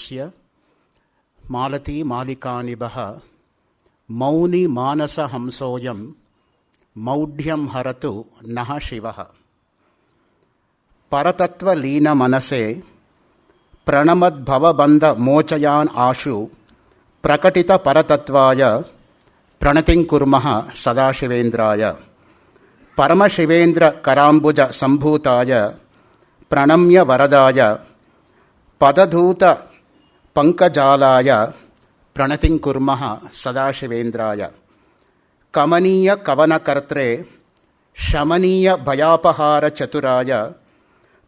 ಯಸ್ಯ ಮಾಲತಿ ಮಾಲಿಕಾನಿಭಃ ಮೌನಿ ಮಾನಸ ಹಂಸೋಯಂ ಮೌಢ್ಯಂ ಹರತು ನಃ ಶಿವಃ. ಪರತತ್ವಲೀನ ಮನಸೆ ಪ್ರಣಮದ್ಭವಬಂಧ ಮೋಚಯಾನ್ ಆಶು ಪ್ರಕಟಿತ ಪರತತ್ವಾಯ ಪ್ರಣತಿಂ ಕುರ್ಮಃ ಸದಾಶಿವೇಂದ್ರಾಯ. ಪರಮಶಿವೇಂದ್ರ ಕರಾಂಬುಜ ಸಂಭೂತಾಯ ಪ್ರಣಮ್ಯ ವರದಾಯ ಪದಧೂತ ಪಂಕಜಾಲಾಯ ಪ್ರಣತಿಂ ಕುರ್ಮಃ ಸದಾಶಿವೇಂದ್ರಾಯ. ಕಮನೀಯ ಕವನಕರ್ತ್ರೆ ಶಮನೀಯ ಭಯಾಪಹಾರ ಚತುರಾಯ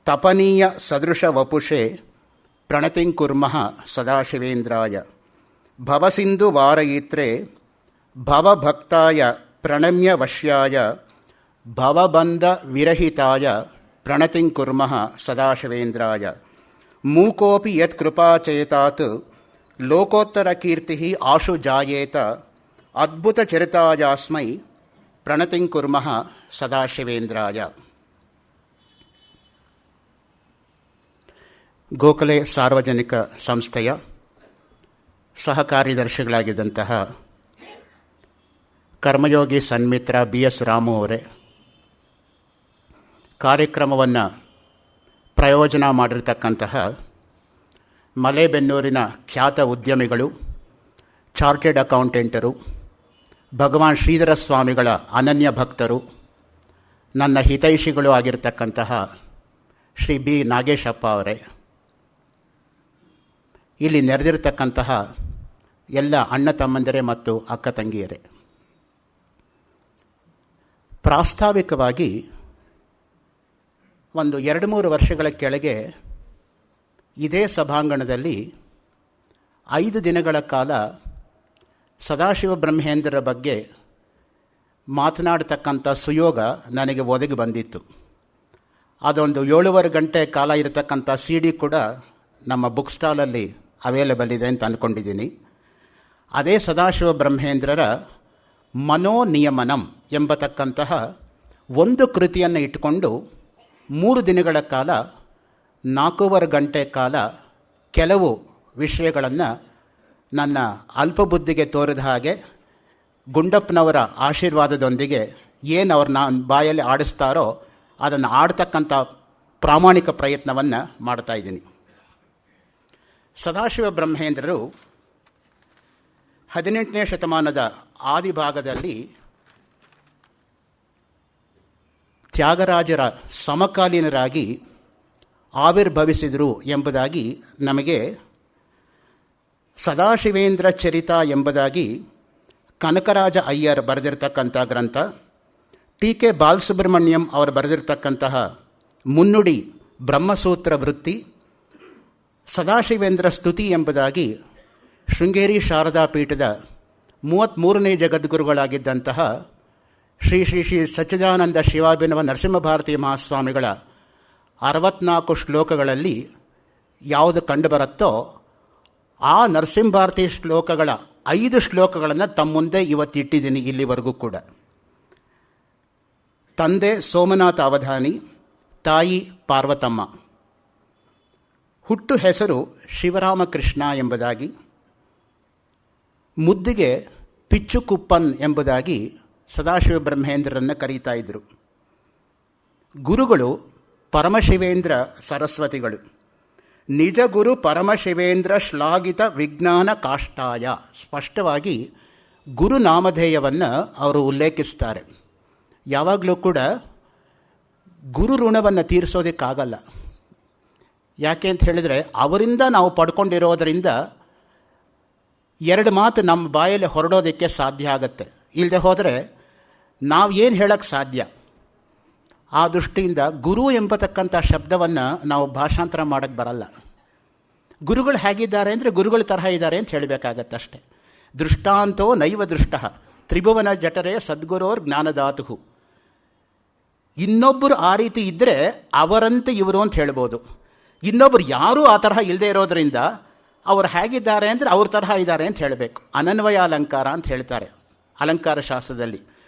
ತಪನೀಯ ಸದೃಶ ವಪುಷೆ ಪ್ರಣತಿಂ ಕುರ್ಮಃ ಸದಾಶಿವೇಂದ್ರಾಯ. ಭವಸಿಂಧು ವಾರಯಿತ್ರೆ ಭವಭಕ್ತಾಯ ಪ್ರಣಮ್ಯ ವಶ್ಯಾಯ ಭವಬಂಧ ವಿರಹಿತಾಯ ಪ್ರಣತಿಂ ಕುರ್ಮಃ ಸದಾಶಿವೇಂದ್ರಾಯ. ಮೂಕೋಪಿ ಯತ್ ಕೃಪಾಚೇತಾತ್ ಲೋಕೋತ್ತರ ಕೀರ್ತಿ ಆಶು ಜಾಯೇತ ಅದ್ಭುತ ಚರಿತಾಯಾಸ್ಮೈ ಪ್ರಣತಿಂ ಕುರ್ಮಃ ಸದಾಶಿವೇಂದ್ರಾಯ. ಗೋಖಲೆ ಸಾರ್ವಜನಿಕ ಸಂಸ್ಥೆಯ ಸಹ ಕಾರ್ಯದರ್ಶಿಗಳಾಗಿದ್ದಂತಹ ಕರ್ಮಯೋಗಿ ಸನ್ಮಿತ್ರ BS ರಾಮು ಅವರೇ, ಕಾರ್ಯಕ್ರಮವನ್ನು ಪ್ರಯೋಜನ ಮಾಡಿರ್ತಕ್ಕಂತಹ ಮಲೇಬೆನ್ನೂರಿನ ಖ್ಯಾತ ಉದ್ಯಮಿಗಳು, ಚಾರ್ಟೆಡ್ ಅಕೌಂಟೆಂಟರು, ಭಗವಾನ್ ಶ್ರೀಧರ ಸ್ವಾಮಿಗಳ ಅನನ್ಯ ಭಕ್ತರು, ನನ್ನ ಹಿತೈಷಿಗಳು ಆಗಿರತಕ್ಕಂತಹ ಶ್ರೀ B ನಾಗೇಶಪ್ಪ ಅವರೇ, ಇಲ್ಲಿ ನೆರೆದಿರತಕ್ಕಂತಹ ಎಲ್ಲ ಅಣ್ಣ ತಮ್ಮಂದಿರೇ ಮತ್ತು ಅಕ್ಕ ತಂಗಿಯರೇ, ಪ್ರಾಸ್ತಾವಿಕವಾಗಿ ಒಂದು 2-3 ವರ್ಷಗಳ ಕೆಳಗೆ ಇದೇ ಸಭಾಂಗಣದಲ್ಲಿ 5 ದಿನಗಳ ಕಾಲ ಸದಾಶಿವ ಬ್ರಹ್ಮೇಂದ್ರರ ಬಗ್ಗೆ ಮಾತನಾಡತಕ್ಕಂಥ ಸುಯೋಗ ನನಗೆ ಒದಗಿ ಬಂದಿತ್ತು. ಅದೊಂದು 7.5 ಗಂಟೆ ಕಾಲ ಇರತಕ್ಕಂಥ CD ಕೂಡ ನಮ್ಮ ಬುಕ್ ಸ್ಟಾಲಲ್ಲಿ ಅವೈಲೇಬಲ್ ಇದೆ ಅಂತ ಅಂದ್ಕೊಂಡಿದ್ದೀನಿ. ಅದೇ ಸದಾಶಿವ ಬ್ರಹ್ಮೇಂದ್ರರ ಮನೋನಿಯಮನಂ ಎಂಬತಕ್ಕಂತಹ ಒಂದು ಕೃತಿಯನ್ನು ಇಟ್ಟುಕೊಂಡು 3 ದಿನಗಳ ಕಾಲ 4.5 ಗಂಟೆ ಕಾಲ ಕೆಲವು ವಿಷಯಗಳನ್ನು ನನ್ನ ಅಲ್ಪಬುದ್ಧಿಗೆ ತೋರಿದ ಹಾಗೆ ಗುಂಡಪ್ಪನವರ ಆಶೀರ್ವಾದದೊಂದಿಗೆ ಏನು ಅವ್ರನ್ನ ಬಾಯಲ್ಲಿ ಆಡಿಸ್ತಾರೋ ಅದನ್ನು ಆಡ್ತಕ್ಕಂಥ ಪ್ರಾಮಾಣಿಕ ಪ್ರಯತ್ನವನ್ನು ಮಾಡ್ತಾಯಿದ್ದೀನಿ. ಸದಾಶಿವ ಬ್ರಹ್ಮೇಂದ್ರರು 18ನೇ ಶತಮಾನದ ಆದಿಭಾಗದಲ್ಲಿ ತ್ಯಾಗರಾಜರ ಸಮಕಾಲೀನರಾಗಿ ಆವಿರ್ಭವಿಸಿದರು ಎಂಬುದಾಗಿ ನಮಗೆ ಸದಾಶಿವೇಂದ್ರ ಚರಿತ ಎಂಬುದಾಗಿ ಕನಕರಾಜ ಅಯ್ಯರ್ ಬರೆದಿರ್ತಕ್ಕಂಥ ಗ್ರಂಥ, TK ಬಾಲಸುಬ್ರಹ್ಮಣ್ಯಂ ಅವರು ಬರೆದಿರ್ತಕ್ಕಂತಹ ಮುನ್ನುಡಿ ಬ್ರಹ್ಮಸೂತ್ರ ವೃತ್ತಿ, ಸದಾಶಿವೇಂದ್ರ ಸ್ತುತಿ ಎಂಬುದಾಗಿ ಶೃಂಗೇರಿ ಶಾರದಾ ಪೀಠದ 33ನೇ ಜಗದ್ಗುರುಗಳಾಗಿದ್ದಂತಹ ಶ್ರೀ ಶ್ರೀ ಶ್ರೀ ಸಚ್ಚಿದಾನಂದ ಶಿವಾಭಿನವ ನರಸಿಂಹಭಾರತಿ ಮಹಾಸ್ವಾಮಿಗಳ 64 ಶ್ಲೋಕಗಳಲ್ಲಿ ಯಾವುದು ಕಂಡುಬರುತ್ತೋ ಆ ನರಸಿಂಹಭಾರತಿ ಶ್ಲೋಕಗಳ 5 ಶ್ಲೋಕಗಳನ್ನು ತಮ್ಮ ಮುಂದೆ ಇವತ್ತಿಟ್ಟಿದ್ದೀನಿ. ಇಲ್ಲಿವರೆಗೂ ಕೂಡ ತಂದೆ ಸೋಮನಾಥ ಅವಧಾನಿ, ತಾಯಿ ಪಾರ್ವತಮ್ಮ, ಹುಟ್ಟು ಹೆಸರು ಶಿವರಾಮಕೃಷ್ಣ ಎಂಬುದಾಗಿ, ಮುದ್ದಿಗೆ ಪಿಚ್ಚುಕುಪ್ಪನ್ ಎಂಬುದಾಗಿ ಸದಾಶಿವ ಬ್ರಹ್ಮೇಂದ್ರರನ್ನು ಕರೀತಾ ಇದ್ದರು. ಗುರುಗಳು ಪರಮಶಿವೇಂದ್ರ ಸರಸ್ವತಿಗಳು. ನಿಜ ಗುರು ಪರಮಶಿವೇಂದ್ರ ಶ್ಲಾಘಿತ ವಿಜ್ಞಾನ ಕಾಷ್ಟಾಯ. ಸ್ಪಷ್ಟವಾಗಿ ಗುರುನಾಮಧೇಯವನ್ನು ಅವರು ಉಲ್ಲೇಖಿಸ್ತಾರೆ. ಯಾವಾಗಲೂ ಕೂಡ ಗುರು ಋಣವನ್ನು ತೀರಿಸೋದಕ್ಕಾಗಲ್ಲ. ಯಾಕೆ ಅಂತ ಹೇಳಿದರೆ ಅವರಿಂದ ನಾವು ಪಡ್ಕೊಂಡಿರೋದರಿಂದ 2 ಮಾತು ನಮ್ಮ ಬಾಯಲ್ಲಿ ಹೊರಡೋದಕ್ಕೆ ಸಾಧ್ಯ ಆಗುತ್ತೆ. ಇಲ್ಲದೆ ಹೋದರೆ ನಾವು ಏನು ಹೇಳೋಕ್ಕೆ ಸಾಧ್ಯ? ಆ ದೃಷ್ಟಿಯಿಂದ ಗುರು ಎಂಬತಕ್ಕಂಥ ಶಬ್ದವನ್ನು ನಾವು ಭಾಷಾಂತರ ಮಾಡೋಕ್ಕೆ ಬರಲ್ಲ. ಗುರುಗಳು ಹೇಗಿದ್ದಾರೆ ಅಂದರೆ ಗುರುಗಳ ತರಹ ಇದ್ದಾರೆ ಅಂತ ಹೇಳಬೇಕಾಗತ್ತಷ್ಟೆ. ದೃಷ್ಟಾಂತೋ ನೈವ ದೃಷ್ಟ ತ್ರಿಭುವನ ಜಠರೇ ಸದ್ಗುರೋರ್ ಜ್ಞಾನದಾತು. ಇನ್ನೊಬ್ಬರು ಆ ರೀತಿ ಇದ್ದರೆ ಅವರಂತೆ ಇವರು ಅಂತ ಹೇಳ್ಬೋದು. ಇನ್ನೊಬ್ಬರು ಯಾರೂ ಆ ತರಹ ಇಲ್ಲದೆ ಇರೋದರಿಂದ ಅವರು ಹೇಗಿದ್ದಾರೆ ಅಂದರೆ ಅವ್ರ ತರಹ ಇದ್ದಾರೆ ಅಂತ ಹೇಳಬೇಕು. ಅನನ್ವಯ ಅಲಂಕಾರ ಅಂತ ಹೇಳ್ತಾರೆ ಅಲಂಕಾರ ಶಾಸ್ತ್ರದಲ್ಲಿ.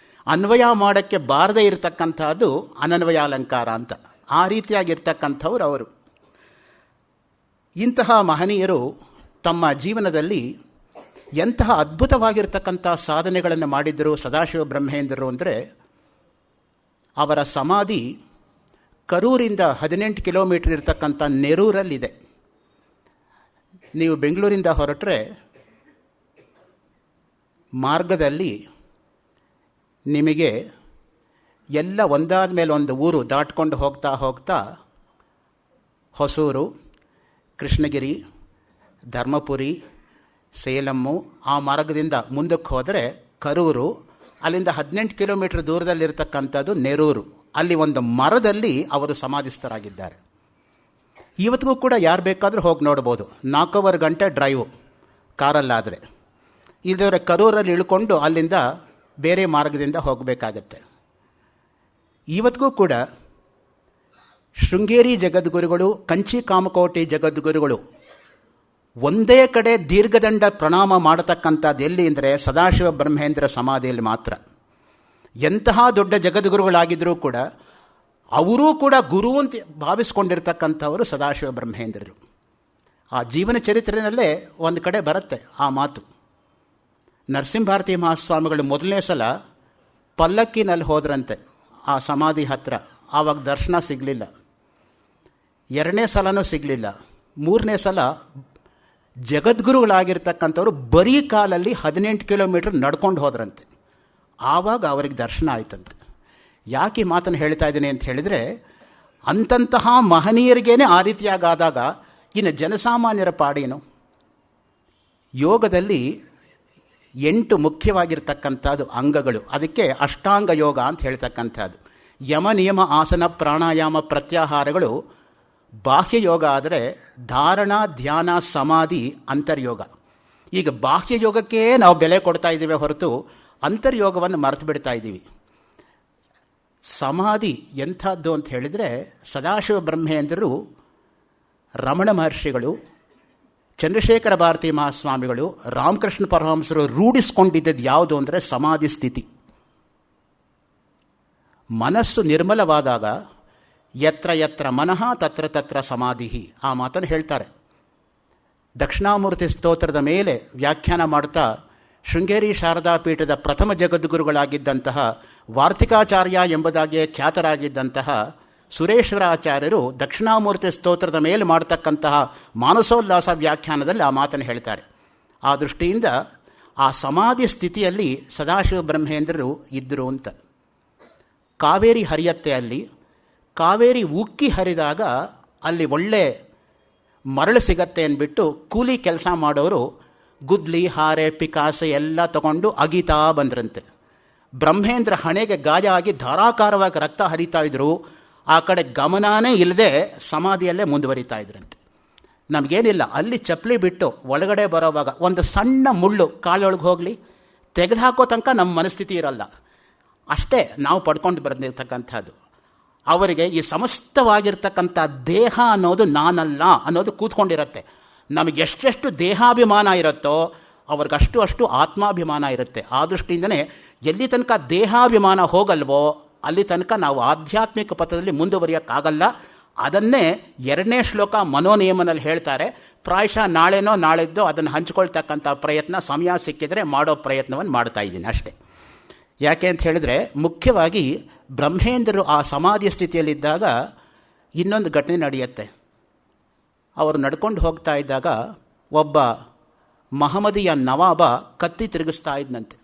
ಅನ್ವಯ ಮಾಡೋಕ್ಕೆ ಬಾರದೇ ಇರತಕ್ಕಂಥದ್ದು ಅನನ್ವಯ ಅಲಂಕಾರ ಅಂತ. ಆ ರೀತಿಯಾಗಿರ್ತಕ್ಕಂಥವ್ರು ಅವರು. ಇಂತಹ ಮಹನೀಯರು ತಮ್ಮ ಜೀವನದಲ್ಲಿ ಎಂತಹ ಅದ್ಭುತವಾಗಿರ್ತಕ್ಕಂಥ ಸಾಧನೆಗಳನ್ನು ಮಾಡಿದ್ದರು ಸದಾಶಿವ ಬ್ರಹ್ಮೇಂದ್ರರು ಅಂದರೆ, ಅವರ ಸಮಾಧಿ ಕರೂರಿಂದ 18 ಕಿಲೋಮೀಟರ್ ಇರತಕ್ಕಂಥ ನೆರೂರಲ್ಲಿದೆ. ನೀವು ಬೆಂಗಳೂರಿಂದ ಹೊರಟ್ರೆ ಮಾರ್ಗದಲ್ಲಿ ನಿಮಗೆ ಎಲ್ಲ ಒಂದಾದ ಮೇಲೆ ಒಂದು ಊರು ದಾಟ್ಕೊಂಡು ಹೋಗ್ತಾ ಹೋಗ್ತಾ ಹೊಸೂರು, ಕೃಷ್ಣಗಿರಿ, ಧರ್ಮಪುರಿ, ಸೇಲಮ್ಮು, ಆ ಮಾರ್ಗದಿಂದ ಮುಂದಕ್ಕೆ ಹೋದರೆ ಕರೂರು, ಅಲ್ಲಿಂದ 18 ಕಿಲೋಮೀಟರ್ ದೂರದಲ್ಲಿರ್ತಕ್ಕಂಥದ್ದು ನೆರೂರು. ಅಲ್ಲಿ ಒಂದು ಮರದಲ್ಲಿ ಅವರು ಸಮಾಧಿಸ್ಥರಾಗಿದ್ದಾರೆ. ಇವತ್ತಿಗೂ ಕೂಡ ಯಾರು ಬೇಕಾದರೂ ಹೋಗಿ ನೋಡ್ಬೋದು. 4 ಗಂಟೆ ಡ್ರೈವು ಕಾರಲ್ಲಾದರೆ. ಇಲ್ಲದವರೆ ಕರೂರಲ್ಲಿ ಇಳ್ಕೊಂಡು ಅಲ್ಲಿಂದ ಬೇರೆ ಮಾರ್ಗದಿಂದ ಹೋಗಬೇಕಾಗತ್ತೆ. ಇವತ್ತಿಗೂ ಕೂಡ ಶೃಂಗೇರಿ ಜಗದ್ಗುರುಗಳು, ಕಂಚಿ ಕಾಮಕೋಟಿ ಜಗದ್ಗುರುಗಳು ಒಂದೇ ಕಡೆ ದೀರ್ಘದಂಡ ಪ್ರಣಾಮ ಮಾಡತಕ್ಕಂಥದ್ದು ಎಲ್ಲಿ ಅಂದರೆ ಸದಾಶಿವ ಬ್ರಹ್ಮೇಂದ್ರ ಸಮಾಧಿಯಲ್ಲಿ ಮಾತ್ರ. ಎಂತಹ ದೊಡ್ಡ ಜಗದ್ಗುರುಗಳಾಗಿದ್ದರೂ ಕೂಡ ಅವರೂ ಕೂಡ ಗುರು ಅಂತ ಭಾವಿಸ್ಕೊಂಡಿರ್ತಕ್ಕಂಥವರು ಸದಾಶಿವ ಬ್ರಹ್ಮೇಂದ್ರರು. ಆ ಜೀವನ ಚರಿತ್ರೆಯಲ್ಲೇ ಒಂದು ಕಡೆ ಬರುತ್ತೆ ಆ ಮಾತು. ನರಸಿಂಹಭಾರತಿ ಮಹಾಸ್ವಾಮಿಗಳು ಮೊದಲನೇ ಸಲ ಪಲ್ಲಕ್ಕಿನಲ್ಲಿ ಹೋದ್ರಂತೆ ಆ ಸಮಾಧಿ ಹತ್ರ. ಆವಾಗ ದರ್ಶನ ಸಿಗಲಿಲ್ಲ. 2ನೇ ಸಲನೂ ಸಿಗಲಿಲ್ಲ. 3ನೇ ಸಲ ಜಗದ್ಗುರುಗಳಾಗಿರ್ತಕ್ಕಂಥವ್ರು ಬರೀ ಕಾಲಲ್ಲಿ 18 ಕಿಲೋಮೀಟರ್ ನಡ್ಕೊಂಡು ಹೋದ್ರಂತೆ. ಆವಾಗ ಅವರಿಗೆ ದರ್ಶನ ಆಯ್ತಂತೆ. ಯಾಕೆ ಈ ಮಾತನ್ನು ಹೇಳ್ತಾ ಇದ್ದೀನಿ ಅಂತ ಹೇಳಿದರೆ, ಅಂತಹ ಮಹನೀಯರಿಗೇನೆ ಆ ರೀತಿಯಾಗಾದಾಗ ಇನ್ನು ಜನಸಾಮಾನ್ಯರ ಪಾಡೇನು? ಯೋಗದಲ್ಲಿ 8 ಮುಖ್ಯವಾಗಿರ್ತಕ್ಕಂಥದ್ದು ಅಂಗಗಳು. ಅದಕ್ಕೆ ಅಷ್ಟಾಂಗ ಯೋಗ ಅಂತ ಹೇಳ್ತಕ್ಕಂಥದ್ದು. ಯಮ, ನಿಯಮ, ಆಸನ, ಪ್ರಾಣಾಯಾಮ, ಪ್ರತ್ಯಾಹಾರಗಳು ಬಾಹ್ಯ ಯೋಗ ಆದರೆ, ಧಾರಣ, ಧ್ಯಾನ, ಸಮಾಧಿ ಅಂತರ್ಯೋಗ. ಈಗ ಬಾಹ್ಯ ಯೋಗಕ್ಕೆ ನಾವು ಬೆಲೆ ಕೊಡ್ತಾ ಇದ್ದೀವಿ ಹೊರತು ಅಂತರ್ಯೋಗವನ್ನು ಮರೆತು ಬಿಡ್ತಾ ಇದ್ದೀವಿ. ಸಮಾಧಿ ಎಂಥದ್ದು ಅಂತ ಹೇಳಿದರೆ, ಸದಾಶಿವ ಬ್ರಹ್ಮೇಂದ್ರರು, ರಮಣ ಮಹರ್ಷಿಗಳು, ಚಂದ್ರಶೇಖರ ಭಾರತಿ ಮಹಾಸ್ವಾಮಿಗಳು, ರಾಮಕೃಷ್ಣ ಪರಮಹಂಸರು ರೂಢಿಸ್ಕೊಂಡಿದ್ದದ್ದು ಯಾವುದು ಅಂದರೆ ಸಮಾಧಿ ಸ್ಥಿತಿ. ಮನಸ್ಸು ನಿರ್ಮಲವಾದಾಗ ಯತ್ರ ಯತ್ರ ಮನಃ ತತ್ರ ತತ್ರ ಸಮಾಧಿ, ಆ ಮಾತನ್ನು ಹೇಳ್ತಾರೆ. ದಕ್ಷಿಣಾಮೂರ್ತಿ ಸ್ತೋತ್ರದ ಮೇಲೆ ವ್ಯಾಖ್ಯಾನ ಮಾಡ್ತಾ ಶೃಂಗೇರಿ ಶಾರದಾ ಪೀಠದ ಪ್ರಥಮ ಜಗದ್ಗುರುಗಳಾಗಿದ್ದಂತಹ ವಾರ್ತಿಕಾಚಾರ್ಯ ಎಂಬುದಾಗಿಯೇ ಖ್ಯಾತರಾಗಿದ್ದಂತಹ ಸುರೇಶ್ವರಾಚಾರ್ಯರು ದಕ್ಷಿಣಾಮೂರ್ತಿ ಸ್ತೋತ್ರದ ಮೇಲೆ ಮಾಡತಕ್ಕಂತಹ ಮಾನಸೋಲ್ಲಾಸ ವ್ಯಾಖ್ಯಾನದಲ್ಲಿ ಆ ಮಾತನ್ನು ಹೇಳ್ತಾರೆ. ಆ ದೃಷ್ಟಿಯಿಂದ ಆ ಸಮಾಧಿ ಸ್ಥಿತಿಯಲ್ಲಿ ಸದಾಶಿವ ಬ್ರಹ್ಮೇಂದ್ರರು ಇದ್ದರು ಅಂತ. ಕಾವೇರಿ ಹರಿಯತ್ತೆ. ಅಲ್ಲಿ ಕಾವೇರಿ ಉಕ್ಕಿ ಹರಿದಾಗ ಅಲ್ಲಿ ಒಳ್ಳೆ ಮರಳು ಸಿಗತ್ತೆ ಅಂದ್ಬಿಟ್ಟು ಕೂಲಿ ಕೆಲಸ ಮಾಡೋರು ಗುದ್ಲಿ, ಹಾರೆ, ಪಿಕಾಸೆ ಎಲ್ಲ ತಗೊಂಡು ಅಗಿತಾ ಬಂದ್ರಂತೆ. ಬ್ರಹ್ಮೇಂದ್ರ ಹಣೆಗೆ ಗಾಯ ಆಗಿ ಧಾರಾಕಾರವಾಗಿ ರಕ್ತ ಹರಿತಾ ಇದ್ರು. ಆ ಕಡೆ ಗಮನನೇ ಇಲ್ಲದೆ ಸಮಾಧಿಯಲ್ಲೇ ಮುಂದುವರಿತಾ ಇದ್ರಂತೆ. ನಮಗೇನಿಲ್ಲ, ಅಲ್ಲಿ ಚಪ್ಪಲಿ ಬಿಟ್ಟು ಒಳಗಡೆ ಬರೋವಾಗ ಒಂದು ಸಣ್ಣ ಮುಳ್ಳು ಕಾಲೊಳಗೆ ಹೋಗಲಿ, ತೆಗೆದುಹಾಕೋ ತನಕ ನಮ್ಮ ಮನಸ್ಥಿತಿ ಇರಲ್ಲ. ಅಷ್ಟೇ ನಾವು ಪಡ್ಕೊಂಡು ಬಂದಿರ್ತಕ್ಕಂಥದ್ದು. ಅವರಿಗೆ ಈ ಸಮಸ್ತವಾಗಿರ್ತಕ್ಕಂಥ ದೇಹ ಅನ್ನೋದು ನಾನಲ್ಲ ಅನ್ನೋದು ಕೂತ್ಕೊಂಡಿರುತ್ತೆ. ನಮಗೆ ಎಷ್ಟೆಷ್ಟು ದೇಹಾಭಿಮಾನ ಇರುತ್ತೋ ಅವ್ರಿಗಷ್ಟು ಆತ್ಮಾಭಿಮಾನ ಇರುತ್ತೆ. ಆ ದೃಷ್ಟಿಯಿಂದನೇ ಎಲ್ಲಿ ತನಕ ದೇಹಾಭಿಮಾನ ಹೋಗಲ್ವೋ ಅಲ್ಲಿ ತನಕ ನಾವು ಆಧ್ಯಾತ್ಮಿಕ ಪಥದಲ್ಲಿ ಮುಂದುವರಿಯೋಕ್ಕಾಗಲ್ಲ. ಅದನ್ನೇ 2ನೇ ಶ್ಲೋಕ ಮನೋನಿಯಮನಲ್ಲಿ ಹೇಳ್ತಾರೆ. ಪ್ರಾಯಶಃ ನಾಳೆನೋ ನಾಳೆದ್ದೋ ಅದನ್ನು ಹಂಚ್ಕೊಳ್ತಕ್ಕಂಥ ಪ್ರಯತ್ನ ಸಮಯ ಸಿಕ್ಕಿದರೆ ಮಾಡೋ ಪ್ರಯತ್ನವನ್ನು ಮಾಡ್ತಾ ಇದ್ದೀನಿ ಅಷ್ಟೇ. ಯಾಕೆ ಅಂತ ಹೇಳಿದ್ರೆ, ಮುಖ್ಯವಾಗಿ ಬ್ರಹ್ಮೇಂದ್ರರು ಆ ಸಮಾಧಿ ಸ್ಥಿತಿಯಲ್ಲಿದ್ದಾಗ ಇನ್ನೊಂದು ಘಟನೆ ನಡೆಯುತ್ತೆ. ಅವರು ನಡ್ಕೊಂಡು ಹೋಗ್ತಾ ಇದ್ದಾಗ ಒಬ್ಬ ಮಹಮ್ಮದಿಯ ನವಾಬ ಕತ್ತಿ ತಿರುಗಿಸ್ತಾ ಇದ್ದಂತೆ.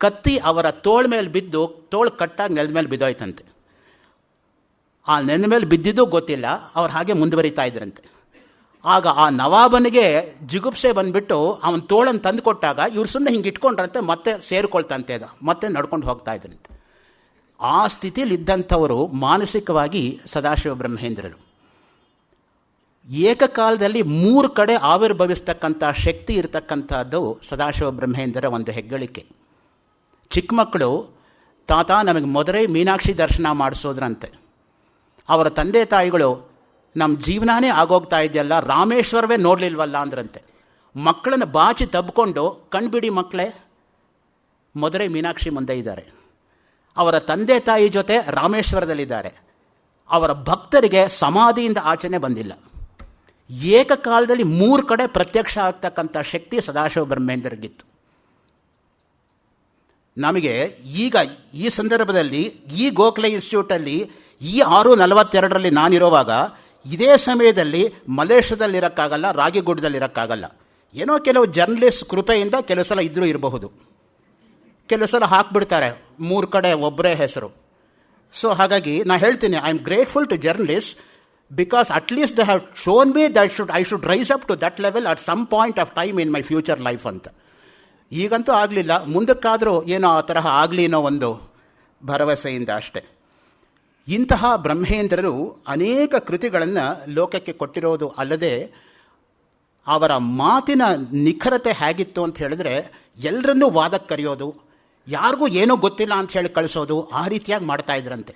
ಕತ್ತಿ ಅವರ ತೋಳ ಮೇಲೆ ಬಿದ್ದು ತೋಳು ಕಟ್ಟಾಗಿ ನೆಲದ ಮೇಲೆ ಬಿದ್ದೋಯ್ತಂತೆ. ಆ ನೆಲದ ಮೇಲೆ ಬಿದ್ದಿದ್ದು ಗೊತ್ತಿಲ್ಲ, ಅವ್ರು ಹಾಗೆ ಮುಂದುವರಿತಾ ಇದ್ರಂತೆ. ಆಗ ಆ ನವಾಬನಿಗೆ ಜಿಗುಪ್ಸೆ ಬಂದುಬಿಟ್ಟು ಅವನ ತೋಳನ್ನು ತಂದು ಕೊಟ್ಟಾಗ ಇವ್ರು ಸುಮ್ಮನೆ ಹಿಂಗೆ ಇಟ್ಕೊಂಡ್ರಂತೆ, ಮತ್ತೆ ಸೇರಿಕೊಳ್ತಂತೆ, ಅದು ಮತ್ತೆ ನಡ್ಕೊಂಡು ಹೋಗ್ತಾ ಇದ್ರಂತೆ. ಆ ಸ್ಥಿತಿಯಲ್ಲಿ ಇದ್ದಂಥವರು ಮಾನಸಿಕವಾಗಿ ಸದಾಶಿವ ಬ್ರಹ್ಮೇಂದ್ರರು. ಏಕಕಾಲದಲ್ಲಿ 3 ಕಡೆ ಆವಿರ್ಭವಿಸ್ತಕ್ಕಂಥ ಶಕ್ತಿ ಇರತಕ್ಕಂಥದ್ದು ಸದಾಶಿವ ಬ್ರಹ್ಮೇಂದ್ರರ ಒಂದು ಹೆಗ್ಗಳಿಕೆ. ಚಿಕ್ಕ ಮಕ್ಕಳು ತಾತ ನಮಗೆ ಮದುರೈ ಮೀನಾಕ್ಷಿ ದರ್ಶನ ಮಾಡಿಸೋದ್ರಂತೆ. ಅವರ ತಂದೆ ತಾಯಿಗಳು ನಮ್ಮ ಜೀವನನೇ ಆಗೋಗ್ತಾ ಇದೆಯಲ್ಲ, ರಾಮೇಶ್ವರವೇ ನೋಡಲಿಲ್ವಲ್ಲ ಅಂದ್ರಂತೆ. ಮಕ್ಕಳನ್ನು ಬಾಚಿ ತಬ್ಕೊಂಡು, ಕಣ್ಬಿಡಿ ಮಕ್ಕಳೇ, ಮದುರೈ ಮೀನಾಕ್ಷಿ ಮುಂದೆ ಇದ್ದಾರೆ. ಅವರ ತಂದೆ ತಾಯಿ ಜೊತೆ ರಾಮೇಶ್ವರದಲ್ಲಿದ್ದಾರೆ. ಅವರ ಭಕ್ತರಿಗೆ ಸಮಾಧಿಯಿಂದ ಆಚೆನೆ ಬಂದಿಲ್ಲ. ಏಕಕಾಲದಲ್ಲಿ 3 ಕಡೆ ಪ್ರತ್ಯಕ್ಷ ಆಗ್ತಕ್ಕಂಥ ಶಕ್ತಿ ಸದಾಶಿವ ಬ್ರಹ್ಮೇಂದ್ರಗಿತ್ತು. ನಮಗೆ ಈಗ ಈ ಸಂದರ್ಭದಲ್ಲಿ ಈ ಗೋಖಲೆ ಇನ್ಸ್ಟಿಟ್ಯೂಟಲ್ಲಿ ಈ 6:42 ನಾನಿರುವಾಗ ಇದೇ ಸಮಯದಲ್ಲಿ ಮಲೇಷ್ಯಾದಲ್ಲಿರೋಕ್ಕಾಗಲ್ಲ, ರಾಗಿಗುಡ್ಡದಲ್ಲಿರೋಕ್ಕಾಗಲ್ಲ. ಏನೋ ಕೆಲವು ಜರ್ನಲಿಸ್ಟ್ ಕೃಪೆಯಿಂದ ಕೆಲವು ಸಲ ಇದ್ರೂ ಇರಬಹುದು, ಕೆಲವು ಸಲ ಹಾಕ್ಬಿಡ್ತಾರೆ 3 ಕಡೆ ಒಬ್ಬರೇ ಹೆಸರು. ಸೊ ಹಾಗಾಗಿ ನಾನು ಹೇಳ್ತೀನಿ, I am grateful to journalist because at least they have shown me that I should rise up to that level at some point of time in my future life ಅಂತ. ಈಗಂತೂ ಆಗಲಿಲ್ಲ, ಮುಂದಕ್ಕಾದರೂ ಏನೋ ಆ ತರಹ ಆಗಲಿ ಅನ್ನೋ ಒಂದು ಭರವಸೆಯಿಂದ ಅಷ್ಟೆ. ಇಂತಹ ಬ್ರಹ್ಮೇಂದ್ರರು ಅನೇಕ ಕೃತಿಗಳನ್ನು ಲೋಕಕ್ಕೆ ಕೊಟ್ಟಿರೋದು ಅಲ್ಲದೆ ಅವರ ಮಾತಿನ ನಿಖರತೆ ಹೇಗಿತ್ತು ಅಂತ ಹೇಳಿದ್ರೆ, ಎಲ್ಲರನ್ನೂ ವಾದಕ್ಕೆ ಕರೆಯೋದು, ಯಾರಿಗೂ ಏನೂ ಗೊತ್ತಿಲ್ಲ ಅಂತ ಹೇಳಿ ಕಳಿಸೋದು, ಆ ರೀತಿಯಾಗಿ ಮಾಡ್ತಾ ಇದ್ರಂತೆ.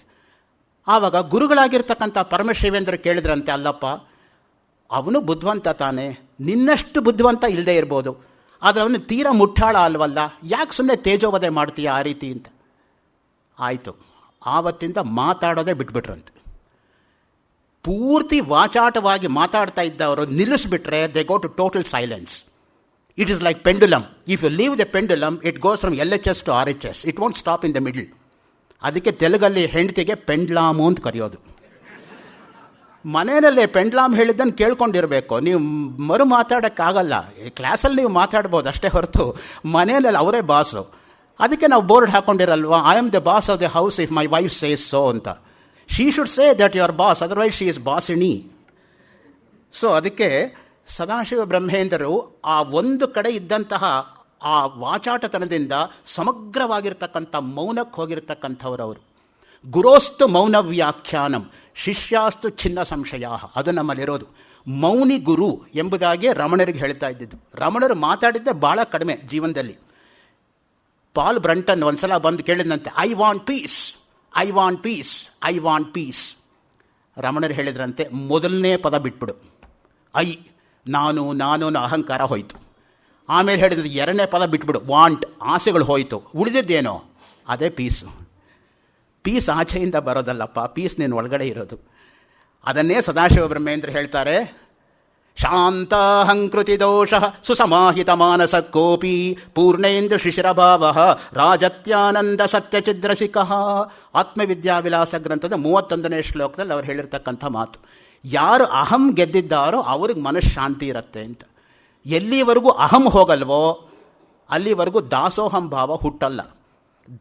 ಆವಾಗ ಗುರುಗಳಾಗಿರ್ತಕ್ಕಂಥ ಪರಮಶಿವೇಂದ್ರ ಕೇಳಿದ್ರಂತೆ, ಅಲ್ಲಪ್ಪ ಅವನು ಬುದ್ಧಿವಂತ ತಾನೆ, ನಿನ್ನಷ್ಟು ಬುದ್ಧಿವಂತ ಇಲ್ಲದೆ ಇರ್ಬೋದು, ಆದರೆ ಅವನು ತೀರಾ ಮುಟ್ಟಾಳ ಅಲ್ವಲ್ಲ, ಯಾಕೆ ಸುಮ್ಮನೆ ತೇಜೋವಧೆ ಮಾಡ್ತೀಯ ಆ ರೀತಿ ಅಂತ. ಆಯಿತು, ಆವತ್ತಿಂದ ಮಾತಾಡೋದೇ ಬಿಟ್ಬಿಟ್ರಂತೆ. ಪೂರ್ತಿ ವಾಚಾಟವಾಗಿ ಮಾತಾಡ್ತಾ ಇದ್ದವರು ನಿಲ್ಲಿಸ್ಬಿಟ್ರೆ they go to total silence. It is like pendulum. If you leave the pendulum it goes from LHS to RHS. It won't stop in the middle. ಅದಕ್ಕೆ ತೆಲುಗಲ್ಲಿ ಹೆಂಡತಿಗೆ ಪೆಂಡ್ಲಾಮು ಅಂತ ಕರೆಯೋದು. ಮನೆಯಲ್ಲೇ ಪೆಂಡ್ಲಾಮ್ ಹೇಳಿದ್ದನ್ನು ಕೇಳ್ಕೊಂಡಿರಬೇಕು, ನೀವು ಮರು ಮಾತಾಡೋಕ್ಕಾಗಲ್ಲ. ಕ್ಲಾಸಲ್ಲಿ ನೀವು ಮಾತಾಡ್ಬೋದು ಅಷ್ಟೇ ಹೊರತು ಮನೆಯಲ್ಲಿ ಅವರೇ ಬಾಸು. ಅದಕ್ಕೆ ನಾವು ಬೋರ್ಡ್ ಹಾಕ್ಕೊಂಡಿರಲ್ವ, I am the boss of the house if my wife says so ಅಂತ. She should say that your boss, otherwise she is ಬಾಸಿಣಿ. ಸೊ ಅದಕ್ಕೆ ಸದಾಶಿವ ಬ್ರಹ್ಮೇಂದ್ರರು ಆ ಒಂದು ಕಡೆ ಇದ್ದಂತಹ ಆ ವಾಚಾಟತನದಿಂದ ಸಮಗ್ರವಾಗಿರ್ತಕ್ಕಂಥ ಮೌನಕ್ಕೆ ಹೋಗಿರ್ತಕ್ಕಂಥವ್ರವರು. ಗುರೋಸ್ತು ಮೌನ ವ್ಯಾಖ್ಯಾನಂ ಶಿಷ್ಯಾಸ್ತು ಛಿನ್ನ ಸಂಶಯ, ಅದು ನಮ್ಮಲ್ಲಿರೋದು. ಮೌನಿ ಗುರು ಎಂಬುದಾಗಿ ರಮಣರಿಗೆ ಹೇಳ್ತಾ ಇದ್ದಿದ್ದು. ರಮಣರು ಮಾತಾಡಿದ್ದೆ ಭಾಳ ಕಡಿಮೆ ಜೀವನದಲ್ಲಿ. ಪಾಲ್ ಬ್ರಂಟನ್ ಒಂದ್ಸಲ ಬಂದು ಕೇಳಿದಂತೆ, I want peace, I want peace, I want peace. ರಮಣರು ಹೇಳಿದ್ರಂತೆ, ಮೊದಲನೇ ಪದ ಬಿಟ್ಬಿಡು, ಐ, ನಾನು ನಾನು ಅಹಂಕಾರ ಹೋಯಿತು. ಆಮೇಲೆ ಹೇಳಿದ್ರು, ಎರಡನೇ ಪದ ಬಿಟ್ಬಿಡು, ವಾಂಟ್, ಆಸೆಗಳು ಹೋಯಿತು, ಉಳಿದಿದ್ದೇನೋ ಅದೇ ಪೀಸು. ಪೀಸ್ ಆಚೆಯಿಂದ ಬರೋದಲ್ಲಪ್ಪ, ಪೀಸ್ ನೀನು ಒಳಗಡೆ ಇರೋದು. ಅದನ್ನೇ ಸದಾಶಿವ ಬ್ರಹ್ಮೇಂದ್ರ ಹೇಳ್ತಾರೆ, ಶಾಂತಾಹಂಕೃತಿ ದೋಷ ಸುಸಮಾಹಿತ ಮಾನಸ ಕೋಪಿ ಪೂರ್ಣೇಂದು ಶಿಶಿರಭಾವ ರಾಜತ್ಯಾನಂದ ಸತ್ಯಚಿದ್ರಸಿಕ. ಆತ್ಮವಿದ್ಯಾವಿಲಾಸ ಗ್ರಂಥದ 31ನೇ ಶ್ಲೋಕದಲ್ಲಿ ಅವ್ರು ಹೇಳಿರ್ತಕ್ಕಂಥ ಮಾತು. ಯಾರು ಅಹಂ ಗೆದ್ದಿದ್ದಾರೋ ಅವ್ರಿಗೆ ಮನಃಶಾಂತಿ ಇರುತ್ತೆ ಅಂತ. ಎಲ್ಲಿವರೆಗೂ ಅಹಂ ಹೋಗಲ್ವೋ ಅಲ್ಲಿವರೆಗೂ ದಾಸೋಹಂ ಭಾವ ಹುಟ್ಟಲ್ಲ.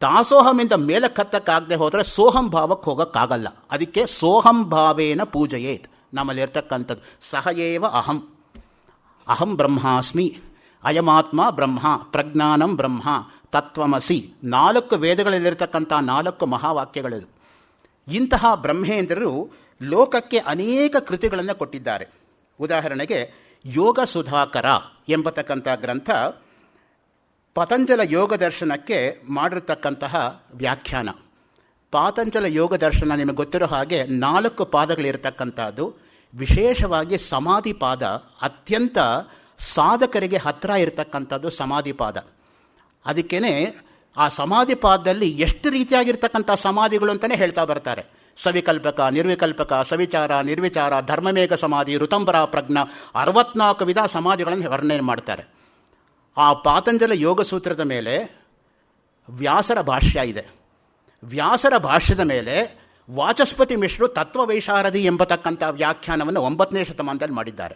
ದಾಸೋಹಮಿಂದ ಮೇಲಕ್ಕೆ ಹತ್ತಕ್ಕಾಗದೆ ಹೋದರೆ ಸೋಹಂ ಭಾವಕ್ಕೆ ಹೋಗೋಕ್ಕಾಗಲ್ಲ. ಅದಕ್ಕೆ ಸೋಹಂ ಭಾವೇನ ಪೂಜೆಯೇತ್ ನಮ್ಮಲ್ಲಿ ಇರ್ತಕ್ಕಂಥದ್ದು. ಸಹಯೇವ ಅಹಂ, ಅಹಂ ಬ್ರಹ್ಮಾಸ್ಮಿ, ಅಯಮಾತ್ಮ ಬ್ರಹ್ಮ, ಪ್ರಜ್ಞಾನಂ ಬ್ರಹ್ಮ, ತತ್ವಮಸಿ, 4 ವೇದಗಳಲ್ಲಿರ್ತಕ್ಕಂಥ 4 ಮಹಾವಾಕ್ಯಗಳಿದು. ಇಂತಹ ಬ್ರಹ್ಮೇಂದ್ರರು ಲೋಕಕ್ಕೆ ಅನೇಕ ಕೃತಿಗಳನ್ನು ಕೊಟ್ಟಿದ್ದಾರೆ. ಉದಾಹರಣೆಗೆ ಯೋಗ ಸುಧಾಕರ ಎಂಬತಕ್ಕಂಥ ಗ್ರಂಥ ಪತಂಜಲ ಯೋಗ ದರ್ಶನಕ್ಕೆ ಮಾಡಿರ್ತಕ್ಕಂತಹ ವ್ಯಾಖ್ಯಾನ. ಪಾತಂಜಲ ಯೋಗ ದರ್ಶನ ನಿಮಗೆ ಗೊತ್ತಿರೋ ಹಾಗೆ 4 ಪಾದಗಳಿರ್ತಕ್ಕಂಥದ್ದು. ವಿಶೇಷವಾಗಿ ಸಮಾಧಿ ಪಾದ ಅತ್ಯಂತ ಸಾಧಕರಿಗೆ ಹತ್ತಿರ ಇರತಕ್ಕಂಥದ್ದು ಸಮಾಧಿ ಪಾದ. ಅದಕ್ಕೇ ಆ ಸಮಾಧಿ ಪಾದದಲ್ಲಿ ಎಷ್ಟು ರೀತಿಯಾಗಿರ್ತಕ್ಕಂಥ ಸಮಾಧಿಗಳು ಅಂತಲೇ ಹೇಳ್ತಾ ಬರ್ತಾರೆ. ಸವಿಕಲ್ಪಕ, ನಿರ್ವಿಕಲ್ಪಕ, ಸವಿಚಾರ, ನಿರ್ವಿಚಾರ, ಧರ್ಮಮೇಘ ಸಮಾಧಿ, ಋತಂಬರ ಪ್ರಜ್ಞ, 64 ವಿಧ ಸಮಾಧಿಗಳನ್ನು ವರ್ಣನೆ ಮಾಡ್ತಾರೆ. ಆ ಪಾತಂಜಲ ಯೋಗ ಸೂತ್ರದ ಮೇಲೆ ವ್ಯಾಸರ ಭಾಷ್ಯ ಇದೆ. ವ್ಯಾಸರ ಭಾಷ್ಯದ ಮೇಲೆ ವಾಚಸ್ಪತಿ ಮಿಶ್ರು ತತ್ವವೈಶಾರದಿ ಎಂಬತಕ್ಕಂಥ ವ್ಯಾಖ್ಯಾನವನ್ನು 9ನೇ ಶತಮಾನದಲ್ಲಿ ಮಾಡಿದ್ದಾರೆ.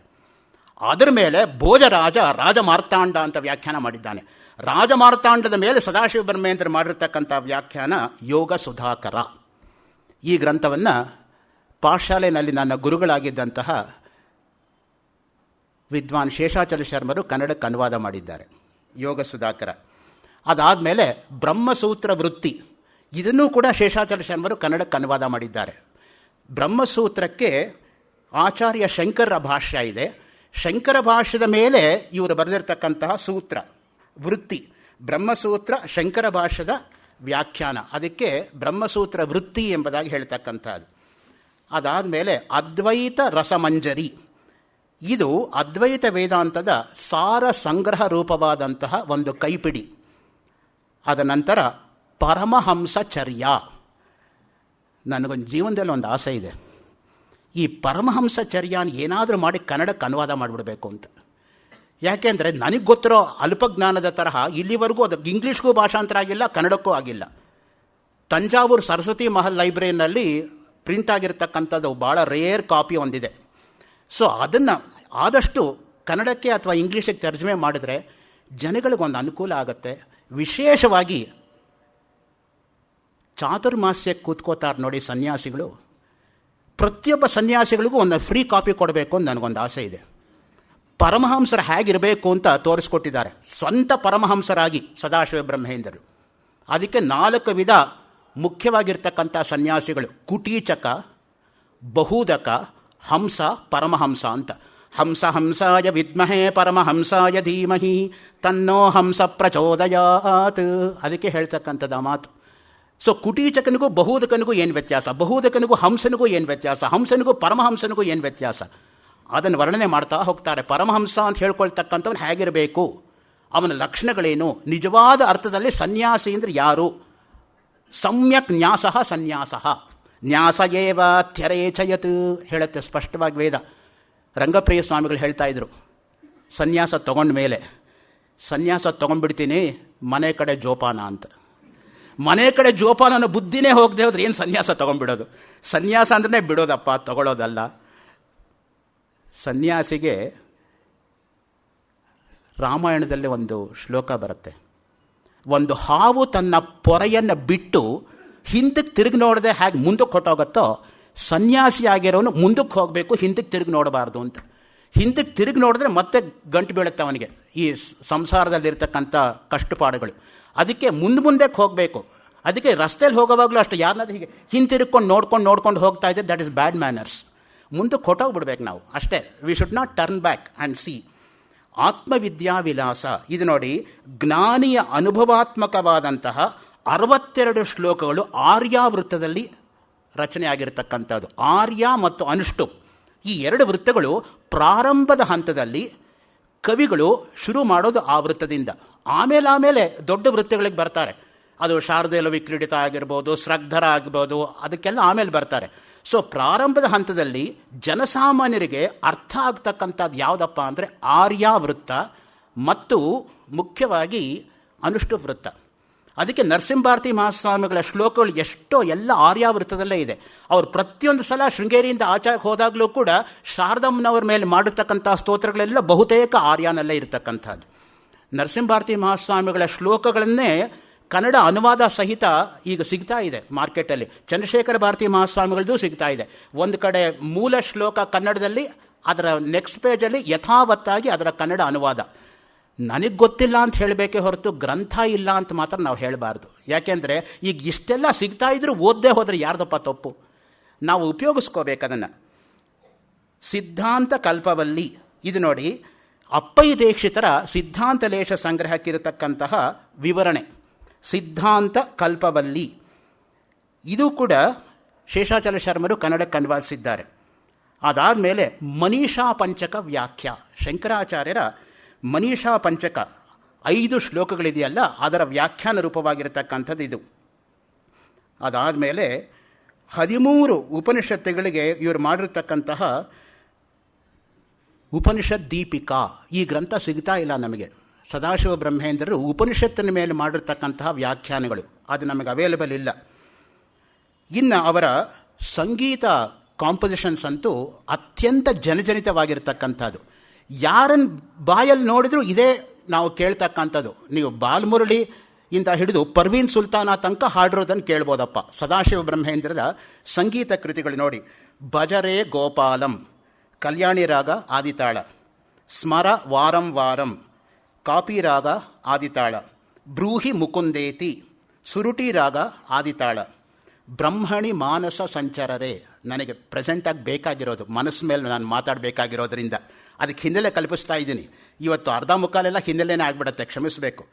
ಅದರ ಮೇಲೆ ಭೋಜರಾಜ ರಾಜಮಾರ್ತಾಂಡ ಅಂತ ವ್ಯಾಖ್ಯಾನ ಮಾಡಿದ್ದಾನೆ. ರಾಜಮಾರ್ತಾಂಡದ ಮೇಲೆ ಸದಾಶಿವ ಬ್ರಹ್ಮೇಂದ್ರ ಮಾಡಿರ್ತಕ್ಕಂಥ ವ್ಯಾಖ್ಯಾನ ಯೋಗ ಸುಧಾಕರ. ಈ ಗ್ರಂಥವನ್ನು ಪಾಠಶಾಲೆಯಲ್ಲಿ ನನ್ನ ಗುರುಗಳಾಗಿದ್ದಂತಹ ವಿದ್ವಾನ್ ಶೇಷಾಚಲ ಶರ್ಮರು ಕನ್ನಡಕ್ಕೆ ಅನುವಾದ ಮಾಡಿದ್ದಾರೆ ಯೋಗ ಸುಧಾಕರ. ಅದಾದಮೇಲೆ ಬ್ರಹ್ಮಸೂತ್ರ ವೃತ್ತಿ, ಇದನ್ನೂ ಕೂಡ ಶೇಷಾಚಲ ಶರ್ಮರು ಕನ್ನಡಕ್ಕೆ ಅನುವಾದ ಮಾಡಿದ್ದಾರೆ. ಬ್ರಹ್ಮಸೂತ್ರಕ್ಕೆ ಆಚಾರ್ಯ ಶಂಕರರ ಭಾಷ್ಯ ಇದೆ. ಶಂಕರ ಭಾಷ್ಯದ ಮೇಲೆ ಇವರು ಬರೆದಿರ್ತಕ್ಕಂತಹ ಸೂತ್ರ ವೃತ್ತಿ, ಬ್ರಹ್ಮಸೂತ್ರ ಶಂಕರ ಭಾಷ್ಯದ ವ್ಯಾಖ್ಯಾನ, ಅದಕ್ಕೆ ಬ್ರಹ್ಮಸೂತ್ರ ವೃತ್ತಿ ಎಂಬುದಾಗಿ ಹೇಳ್ತಕ್ಕಂಥದ್ದು. ಅದಾದಮೇಲೆ ಅದ್ವೈತ ರಸಮಂಜರಿ, ಇದು ಅದ್ವೈತ ವೇದಾಂತದ ಸಾರ ಸಂಗ್ರಹ ರೂಪವಾದಂತಹ ಒಂದು ಕೈಪಿಡಿ. ಅದ ನಂತರ ಪರಮಹಂಸಚರ್ಯ. ನನಗೊಂದು ಜೀವನದಲ್ಲಿ ಒಂದು ಆಸೆ ಇದೆ, ಈ ಪರಮಹಂಸಚರ್ಯಾನ ಏನಾದರೂ ಮಾಡಿ ಕನ್ನಡಕ್ಕೆ ಅನುವಾದ ಮಾಡಿಬಿಡಬೇಕು ಅಂತ. ಯಾಕೆಂದರೆ ನನಗೆ ಗೊತ್ತಿರೋ ಅಲ್ಪಜ್ಞಾನದ ತರಹ ಇಲ್ಲಿವರೆಗೂ ಅದು ಇಂಗ್ಲೀಷ್ಗೂ ಭಾಷಾಂತರ ಆಗಿಲ್ಲ, ಕನ್ನಡಕ್ಕೂ ಆಗಿಲ್ಲ. ತಂಜಾವೂರು ಸರಸ್ವತಿ ಮಹಲ್ ಲೈಬ್ರರಿನಲ್ಲಿ ಪ್ರಿಂಟ್ ಆಗಿರ್ತಕ್ಕಂಥದ್ದು ಭಾಳ ರೇರ್ ಕಾಪಿ ಒಂದಿದೆ. ಸೊ ಅದನ್ನು ಆದಷ್ಟು ಕನ್ನಡಕ್ಕೆ ಅಥವಾ ಇಂಗ್ಲೀಷಿಗೆ ತರ್ಜಮೆ ಮಾಡಿದ್ರೆ ಜನಗಳಿಗೊಂದು ಅನುಕೂಲ ಆಗುತ್ತೆ. ವಿಶೇಷವಾಗಿ ಚಾತುರ್ಮಾಸ್ಯಕ್ಕೆ ಕೂತ್ಕೋತಾರೆ ನೋಡಿ ಸನ್ಯಾಸಿಗಳು, ಪ್ರತಿಯೊಬ್ಬ ಸನ್ಯಾಸಿಗಳಿಗೂ ಒಂದು ಫ್ರೀ ಕಾಪಿ ಕೊಡಬೇಕು ಅಂತ ನನಗೊಂದು ಆಸೆ ಇದೆ. ಪರಮಹಂಸರು ಹೇಗಿರಬೇಕು ಅಂತ ತೋರಿಸ್ಕೊಟ್ಟಿದ್ದಾರೆ ಸ್ವಂತ ಪರಮಹಂಸರಾಗಿ ಸದಾಶಿವ ಬ್ರಹ್ಮೇಂದ್ರರು. ಅದಕ್ಕೆ 4 ವಿಧ ಮುಖ್ಯವಾಗಿರ್ತಕ್ಕಂಥ ಸನ್ಯಾಸಿಗಳು: ಕುಟೀಚಕ, ಬಹುದಕ, ಹಂಸ, ಪರಮಹಂಸ ಅಂತ. ಹಂಸ ಹಂಸಾಯ ವಿದ್ಮಹೇ ಪರಮಹಂಸಾಯ ಧೀಮಹಿ ತನ್ನೋ ಹಂಸ ಪ್ರಚೋದಯಾತ್, ಅದಕ್ಕೆ ಹೇಳ್ತಕ್ಕಂಥದ್ದು ಆ ಮಾತು. ಸೊ ಕುಟೀಚಕನಿಗೂ ಬಹುದಕನಿಗೂ ಏನು ವ್ಯತ್ಯಾಸ, ಬಹುದಕನಿಗೂ ಹಂಸನಿಗೂ ಏನು ವ್ಯತ್ಯಾಸ, ಹಂಸನಿಗೂ ಪರಮಹಂಸನಿಗೂ ಏನು ವ್ಯತ್ಯಾಸ, ಅದನ್ನು ವರ್ಣನೆ ಮಾಡ್ತಾ ಹೋಗ್ತಾರೆ. ಪರಮಹಂಸ ಅಂತ ಹೇಳ್ಕೊಳ್ತಕ್ಕಂಥವನು ಹೇಗಿರಬೇಕು, ಅವನ ಲಕ್ಷಣಗಳೇನು, ನಿಜವಾದ ಅರ್ಥದಲ್ಲಿ ಸನ್ಯಾಸಿ ಅಂದರೆ ಯಾರು, ಸಮ್ಯಕ್ ನ್ಯಾಸ ಸನ್ಯಾಸ, ನ್ಯಾಸ ಏವ ತ್ಯರೇಚಯತ್ ಹೇಳುತ್ತೆ ಸ್ಪಷ್ಟವಾಗಿ ವೇದ. ರಂಗಪ್ರಿಯ ಸ್ವಾಮಿಗಳು ಹೇಳ್ತಾ ಇದ್ರು, ಸನ್ಯಾಸ ತಗೊಂಡ ಮೇಲೆ ಸನ್ಯಾಸ ತೊಗೊಂಡ್ಬಿಡ್ತೀನಿ ಮನೆ ಕಡೆ ಜೋಪಾನ ಅಂತ. ಮನೆ ಕಡೆ ಜೋಪಾನನ ಬುದ್ಧಿನೇ ಹೋಗದೆ ಹೋದ್ರೆ ಏನು ಸನ್ಯಾಸ ತೊಗೊಂಡ್ಬಿಡೋದು? ಸನ್ಯಾಸ ಅಂದ್ರೆ ಬಿಡೋದಪ್ಪ, ತಗೊಳ್ಳೋದಲ್ಲ. ಸನ್ಯಾಸಿಗೆ ರಾಮಾಯಣದಲ್ಲಿ ಒಂದು ಶ್ಲೋಕ ಬರುತ್ತೆ, ಒಂದು ಹಾವು ತನ್ನ ಪೊರೆಯನ್ನು ಬಿಟ್ಟು ಹಿಂದಕ್ಕೆ ತಿರುಗಿ ನೋಡದೆ ಹೇಗೆ ಮುಂದಕ್ಕೆ ಹೊಟ್ಟೋಗುತ್ತೋ, ಸನ್ಯಾಸಿ ಆಗಿರೋನು ಮುಂದಕ್ಕೆ ಹೋಗಬೇಕು, ಹಿಂದಕ್ಕೆ ತಿರುಗಿ ನೋಡಬಾರ್ದು ಅಂತ. ಹಿಂದಕ್ಕೆ ತಿರುಗಿ ನೋಡಿದ್ರೆ ಮತ್ತೆ ಗಂಟು ಬೀಳುತ್ತೆ ಅವನಿಗೆ ಈ ಸಂಸಾರದಲ್ಲಿರ್ತಕ್ಕಂಥ ಕಷ್ಟಪಾಡುಗಳು. ಅದಕ್ಕೆ ಮುಂದಕ್ಕೆ ಹೋಗಬೇಕು. ಅದಕ್ಕೆ ರಸ್ತೆಯಲ್ಲಿ ಹೋಗೋವಾಗಲೂ ಅಷ್ಟು ಯಾರನ್ನಾದ್ರೂ ಹೀಗೆ ಹಿಂತಿರುಗ್ಕೊಂಡು ನೋಡ್ಕೊಂಡು ಹೋಗ್ತಾ ಇದ್ದರೆ ದಟ್ ಇಸ್ ಬ್ಯಾಡ್ ಮ್ಯಾನರ್ಸ್. ಮುಂದಕ್ಕೆ ಹೊಟ್ಟೋಗ್ಬಿಡ್ಬೇಕು ನಾವು ಅಷ್ಟೇ. We should not turn back and see. Atmavidya Vilasa, ಇದು ನೋಡಿ ಜ್ಞಾನಿಯ ಅನುಭವಾತ್ಮಕವಾದಂತಹ 62 ಶ್ಲೋಕಗಳು ಆರ್ಯಾವೃತ್ತದಲ್ಲಿ ರಚನೆ ಆಗಿರತಕ್ಕಂಥದ್ದು. ಆರ್ಯ ಮತ್ತು ಅನುಷ್ಟು ಈ 2 ವೃತ್ತಗಳು ಪ್ರಾರಂಭದ ಹಂತದಲ್ಲಿ ಕವಿಗಳು ಶುರು ಮಾಡೋದು ಆ ವೃತ್ತದಿಂದ. ಆಮೇಲೆ ದೊಡ್ಡ ವೃತ್ತಗಳಿಗೆ ಬರ್ತಾರೆ. ಅದು ಶಾರದೇಲ ವಿಕ್ರೀಡಿತ ಆಗಿರ್ಬೋದು, ಸ್ರಗ್ಧರ ಆಗ್ಬೋದು, ಅದಕ್ಕೆಲ್ಲ ಆಮೇಲೆ ಬರ್ತಾರೆ. ಸೊ ಪ್ರಾರಂಭದ ಹಂತದಲ್ಲಿ ಜನಸಾಮಾನ್ಯರಿಗೆ ಅರ್ಥ ಆಗ್ತಕ್ಕಂಥದ್ದು ಯಾವುದಪ್ಪ ಅಂದರೆ ಆರ್ಯಾವೃತ್ತ ಮತ್ತು ಮುಖ್ಯವಾಗಿ ಅನುಷ್ಟು ವೃತ್ತ. ಅದಕ್ಕೆ ನರಸಿಂಹಾರ್ತಿ ಮಹಾಸ್ವಾಮಿಗಳ ಶ್ಲೋಕಗಳು ಎಷ್ಟೋ ಎಲ್ಲ ಆರ್ಯಾವೃತ್ತದಲ್ಲೇ ಇದೆ. ಅವರು ಪ್ರತಿಯೊಂದು ಸಲ ಶೃಂಗೇರಿಯಿಂದ ಆಚೆಗೆ ಹೋದಾಗಲೂ ಕೂಡ ಶಾರದಮ್ಮನವ್ರ ಮೇಲೆ ಮಾಡಿರ್ತಕ್ಕಂಥ ಸ್ತೋತ್ರಗಳೆಲ್ಲ ಬಹುತೇಕ ಆರ್ಯಾನಲ್ಲೇ ಇರತಕ್ಕಂಥದ್ದು. ನರಸಿಂಹಾರ್ತಿ ಮಹಾಸ್ವಾಮಿಗಳ ಶ್ಲೋಕಗಳನ್ನೇ ಕನ್ನಡ ಅನುವಾದ ಸಹಿತ ಈಗ ಸಿಗ್ತಾ ಇದೆ ಮಾರ್ಕೆಟಲ್ಲಿ. ಚಂದ್ರಶೇಖರ ಭಾರತಿ ಮಹಾಸ್ವಾಮಿಗಳದ್ದು ಸಿಗ್ತಾ ಇದೆ. ಒಂದು ಕಡೆ ಮೂಲ ಶ್ಲೋಕ ಕನ್ನಡದಲ್ಲಿ, ಅದರ ನೆಕ್ಸ್ಟ್ ಪೇಜಲ್ಲಿ ಯಥಾವತ್ತಾಗಿ ಅದರ ಕನ್ನಡ ಅನುವಾದ. ನನಗೆ ಗೊತ್ತಿಲ್ಲ ಅಂತ ಹೇಳಬೇಕೇ ಹೊರತು ಗ್ರಂಥ ಇಲ್ಲ ಅಂತ ಮಾತ್ರ ನಾವು ಹೇಳಬಾರ್ದು. ಯಾಕೆಂದರೆ ಈಗ ಇಷ್ಟೆಲ್ಲ ಸಿಗ್ತಾ ಇದ್ರೂ ಓದದೇ ಹೋದರೆ ಯಾರ್ದಪ್ಪ ತಪ್ಪು? ನಾವು ಉಪಯೋಗಿಸ್ಕೋಬೇಕು ಅದನ್ನು. ಸಿದ್ಧಾಂತ ಕಲ್ಪವಲ್ಲಿ, ಇದು ನೋಡಿ ಅಪ್ಪಯ್ಯ ದೀಕ್ಷಿತರ ಸಿದ್ಧಾಂತ ಲೇಷ ಸಂಗ್ರಹಕ್ಕಿರತಕ್ಕಂತಹ ವಿವರಣೆ. ಸಿದ್ಧಾಂತ ಕಲ್ಪವಲ್ಲಿ ಇದು ಕೂಡ ಶೇಷಾಚಲ ಶರ್ಮರು ಕನ್ನಡಕ್ಕೆ ಅನುವಾದಿಸಿದ್ದಾರೆ. ಅದಾದಮೇಲೆ ಮನೀಷಾ ಪಂಚಕ ವ್ಯಾಖ್ಯಾ, ಶಂಕರಾಚಾರ್ಯರ ಮನೀಷಾ ಪಂಚಕ 5 ಶ್ಲೋಕಗಳಿದೆಯಲ್ಲ, ಅದರ ವ್ಯಾಖ್ಯಾನ ರೂಪವಾಗಿರತಕ್ಕಂಥದ್ದು ಇದು. ಅದಾದಮೇಲೆ 13 ಉಪನಿಷತ್ತುಗಳಿಗೆ ಇವರು ಮಾಡಿರ್ತಕ್ಕಂತಹ ಉಪನಿಷತ್ ದೀಪಿಕಾ, ಈ ಗ್ರಂಥ ಸಿಗ್ತಾ ಇಲ್ಲ ನಮಗೆ. ಸದಾಶಿವ ಬ್ರಹ್ಮೇಂದ್ರರು ಉಪನಿಷತ್ತಿನ ಮೇಲೆ ಮಾಡಿರ್ತಕ್ಕಂತಹ ವ್ಯಾಖ್ಯಾನಗಳು ಅದು ನಮಗೆ ಅವೈಲೇಬಲ್ ಇಲ್ಲ. ಇನ್ನು ಅವರ ಸಂಗೀತ ಕಾಂಪೋಸಿಷನ್ಸ್ ಅಂತೂ ಅತ್ಯಂತ ಜನಜನಿತವಾಗಿರ್ತಕ್ಕಂಥದ್ದು. ಯಾರನ್ನು ಬಾಯಲ್ಲಿ ನೋಡಿದ್ರೂ ಇದೇ ನಾವು ಕೇಳ್ತಕ್ಕಂಥದ್ದು. ನೀವು ಬಾಲ್ಮುರಳಿ ಇಂದ ಹಿಡಿದು ಪರ್ವೀನ್ ಸುಲ್ತಾನ ತನಕ ಹಾಡಿರೋದನ್ನು ಕೇಳ್ಬೋದಪ್ಪ. ಸದಾಶಿವ ಬ್ರಹ್ಮೇಂದ್ರರ ಸಂಗೀತ ಕೃತಿಗಳು ನೋಡಿ: ಭಜರೆ ಗೋಪಾಲಂ, ಕಲ್ಯಾಣಿ ರಾಗ ಆದಿತಾಳ, ಸ್ಮರ ವಾರಂ ವಾರಂ, ಕಾಪಿ ರಾಗ ಆದಿತಾಳ, ಬ್ರೂಹಿ ಮುಕುಂದೇತಿ, ಸುರುಟಿ ರಾಗ ಆದಿತಾಳ, ಬ್ರಹ್ಮಣಿ ಮಾನಸ ಸಂಚರರೆ. ನನಗೆ ಪ್ರೆಸೆಂಟಾಗಿ ಬೇಕಾಗಿರೋದು, ಮನಸ್ಸು ಮೇಲೆ ನಾನು ಮಾತಾಡಬೇಕಾಗಿರೋದ್ರಿಂದ ಅದಕ್ಕೆ ಹಿನ್ನೆಲೆ ಕಲ್ಪಿಸ್ತಾ ಇದ್ದೀನಿ. ಇವತ್ತು ಅರ್ಧ ಮುಕ್ಕಾಲೆಲ್ಲ ಹಿನ್ನೆಲೆನೇ ಆಗಿಬಿಡತ್ತೆ, ಕ್ಷಮಿಸಬೇಕು.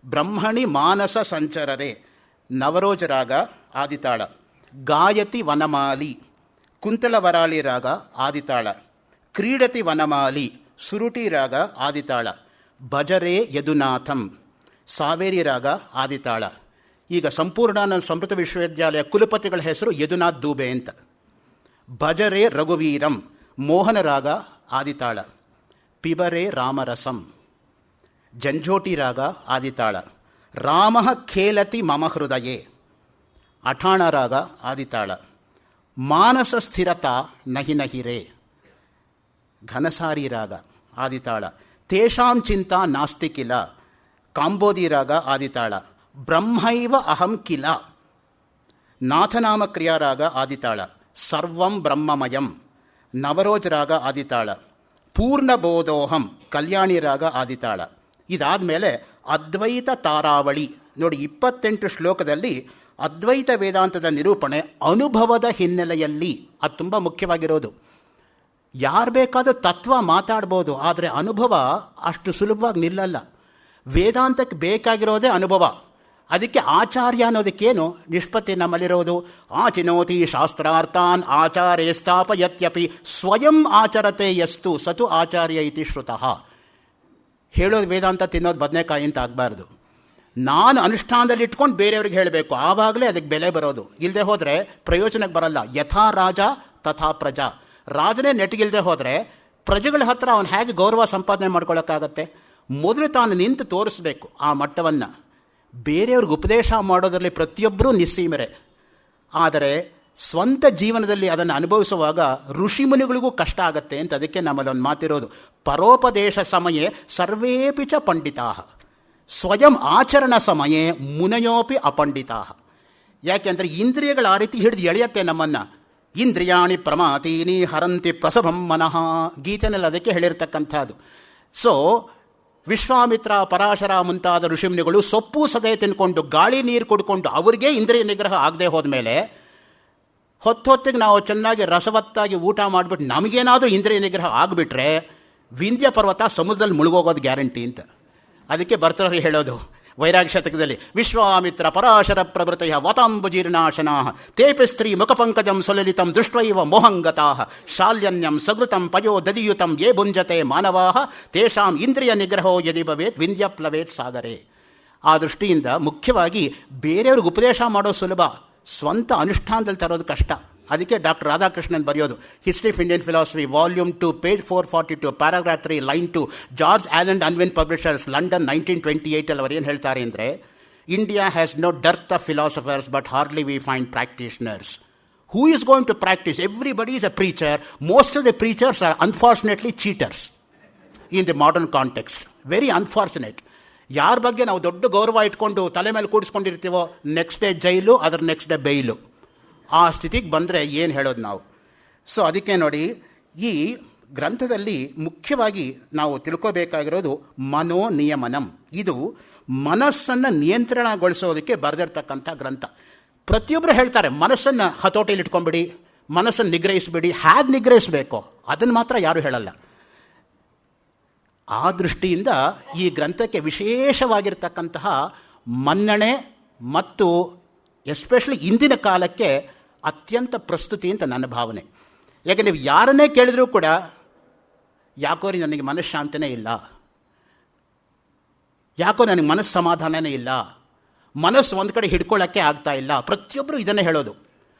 ಬ್ರಹ್ಮಣಿ ಮಾನಸ ಸಂಚರರೆ, ನವರೋಜ ರಾಗ ಆದಿತಾಳ, ಗಾಯತಿ ವನಮಾಲಿ, ಕುಂತಲವರಾಳಿ ರಾಗ ಆದಿತಾಳ, ಕ್ರೀಡತಿ ವನಮಾಲಿ, ಸುರುಟಿ ರಾಗ ಆದಿತಾಳ, ಭಜರೆ ಯದುನಾಥಂ, ಸಾವೇರಿ ರಾಗ ಆದಿತಾಳ. ಈಗ ಸಂಪೂರ್ಣಾನಂದ ಸಮೃತ ವಿಶ್ವವಿದ್ಯಾಲಯ ಕುಲಪತಿಗಳ ಹೆಸರು ಯದುನಾಥ್ ದೂಬೆ ಅಂತ. ಭಜರೆ ರಘುವೀರಂ ಮೋಹನ ರಾಗ ಆದಿತಾಳ, ಪಿಬರೆ ರಾಮರಸಂ ಜಂಜೋಟಿ ರಾಗ ಆದಿತಾಳ, ರಾಮ ಖೇಲತಿ ಮಮ ಹೃದಯೇ ಅಠಾಣ ರಾಗ ಆದಿತಾಳ, ಮಾನಸ ಸ್ಥಿರತಾ ನಹಿ ನಹಿರೇ ಘನಸಾರಿ ರಾಗ ಆದಿತಾಳ, ತೇಷಾಂ ಚಿಂತಾ ನಾಸ್ತಿ ಕಿಲ ಕಾಂಬೋದಿ ರಾಗ ಆದಿತಾಳ, ಬ್ರಹ್ಮೈವ ಅಹಂ ಕಿಲ ನಾಥನಾಮ ಕ್ರಿಯಾ ರಾಗ ಆದಿತಾಳ, ಸರ್ವಂ ಬ್ರಹ್ಮಮಯಂ ನವರೋಜ ರಾಗ ಆದಿತಾಳ, ಪೂರ್ಣಬೋಧೋಹಂ ಕಲ್ಯಾಣಿ ರಾಗ ಆದಿತಾಳ. ಇದಾದಮೇಲೆ ಅದ್ವೈತ ತಾರಾವಳಿ ನೋಡಿ, 28 ಶ್ಲೋಕದಲ್ಲಿ ಅದ್ವೈತ ವೇದಾಂತದ ನಿರೂಪಣೆ ಅನುಭವದ ಹಿನ್ನೆಲೆಯಲ್ಲಿ. ಅದು ತುಂಬ ಮುಖ್ಯವಾಗಿರೋದು. ಯಾರು ಬೇಕಾದರೂ ತತ್ವ ಮಾತಾಡ್ಬೋದು, ಆದರೆ ಅನುಭವ ಅಷ್ಟು ಸುಲಭವಾಗಿ ನಿಲ್ಲಲ್ಲ. ವೇದಾಂತಕ್ಕೆ ಬೇಕಾಗಿರೋದೇ ಅನುಭವ. ಅದಕ್ಕೆ ಆಚಾರ್ಯ ಅನ್ನೋದಕ್ಕೇನು ನಿಷ್ಪತ್ತಿ ನಮ್ಮಲ್ಲಿರೋದು, ಆಚಿನೋತಿ ಶಾಸ್ತ್ರಾರ್ಥಾನ್ ಆಚಾರ್ಯ ಸ್ಥಾಪಯತ್ಯಪಿ ಸ್ವಯಂ ಆಚರತೆ ಯಸ್ತು ಸತು ಆಚಾರ್ಯ ಇತಿ ಶ್ರುತಃ. ಹೇಳೋದು ವೇದಾಂತ, ತಿನ್ನೋದು ಬದನೆಕಾಯಿ ಅಂತ ಆಗಬಾರ್ದು. ನಾನು ಅನುಷ್ಠಾನದಲ್ಲಿ ಇಟ್ಕೊಂಡು ಬೇರೆಯವ್ರಿಗೆ ಹೇಳಬೇಕು, ಆವಾಗಲೇ ಅದಕ್ಕೆ ಬೆಲೆ ಬರೋದು. ಇಲ್ಲದೆ ಹೋದರೆ ಪ್ರಯೋಜನಕ್ಕೆ ಬರಲ್ಲ. ಯಥಾ ರಾಜ ತಥಾ ಪ್ರಜಾ. ರಾಜನೇ ನೆಟ್ಟಿಗಿಲ್ಲದೆ ಹೋದರೆ ಪ್ರಜೆಗಳ ಹತ್ರ ಅವನು ಹೇಗೆ ಗೌರವ ಸಂಪಾದನೆ ಮಾಡ್ಕೊಳ್ಳೋಕ್ಕಾಗತ್ತೆ? ಮೊದಲು ತಾನು ನಿಂತು ತೋರಿಸ್ಬೇಕು ಆ ಮಟ್ಟವನ್ನು. ಬೇರೆಯವ್ರಿಗೆ ಉಪದೇಶ ಮಾಡೋದರಲ್ಲಿ ಪ್ರತಿಯೊಬ್ಬರೂ ನಿಸ್ಸೀಮರೆ. ಆದರೆ ಸ್ವಂತ ಜೀವನದಲ್ಲಿ ಅದನ್ನು ಅನುಭವಿಸುವಾಗ ಋಷಿಮುನಿಗಳಿಗೂ ಕಷ್ಟ ಆಗತ್ತೆ ಅಂತ. ಅದಕ್ಕೆ ನಮ್ಮಲ್ಲಿ ಒಂದು ಮಾತಿರೋದು, ಪರೋಪದೇಶ ಸಮಯೇ ಸರ್ವೇಪಿ ಚ ಪಂಡಿತಾ ಸ್ವಯಂ ಆಚರಣ ಸಮಯೇ ಮುನಯೋಪಿ ಅಪಂಡಿತಾ. ಯಾಕೆಂದರೆ ಇಂದ್ರಿಯಗಳು ಆ ರೀತಿ ಹಿಡಿದು ಎಳೆಯತ್ತೆ ನಮ್ಮನ್ನು. ಇಂದ್ರಿಯಾಣಿ ಪ್ರಮಾತೀನಿ ಹರಂತಿ ಪ್ರಸಭಂ ಮನಃ, ಗೀತೆನಲ್ಲಿ ಅದಕ್ಕೆ ಹೇಳಿರ್ತಕ್ಕಂಥದ್ದು. ಸೊ ವಿಶ್ವಾಮಿತ್ರ, ಪರಾಶರ ಮುಂತಾದ ಋಷಿಮುನಿಗಳು ಸೊಪ್ಪು ಸದೆ ತಿನ್ಕೊಂಡು ಗಾಳಿ ನೀರು ಕುಡ್ಕೊಂಡು ಅವರಿಗೆ ಇಂದ್ರಿಯ ನಿಗ್ರಹ ಆಗದೆ ಹೋದ್ಮೇಲೆ ಹೊತ್ತೊತ್ತಿಗೆ ನಾವು ಚೆನ್ನಾಗಿ ರಸವತ್ತಾಗಿ ಊಟ ಮಾಡಿಬಿಟ್ಟು ನಮಗೇನಾದರೂ ಇಂದ್ರಿಯ ನಿಗ್ರಹ ಆಗಿಬಿಟ್ರೆ ವಿಂಧ್ಯ ಪರ್ವತ ಸಮುದ್ರದಲ್ಲಿ ಮುಳುಗೋಗೋದು ಗ್ಯಾರಂಟಿ ಅಂತ. ಅದಕ್ಕೆ ಭರ್ತೃಹರಿ ಹೇಳೋದು ವೈರಾಗ್ಯ ಶತಕದಲ್ಲಿ, ವಿಶ್ವಾಮಿತ್ರ ಪರಾಶರ ಪ್ರಭೃತಯ ವತಾಂಬುಜೀರ್ಣಾಶನಾ ತೇಪಿ ಸ್ತ್ರೀ ಮುಖಪಂಕಜಂ ಸುಲಲಿತಂ ದೃಷ್ಟ್ವೈವ ಮೋಹಂಗತಾ ಶಾಲ್ಯನ್ಯಂ ಸಗೃತಂ ಪಯೋ ದದಿಯುತಂ ಯೇ ಭುಂಜತೆ ಮಾನವಾ ತೇಷಾಂ ಇಂದ್ರಿಯ ನಿಗ್ರಹೋ ಯದಿ ಭವೇತ್ ವಿಂಧ್ಯ ಪ್ಲವೇತ್ ಸಾಗರೆ. ಆ ದೃಷ್ಟಿಯಿಂದ ಮುಖ್ಯವಾಗಿ ಬೇರೆಯವ್ರಿಗೆ ಉಪದೇಶ ಮಾಡೋದು ಸುಲಭ, ಸ್ವಂತ ಅನುಷ್ಠಾನದಲ್ಲಿ ತರೋದು ಕಷ್ಟ. ಅದಕ್ಕೆ ಡಾಕ್ಟರ್ ರಾಧಾಕೃಷ್ಣನ್ ಬರೆಯೋದು history of Indian philosophy volume 2 page 442 paragraph 3 line 2, George Allen Unwin publishers, London 1928 ಅವರು ಏನು ಹೇಳ್ತಾರೆ ಅಂದರೆ, India has no dearth of philosophers but hardly we find practitioners. Who is going to practise? Everybody is a preacher. Most of the preachers are unfortunately cheaters in the modern context. Very unfortunate. ಯಾರ ಬಗ್ಗೆ ನಾವು ದೊಡ್ಡ ಗೌರವ ಇಟ್ಕೊಂಡು ತಲೆ ಮೇಲೆ ಕೂಡಿಸ್ಕೊಂಡಿರ್ತೀವೋ next day ಜೈಲು, ಅದರ next day ಬೈಲು. ಆ ಸ್ಥಿತಿಗೆ ಬಂದರೆ ಏನು ಹೇಳೋದು ನಾವು? ಸೊ ಅದಕ್ಕೆ ನೋಡಿ, ಈ ಗ್ರಂಥದಲ್ಲಿ ಮುಖ್ಯವಾಗಿ ನಾವು ತಿಳ್ಕೋಬೇಕಾಗಿರೋದು ಮನೋನಿಯಮನಂ. ಇದು ಮನಸ್ಸನ್ನು ನಿಯಂತ್ರಣಗೊಳಿಸೋದಕ್ಕೆ ಬರೆದಿರ್ತಕ್ಕಂಥ ಗ್ರಂಥ. ಪ್ರತಿಯೊಬ್ಬರು ಹೇಳ್ತಾರೆ ಮನಸ್ಸನ್ನು ಹತೋಟಿಯಲ್ಲಿ ಇಟ್ಕೊಂಡ್ಬಿಡಿ, ಮನಸ್ಸನ್ನು ನಿಗ್ರಹಿಸಬೇಡಿ. ಹೇಗೆ ನಿಗ್ರಹಿಸಬೇಕೋ ಅದನ್ನು ಮಾತ್ರ ಯಾರೂ ಹೇಳಲ್ಲ. ಆ ದೃಷ್ಟಿಯಿಂದ ಈ ಗ್ರಂಥಕ್ಕೆ ವಿಶೇಷವಾಗಿರ್ತಕ್ಕಂತಹ ಮನ್ನಣೆ ಮತ್ತು ಎಸ್ಪೆಷಲಿ ಇಂದಿನ ಕಾಲಕ್ಕೆ ಅತ್ಯಂತ ಪ್ರಸ್ತುತಿ ಅಂತ ನನ್ನ ಭಾವನೆ. ಯಾಕೆ ನೀವು ಯಾರನ್ನೇ ಕೇಳಿದರೂ ಕೂಡ ಯಾಕೋ ನನಗೆ ಮನಃಶಾಂತಿನೇ ಇಲ್ಲ, ಯಾಕೋ ನನಗೆ ಮನಸ್ಸು ಸಮಾಧಾನನೇ ಇಲ್ಲ, ಮನಸ್ಸು ಒಂದು ಕಡೆ ಹಿಡ್ಕೊಳ್ಳೋಕ್ಕೆ ಆಗ್ತಾ ಇಲ್ಲ. ಪ್ರತಿಯೊಬ್ಬರು ಇದನ್ನೇ ಹೇಳೋದು.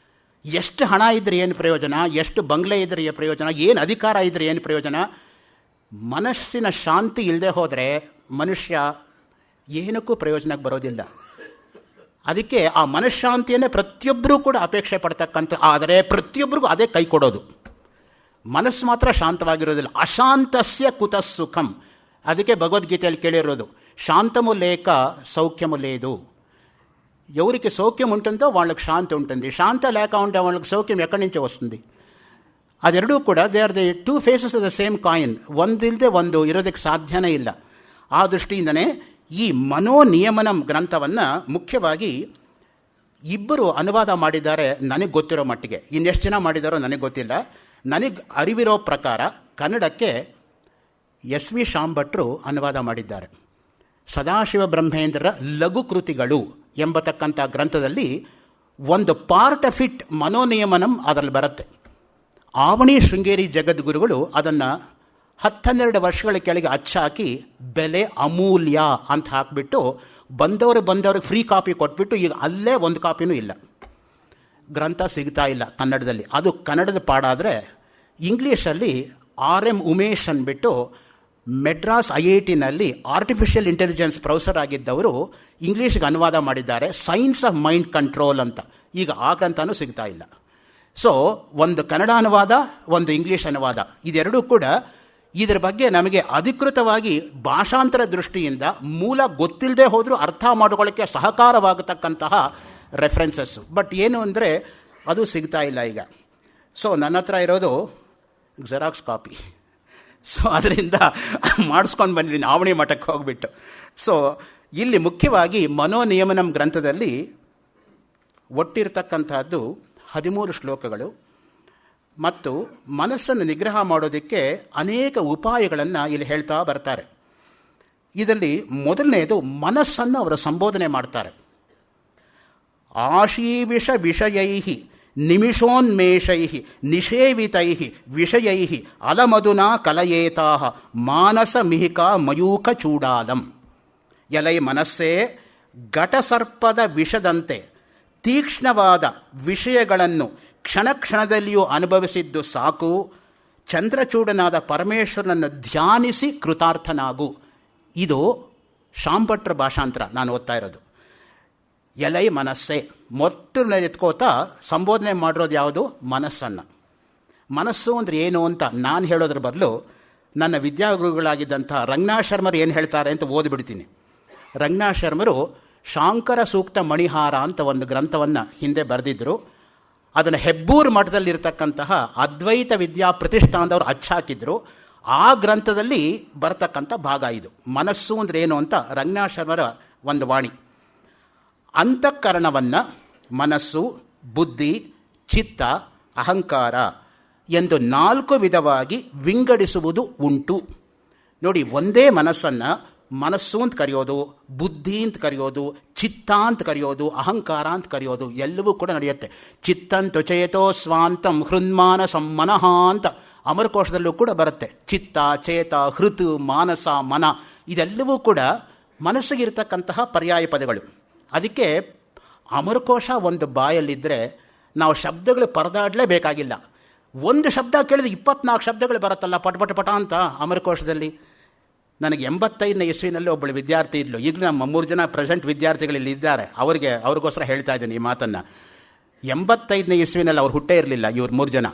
ಎಷ್ಟು ಹಣ ಇದ್ದರೆ ಏನು ಪ್ರಯೋಜನ, ಎಷ್ಟು ಬಂಗ್ಲೆ ಇದ್ದರೆ ಏನು ಪ್ರಯೋಜನ, ಏನು ಅಧಿಕಾರ ಇದ್ದರೆ ಏನು ಪ್ರಯೋಜನ? ಮನಸ್ಸಿನ ಶಾಂತಿ ಇಲ್ಲದೆ ಹೋದರೆ ಮನುಷ್ಯ ಏನಕ್ಕೂ ಪ್ರಯೋಜನಕ್ಕೆ ಬರೋದಿಲ್ಲ. ಅದಕ್ಕೆ ಆ ಮನಃಶಾಂತಿಯನ್ನೇ ಪ್ರತಿಯೊಬ್ಬರೂ ಕೂಡ ಅಪೇಕ್ಷೆ ಪಡ್ತಕ್ಕಂಥ, ಆದರೆ ಪ್ರತಿಯೊಬ್ಬರಿಗೂ ಅದೇ ಕೈ ಕೊಡೋದು. ಮನಸ್ಸು ಮಾತ್ರ ಶಾಂತವಾಗಿರೋದಿಲ್ಲ. ಅಶಾಂತಸ್ಯ ಕುತಃ ಸುಖಂ. ಅದಕ್ಕೆ ಭಗವದ್ಗೀತೆಯಲ್ಲಿ ಕೇಳಿರೋದು, శాంతము లేక సౌఖ్యము లేదు. ఎవరికి సౌఖ్యం ఉంటుందో వాళ్ళకి శాంతి ఉంటుంది, శాంతి లేక ఉంటే వాళ్ళకి సౌఖ్యం ఎక్కడి నుంచి వస్తుంది? ಅದೆರಡೂ ಕೂಡ they are the two faces of the same coin. ಒಂದಿಲ್ಲದೆ ಒಂದು ಇರೋದಕ್ಕೆ ಸಾಧ್ಯನೇ ಇಲ್ಲ. ಆ ದೃಷ್ಟಿಯಿಂದನೇ ಈ ಮನೋನಿಯಮನಂ ಗ್ರಂಥವನ್ನು ಮುಖ್ಯವಾಗಿ ಇಬ್ಬರು ಅನುವಾದ ಮಾಡಿದ್ದಾರೆ ನನಗೆ ಗೊತ್ತಿರೋ ಮಟ್ಟಿಗೆ. ಇನ್ನೆಷ್ಟು ಜನ ಮಾಡಿದಾರೋ ನನಗೆ ಗೊತ್ತಿಲ್ಲ. ನನಗೆ ಅರಿವಿರೋ ಪ್ರಕಾರ ಕನ್ನಡಕ್ಕೆ ಎಸ್ ವಿ ಶಾಂಭಟ್ರು ಅನುವಾದ ಮಾಡಿದ್ದಾರೆ. ಸದಾಶಿವ ಬ್ರಹ್ಮೇಂದ್ರರ ಲಘು ಕೃತಿಗಳು ಎಂಬತಕ್ಕಂಥ ಗ್ರಂಥದಲ್ಲಿ ಒಂದು ಪಾರ್ಟ್ ಆಫ್ ಇಟ್ ಮನೋನಿಯಮನಂ ಅದರಲ್ಲಿ ಬರುತ್ತೆ. ಆವಣಿ ಶೃಂಗೇರಿ ಜಗದ್ಗುರುಗಳು ಅದನ್ನು 10-12 ವರ್ಷಗಳ ಕೆಳಗೆ ಅಚ್ಚಾಕಿ ಬೆಲೆ ಅಮೂಲ್ಯ ಅಂತ ಹಾಕಿಬಿಟ್ಟು ಬಂದವ್ರಿಗೆ ಫ್ರೀ ಕಾಪಿ ಕೊಟ್ಬಿಟ್ಟು ಈಗ ಅಲ್ಲೇ ಒಂದು ಕಾಪಿನೂ ಇಲ್ಲ. ಗ್ರಂಥ ಸಿಗ್ತಾ ಇಲ್ಲ ಕನ್ನಡದಲ್ಲಿ. ಅದು ಕನ್ನಡದ ಪಾಡಾದರೆ ಇಂಗ್ಲೀಷಲ್ಲಿ R.M. ಉಮೇಶ್ ಅಂದ್ಬಿಟ್ಟು ಮೆಡ್ರಾಸ್ IITನಲ್ಲಿ ಆರ್ಟಿಫಿಷಿಯಲ್ ಇಂಟೆಲಿಜೆನ್ಸ್ ಪ್ರೊಫೆಸರ್ ಆಗಿದ್ದವರು ಇಂಗ್ಲೀಷ್ಗೆ ಅನುವಾದ ಮಾಡಿದ್ದಾರೆ, ಸೈನ್ಸ್ ಆಫ್ ಮೈಂಡ್ ಕಂಟ್ರೋಲ್ ಅಂತ. ಈಗ ಆ ಗ್ರಂಥನೂ ಸಿಗ್ತಾ ಇಲ್ಲ. ಸೊ ಒಂದು ಕನ್ನಡ ಅನುವಾದ, ಒಂದು ಇಂಗ್ಲೀಷ್ ಅನುವಾದ, ಇದೆರಡೂ ಕೂಡ ಇದರ ಬಗ್ಗೆ ನಮಗೆ ಅಧಿಕೃತವಾಗಿ ಭಾಷಾಂತರ ದೃಷ್ಟಿಯಿಂದ ಮೂಲ ಗೊತ್ತಿಲ್ಲದೆ ಹೋದರೂ ಅರ್ಥ ಮಾಡಿಕೊಳ್ಳೋಕ್ಕೆ ಸಹಕಾರವಾಗತಕ್ಕಂತಹ ರೆಫರೆನ್ಸಸ್ಸು. ಬಟ್ ಏನು ಅಂದರೆ ಅದು ಸಿಗ್ತಾ ಇಲ್ಲ ಈಗ. ಸೊ ನನ್ನ ಹತ್ರ ಇರೋದು ಜೆರಾಕ್ಸ್ ಕಾಪಿ. ಸೊ ಅದರಿಂದ ಮಾಡಿಸ್ಕೊಂಡು ಬಂದಿದ್ದೀನಿ ಆವಣಿ ಮಠಕ್ಕೆ ಹೋಗ್ಬಿಟ್ಟು. ಸೊ ಇಲ್ಲಿ ಮುಖ್ಯವಾಗಿ ಮನೋನಿಯಮನಂ ಗ್ರಂಥದಲ್ಲಿ ಒಟ್ಟಿರ್ತಕ್ಕಂಥದ್ದು 13 ಶ್ಲೋಕಗಳು ಮತ್ತು ಮನಸ್ಸನ್ನು ನಿಗ್ರಹ ಮಾಡೋದಕ್ಕೆ ಅನೇಕ ಉಪಾಯಗಳನ್ನು ಇಲ್ಲಿ ಹೇಳ್ತಾ ಬರ್ತಾರೆ. ಇದರಲ್ಲಿ ಮೊದಲನೆಯದು ಮನಸ್ಸನ್ನು ಅವರು ಸಂಬೋಧನೆ ಮಾಡ್ತಾರೆ. ಆಶೀವಿಷ ವಿಷಯೈ ನಿಮಿಷೋನ್ಮೇಷೈ ನಿಷೇವಿತೈ ವಿಷಯೈ ಅಲಮಧುನಾ ಕಲಯೇತಾ ಮಾನಸ ಮಿಹಿಕಾ ಮಯೂಖ ಚೂಡಾಲಂ. ಎಲೈ ಮನಸ್ಸೇ, ಘಟಸರ್ಪದ ವಿಷದಂತೆ ತೀಕ್ಷ್ಣವಾದ ವಿಷಯಗಳನ್ನು ಕ್ಷಣ ಕ್ಷಣದಲ್ಲಿಯೂ ಅನುಭವಿಸಿದ್ದು ಸಾಕು. ಚಂದ್ರಚೂಡನಾದ ಪರಮೇಶ್ವರನನ್ನು ಧ್ಯಾನಿಸಿ ಕೃತಾರ್ಥನಾಗು. ಇದು ಶಾಂಭಟ್ರ ಭಾಷಾಂತರ ನಾನು ಓದ್ತಾ ಇರೋದು. ಎಲೈ ಮನಸ್ಸೇ, ಮೊದಲು ಎತ್ಕೋತಾ ಸಂಬೋಧನೆ ಮಾಡಿರೋದು ಯಾವುದು? ಮನಸ್ಸನ್ನು. ಮನಸ್ಸು ಅಂದರೆ ಏನು ಅಂತ ನಾನು ಹೇಳೋದ್ರ ಬದಲು ನನ್ನ ವಿದ್ಯಾಗುರುಗಳಾಗಿದ್ದಂಥ ರಂಗನಾಥ ಶರ್ಮರು ಏನು ಹೇಳ್ತಾರೆ ಅಂತ ಓದಿಬಿಡ್ತೀನಿ. ರಂಗನಾಥ ಶರ್ಮರು ಶಾಂಕರ ಸೂಕ್ತ ಮಣಿಹಾರ ಅಂತ ಒಂದು ಗ್ರಂಥವನ್ನು ಹಿಂದೆ ಬರೆದಿದ್ದರು. ಅದನ್ನು ಹೆಬ್ಬೂರು ಮಠದಲ್ಲಿರ್ತಕ್ಕಂತಹ ಅದ್ವೈತ ವಿದ್ಯಾ ಪ್ರತಿಷ್ಠಾನದವರು ಅಚ್ಚಾಕಿದ್ರು. ಆ ಗ್ರಂಥದಲ್ಲಿ ಬರತಕ್ಕಂಥ ಭಾಗ ಇದು. ಮನಸ್ಸು ಅಂದರೆ ಏನು ಅಂತ ರಂಗನಾಥ ಶರ್ಮರ ಒಂದು ವಾಣಿ. ಅಂತಃಕರಣವನ್ನು ಮನಸ್ಸು, ಬುದ್ಧಿ, ಚಿತ್ತ, ಅಹಂಕಾರ ಎಂದು 4 ವಿಧವಾಗಿ ವಿಂಗಡಿಸುವುದು ಉಂಟು. ನೋಡಿ, ಒಂದೇ ಮನಸ್ಸನ್ನು ಮನಸ್ಸು ಅಂತ ಕರೆಯೋದು, ಬುದ್ಧಿ ಅಂತ ಕರೆಯೋದು, ಚಿತ್ತ ಅಂತ ಕರೆಯೋದು, ಅಹಂಕಾರ ಅಂತ ಕರೆಯೋದು ಎಲ್ಲವೂ ಕೂಡ ನಡೆಯುತ್ತೆ. ಚಿತ್ತಂತು ಚೇತೋ ಸ್ವಾಂತಂ ಹೃನ್ಮಾನ ಸಮ್ಮನಃ ಅಂತ ಅಮರಕೋಶದಲ್ಲೂ ಕೂಡ ಬರುತ್ತೆ. ಚಿತ್ತ, ಚೇತ, ಹೃತ್, ಮಾನಸ, ಮನ ಇದೆಲ್ಲವೂ ಕೂಡ ಮನಸ್ಸಿಗಿರ್ತಕ್ಕಂತಹ ಪರ್ಯಾಯ ಪದಗಳು. ಅದಕ್ಕೆ ಅಮರಕೋಶ ಒಂದು ಬಾಯಲ್ಲಿದ್ದರೆ ನಾವು ಶಬ್ದಗಳು ಪರದಾಡಲೇಬೇಕಾಗಿಲ್ಲ. ಒಂದು ಶಬ್ದ ಕೇಳಿದ್ರೆ 24 ಶಬ್ದಗಳು ಬರುತ್ತಲ್ಲ ಪಟ ಪಟ ಅಂತ ಅಮರಕೋಶದಲ್ಲಿ. ನನಗೆ 85ನೇ ಇಸ್ವಿನಲ್ಲಿ ಒಬ್ಬಳು ವಿದ್ಯಾರ್ಥಿ ಇದ್ಲು. ಈಗಲೂ ನಮ್ಮ 3 ಜನ ಪ್ರೆಸೆಂಟ್ ವಿದ್ಯಾರ್ಥಿಗಳಲ್ಲಿ ಇದ್ದಾರೆ. ಅವ್ರಿಗೋಸ್ಕರ ಹೇಳ್ತಾ ಇದ್ದೀನಿ ಈ ಮಾತನ್ನು. 85ನೇ ಇಸ್ವಿನಲ್ಲಿ ಅವ್ರು ಹುಟ್ಟೇ ಇರಲಿಲ್ಲ ಇವ್ರು 3 ಜನ.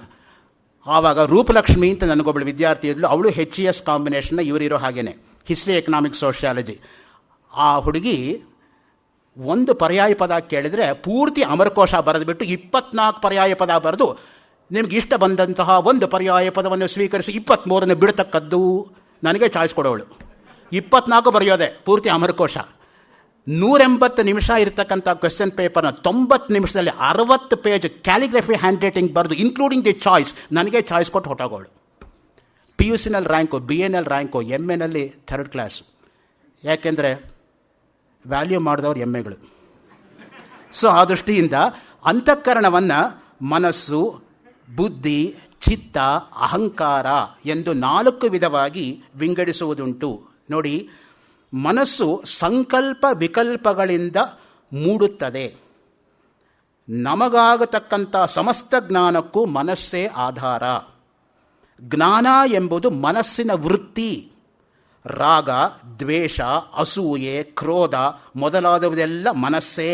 ಆವಾಗ ರೂಪಲಕ್ಷ್ಮಿ ಅಂತ ನನಗೊಬ್ಬಳು ವಿದ್ಯಾರ್ಥಿ ಇದ್ಲು. ಅವಳು HES ಕಾಂಬಿನೇಷನ್ನ ಇವರಿರೋ ಹಾಗೇನೆ, ಹಿಸ್ಟ್ರಿ, ಎಕನಾಮಿಕ್ಸ್, ಸೋಷಿಯಾಲಜಿ. ಆ ಹುಡುಗಿ ಒಂದು ಪರ್ಯಾಯ ಪದ ಕೇಳಿದರೆ ಪೂರ್ತಿ ಅಮರಕೋಶ ಬರೆದುಬಿಟ್ಟು 24 ಪರ್ಯಾಯ ಪದ ಬರೆದು ನಿಮ್ಗೆ ಇಷ್ಟ ಬಂದಂತಹ ಒಂದು ಪರ್ಯಾಯ ಪದವನ್ನು ಸ್ವೀಕರಿಸಿ 23ನೇ ಬಿಡ್ತಕ್ಕದ್ದು ನನಗೆ ಚಾಯ್ಸ್ ಕೊಡೋಳು. 24 ಬರೆಯೋದೆ ಪೂರ್ತಿ ಅಮರಕೋಶ. 180 ನಿಮಿಷ ಇರತಕ್ಕಂಥ ಕ್ವೆಶ್ಚನ್ ಪೇಪರ್ನ 90 ನಿಮಿಷದಲ್ಲಿ 60 ಪೇಜ್ ಕ್ಯಾಲಿಗ್ರಫಿ ಹ್ಯಾಂಡ್ ರೈಟಿಂಗ್ ಬರೆದು ಇನ್ಕ್ಲೂಡಿಂಗ್ ದಿ ಚಾಯ್ಸ್ ನನಗೆ ಚಾಯ್ಸ್ ಕೊಟ್ಟು ಹೊಟ್ಟೋಗೋಳು. PUCನಲ್ಲಿ ರ್ಯಾಂಕು, BAನಲ್ಲಿ ರ್ಯಾಂಕು, MAನಲ್ಲಿ 3rd ಕ್ಲಾಸು. ಯಾಕೆಂದರೆ ವ್ಯಾಲ್ಯೂ ಮಾಡಿದವ್ರು MAಗಳು. ಸೊ ಆ ದೃಷ್ಟಿಯಿಂದ ಅಂತಃಕರಣವನ್ನು ಮನಸ್ಸು, ಬುದ್ಧಿ, ಚಿತ್ತ, ಅಹಂಕಾರ ಎಂದು 4 ವಿಧವಾಗಿ ವಿಂಗಡಿಸುವುದುಂಟು. ನೋಡಿ, ಮನಸ್ಸು ಸಂಕಲ್ಪ ವಿಕಲ್ಪಗಳಿಂದ ಮೂಡುತ್ತದೆ. ನಮಗಾಗತಕ್ಕಂಥ ಸಮಸ್ತ ಜ್ಞಾನಕ್ಕೂ ಮನಸ್ಸೇ ಆಧಾರ. ಜ್ಞಾನ ಎಂಬುದು ಮನಸ್ಸಿನ ವೃತ್ತಿ. ರಾಗ, ದ್ವೇಷ, ಅಸೂಯೆ, ಕ್ರೋಧ ಮೊದಲಾದವುದೆಲ್ಲ ಮನಸ್ಸೇ.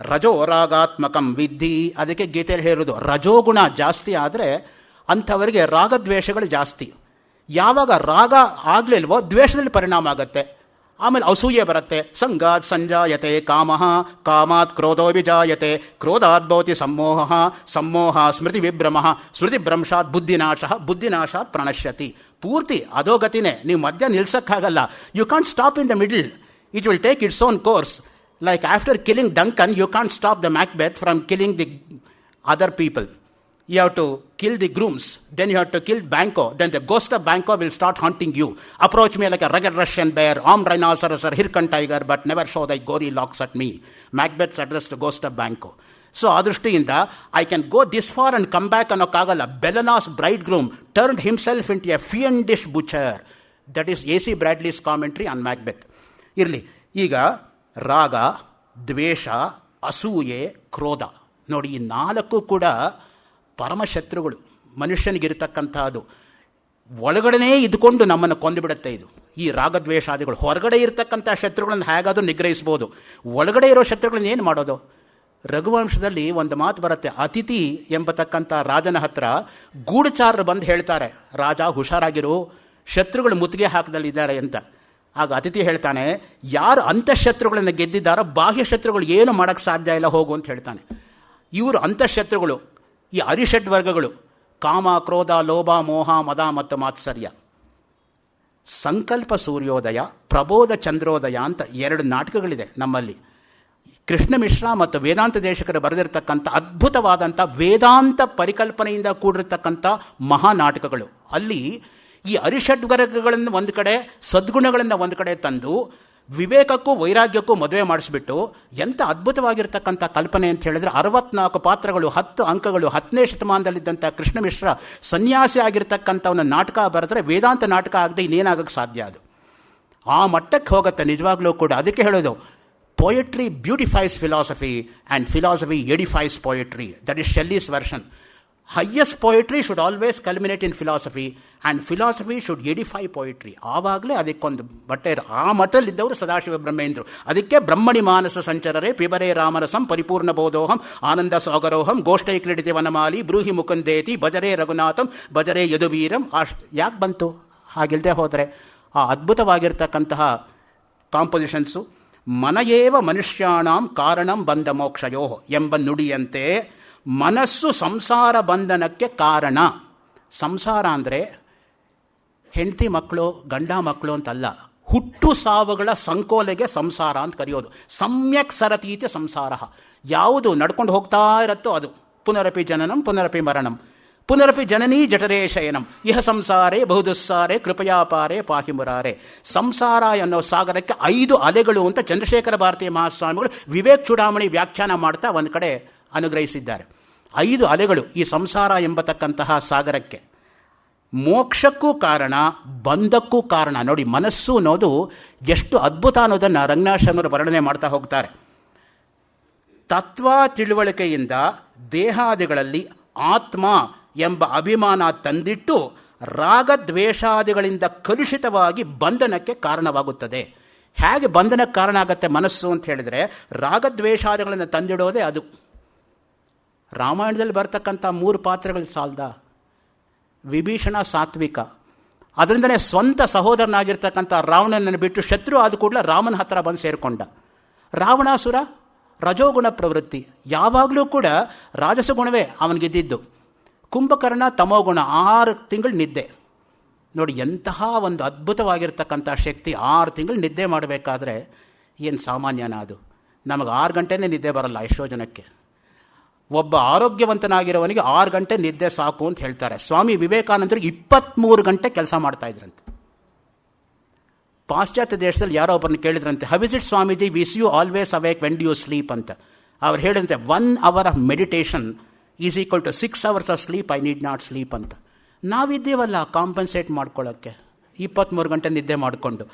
ರಜೋ ರಾಗಾತ್ಮಕಂ ವಿದ್ಧಿ. ಅದಕ್ಕೆ ಗೀತೆಯಲ್ಲಿ ಹೇಳೋದು ರಜೋಗುಣ ಜಾಸ್ತಿ ಆದರೆ ಅಂಥವರಿಗೆ ರಾಗದ್ವೇಷಗಳು ಜಾಸ್ತಿ. ಯಾವಾಗ ರಾಗ ಆಗಲಿಲ್ವೋ ದ್ವೇಷದಲ್ಲಿ ಪರಿಣಾಮ ಆಗುತ್ತೆ. ಆಮೇಲೆ ಅಸೂಯೆ ಬರುತ್ತೆ. ಸಂಗಾತ್ ಸಂಜಾಯತೆ ಕಾಮಃ, ಕಾಮಾತ್ ಕ್ರೋಧೋ ವಿಜಾಯತೆ, ಕ್ರೋಧಾತ್ ಭವತಿ ಸಮ್ಮೋಹ, ಸಮ್ಮೋಹ ಸ್ಮೃತಿ ವಿಭ್ರಮಃ, ಸ್ಮೃತಿಭ್ರಂಶಾತ್ ಬುದ್ಧಿನಾಶಃ, ಬುದ್ಧಿನಾಶಾತ್ ಪ್ರಣಶ್ಯತಿ. ಪೂರ್ತಿ ಅಧೋಗತಿನೇ. ನೀವು ಮಧ್ಯ ನಿಲ್ಸೋಕ್ಕಾಗಲ್ಲ. You can't stop in the middle. It will take its own course. Like after killing Duncan, you can't stop the Macbeth from killing the other people. You have to kill the grooms. Then you have to kill Banquo. Then the ghost of Banquo will start haunting you. Approach me like a rugged Russian bear, armed rhinoceros or hircan tiger, but never show thy gory locks at me. Macbeth's address to ghost of Banquo. So ಆ ದೃಷ್ಟಿಯಿಂದ I can go this far and come back ಅನ್ನೋಕ್ಕಾಗಲ್ಲ. Belena's bridegroom turned himself into a fiendish butcher. That is A.C. Bradley's commentary on Macbeth. ಇರಲಿ, ಈಗ ರಾಗ, ದ್ವೇಷ, ಅಸೂಯೆ, ಕ್ರೋಧ ನೋಡಿ, ಈ 4 ಕೂಡ ಪರಮಶತ್ರುಗಳು ಮನುಷ್ಯನಿಗಿರ್ತಕ್ಕಂಥದ್ದು. ಒಳಗಡೆನೇ ಇದ್ಕೊಂಡು ನಮ್ಮನ್ನು ಕೊಂದುಬಿಡುತ್ತೆ ಇದು. ಈ ರಾಗದ್ವೇಷಾದಿಗಳು ಹೊರಗಡೆ ಇರತಕ್ಕಂಥ ಶತ್ರುಗಳನ್ನು ಹೇಗಾದರೂ ನಿಗ್ರಹಿಸ್ಬೋದು, ಒಳಗಡೆ ಇರೋ ಶತ್ರುಗಳನ್ನ ಏನು ಮಾಡೋದು? ರಘುವಂಶದಲ್ಲಿ ಒಂದು ಮಾತು ಬರುತ್ತೆ. ಅತಿಥಿ ಎಂಬತಕ್ಕಂಥ ರಾಜನ ಹತ್ರ ಗೂಢಚಾರರು ಬಂದು ಹೇಳ್ತಾರೆ, ರಾಜ ಹುಷಾರಾಗಿರು, ಶತ್ರುಗಳು ಮುತ್ತಿಗೆ ಹಾಕದಲ್ಲಿದ್ದಾರೆ ಅಂತ. ಆಗ ಅತಿಥಿ ಹೇಳ್ತಾನೆ, ಯಾರು ಅಂತಃಶತ್ರುಗಳನ್ನು ಗೆದ್ದಿದ್ದಾರೋ ಬಾಹ್ಯ ಶತ್ರುಗಳು ಏನು ಮಾಡೋಕ್ಕೆ ಸಾಧ್ಯ ಇಲ್ಲ, ಹೋಗು ಅಂತ ಹೇಳ್ತಾನೆ. ಇವರು ಅಂತಃಶತ್ರುಗಳು ಈ ಅರಿಷಡ್ ವರ್ಗಗಳು: ಕಾಮ, ಕ್ರೋಧ, ಲೋಭ, ಮೋಹ, ಮದ ಮತ್ತು ಮಾತ್ಸರ್ಯ. ಸಂಕಲ್ಪ ಸೂರ್ಯೋದಯ, ಪ್ರಬೋಧ ಚಂದ್ರೋದಯ ಅಂತ 2 ನಾಟಕಗಳಿದೆ ನಮ್ಮಲ್ಲಿ. ಕೃಷ್ಣ ಮಿಶ್ರ ಮತ್ತು ವೇದಾಂತ ದೇಶಕರು ಬರೆದಿರತಕ್ಕಂಥ ಅದ್ಭುತವಾದಂಥ ವೇದಾಂತ ಪರಿಕಲ್ಪನೆಯಿಂದ ಕೂಡಿರತಕ್ಕಂಥ ಮಹಾನಾಟಕಗಳು. ಅಲ್ಲಿ ಈ ಅರಿಷಡ್ ವರ್ಗಗಳನ್ನು ಒಂದು ಕಡೆ, ಸದ್ಗುಣಗಳನ್ನು ಒಂದು ಕಡೆ ತಂದು ವಿವೇಕಕ್ಕೂ ವೈರಾಗ್ಯಕ್ಕೂ ಮದುವೆ ಮಾಡಿಸ್ಬಿಟ್ಟು ಎಂಥ ಅದ್ಭುತವಾಗಿರ್ತಕ್ಕಂಥ ಕಲ್ಪನೆ ಅಂತ ಹೇಳಿದ್ರೆ, 64 ಪಾತ್ರಗಳು, 10 ಅಂಕಗಳು. 10ನೇ ಶತಮಾನದಲ್ಲಿದ್ದಂಥ ಕೃಷ್ಣ ಮಿಶ್ರ ಸನ್ಯಾಸಿ ಆಗಿರ್ತಕ್ಕಂಥವನ್ನ ನಾಟಕ ಬರೆದ್ರೆ ವೇದಾಂತ ನಾಟಕ ಆಗದೆ ಇನ್ನೇನಾಗಕ್ಕೆ ಸಾಧ್ಯ? ಅದು ಆ ಮಟ್ಟಕ್ಕೆ ಹೋಗುತ್ತೆ ನಿಜವಾಗ್ಲೂ ಕೂಡ. ಅದಕ್ಕೆ ಹೇಳೋದು, poetry beautifies philosophy and philosophy edifies poetry. That is Shelley's version. Highest poetry should always culminate in philosophy and philosophy should edify poetry. ಆವಾಗಲೇ ಅದಕ್ಕೊಂದು ಬಟ್ಟೆ. ಆ ಮಠದಲ್ಲಿದ್ದವರು ಸದಾಶಿವ ಬ್ರಹ್ಮೇಂದ್ರು. ಅದಕ್ಕೆ ಬ್ರಹ್ಮಣಿ ಮಾನಸ ಸಂಚರರೆ ಪಿಬರೇ ರಾಮರಸಂ ಪರಿಪೂರ್ಣ ಬೋಧೋಹಂ ಆನಂದ ಸಾಗರೋಹಂ ಗೋಷ್ಠೈ ಕ್ರೀಡಿತಿ ವನಮಾಲಿ ಬ್ರೂಹಿ ಮುಕುಂದೇತಿ ಭಜರೇ ರಘುನಾಥಂ ಭಜರೇ ಯದುವೀರಂ. ಯಾಕೆ ಬಂತು ಹಾಗಿಲ್ಲದೆ ಹೋದರೆ? ಆ ಅದ್ಭುತವಾಗಿರ್ತಕ್ಕಂತಹ ಕಾಂಪೊಸಿಷನ್ಸು. ಮನಯೇವ ಮನುಷ್ಯಾಣಂ ಕಾರಣಂ ಬಂಧ ಮೋಕ್ಷಯೋ ಎಂಬ ನುಡಿಯಂತೆ ಮನಸ್ಸು ಸಂಸಾರ ಬಂಧನಕ್ಕೆ ಕಾರಣ. ಸಂಸಾರ ಅಂದರೆ ಹೆಂಡತಿ ಮಕ್ಕಳು, ಗಂಡ ಮಕ್ಕಳು ಅಂತಲ್ಲ, ಹುಟ್ಟು ಸಾವುಗಳ ಸಂಕೋಲೆಗೆ ಸಂಸಾರ ಅಂತ ಕರೆಯೋದು. ಸಮ್ಯಕ್ ಸರತೀತಿ ಸಂಸಾರ. ಯಾವುದು ನಡ್ಕೊಂಡು ಹೋಗ್ತಾ ಇರುತ್ತೋ ಅದು. ಪುನರಪಿ ಜನನಂ ಪುನರಪಿ ಮರಣಂ ಪುನರಪಿ ಜನನೀ ಜಠರೇ ಶಯನಂ ಇಹ ಸಂಸಾರೇ ಬಹುದುಸ್ಸಾರೆ ಕೃಪಯಾಪಾರೆ ಪಾಹಿ ಮುರಾರೆ. ಸಂಸಾರ ಅನ್ನೋ ಸಾಗರಕ್ಕೆ 5 ಅಲೆಗಳು ಅಂತ ಚಂದ್ರಶೇಖರ ಭಾರತೀಯ ಮಹಾಸ್ವಾಮಿಗಳು ವಿವೇಕ್ ಚೂಡಾಮಣಿ ವ್ಯಾಖ್ಯಾನ ಮಾಡ್ತಾ ಒಂದು ಕಡೆ ಅನುಗ್ರಹಿಸಿದ್ದಾರೆ. 5 ಅಲೆಗಳು ಈ ಸಂಸಾರ ಎಂಬತಕ್ಕಂತಹ ಸಾಗರಕ್ಕೆ. ಮೋಕ್ಷಕ್ಕೂ ಕಾರಣ, ಬಂಧಕ್ಕೂ ಕಾರಣ. ನೋಡಿ, ಮನಸ್ಸು ಅನ್ನೋದು ಎಷ್ಟು ಅದ್ಭುತ ಅನ್ನೋದನ್ನು ರಂಗನಾಥನವರು ವರ್ಣನೆ ಮಾಡ್ತಾ ಹೋಗ್ತಾರೆ. ತತ್ವ ತಿಳುವಳಿಕೆಯಿಂದ ದೇಹಾದಿಗಳಲ್ಲಿ ಆತ್ಮ ಎಂಬ ಅಭಿಮಾನ ತಂದಿಟ್ಟು ರಾಗದ್ವೇಷಾದಿಗಳಿಂದ ಕಲುಷಿತವಾಗಿ ಬಂಧನಕ್ಕೆ ಕಾರಣವಾಗುತ್ತದೆ. ಹೇಗೆ ಬಂಧನಕ್ಕೆ ಕಾರಣ ಆಗುತ್ತೆ ಮನಸ್ಸು ಅಂತ ಹೇಳಿದರೆ, ರಾಗದ್ವೇಷಾದಿಗಳನ್ನು ತಂದಿಡೋದೇ ಅದು. ರಾಮಾಯಣದಲ್ಲಿ ಬರ್ತಕ್ಕಂಥ 3 ಪಾತ್ರಗಳು ಸಾಲ್ದ? ವಿಭೀಷಣ ಸಾತ್ವಿಕ, ಅದರಿಂದನೇ ಸ್ವಂತ ಸಹೋದರನಾಗಿರ್ತಕ್ಕಂಥ ರಾವಣನನ್ನು ಬಿಟ್ಟು ಶತ್ರು ಆದ ಕೂಡಲೇ ರಾಮನ ಹತ್ರ ಬಂದು ಸೇರಿಕೊಂಡ. ರಾವಣಾಸುರ ರಜೋಗುಣ ಪ್ರವೃತ್ತಿ, ಯಾವಾಗಲೂ ಕೂಡ ರಾಜಸಗುಣವೇ ಅವನಿಗಿದ್ದಿದ್ದು. ಕುಂಭಕರ್ಣ ತಮೋಗುಣ, 6 ತಿಂಗಳು ನಿದ್ದೆ. ನೋಡಿ, ಎಂತಹ ಒಂದು ಅದ್ಭುತವಾಗಿರ್ತಕ್ಕಂಥ ಶಕ್ತಿ. 6 ತಿಂಗಳು ನಿದ್ದೆ ಮಾಡಬೇಕಾದ್ರೆ ಏನು ಸಾಮಾನ್ಯನ ಅದು? ನಮಗೆ 6 ಗಂಟೆನೇ ನಿದ್ದೆ ಬರಲ್ಲ ಎಷ್ಟೋ ಜನಕ್ಕೆ. ಒಬ್ಬ ಆರೋಗ್ಯವಂತನಾಗಿರೋವನಿಗೆ 6 ಗಂಟೆ ನಿದ್ದೆ ಸಾಕು ಅಂತ ಹೇಳ್ತಾರೆ. ಸ್ವಾಮಿ ವಿವೇಕಾನಂದರಿಗೆ 23 ಗಂಟೆ ಕೆಲಸ ಮಾಡ್ತಾ ಇದ್ರಂತೆ. ಪಾಶ್ಚಾತ್ಯ ದೇಶದಲ್ಲಿ ಯಾರೋ ಒಬ್ಬರನ್ನ ಕೇಳಿದ್ರಂತೆ, how is it Swamiji with you always awake when do you sleep ಅಂತ. ಅವ್ರು ಹೇಳಿದಂತೆ 1 hour of meditation is equal to 6 hours of sleep, I need not sleep ಅಂತ. ನಾವಿದ್ದೀವಲ್ಲ ಕಾಂಪನ್ಸೇಟ್ ಮಾಡ್ಕೊಳ್ಳೋಕ್ಕೆ 23 ಗಂಟೆ ನಿದ್ದೆ ಮಾಡಿಕೊಂಡು.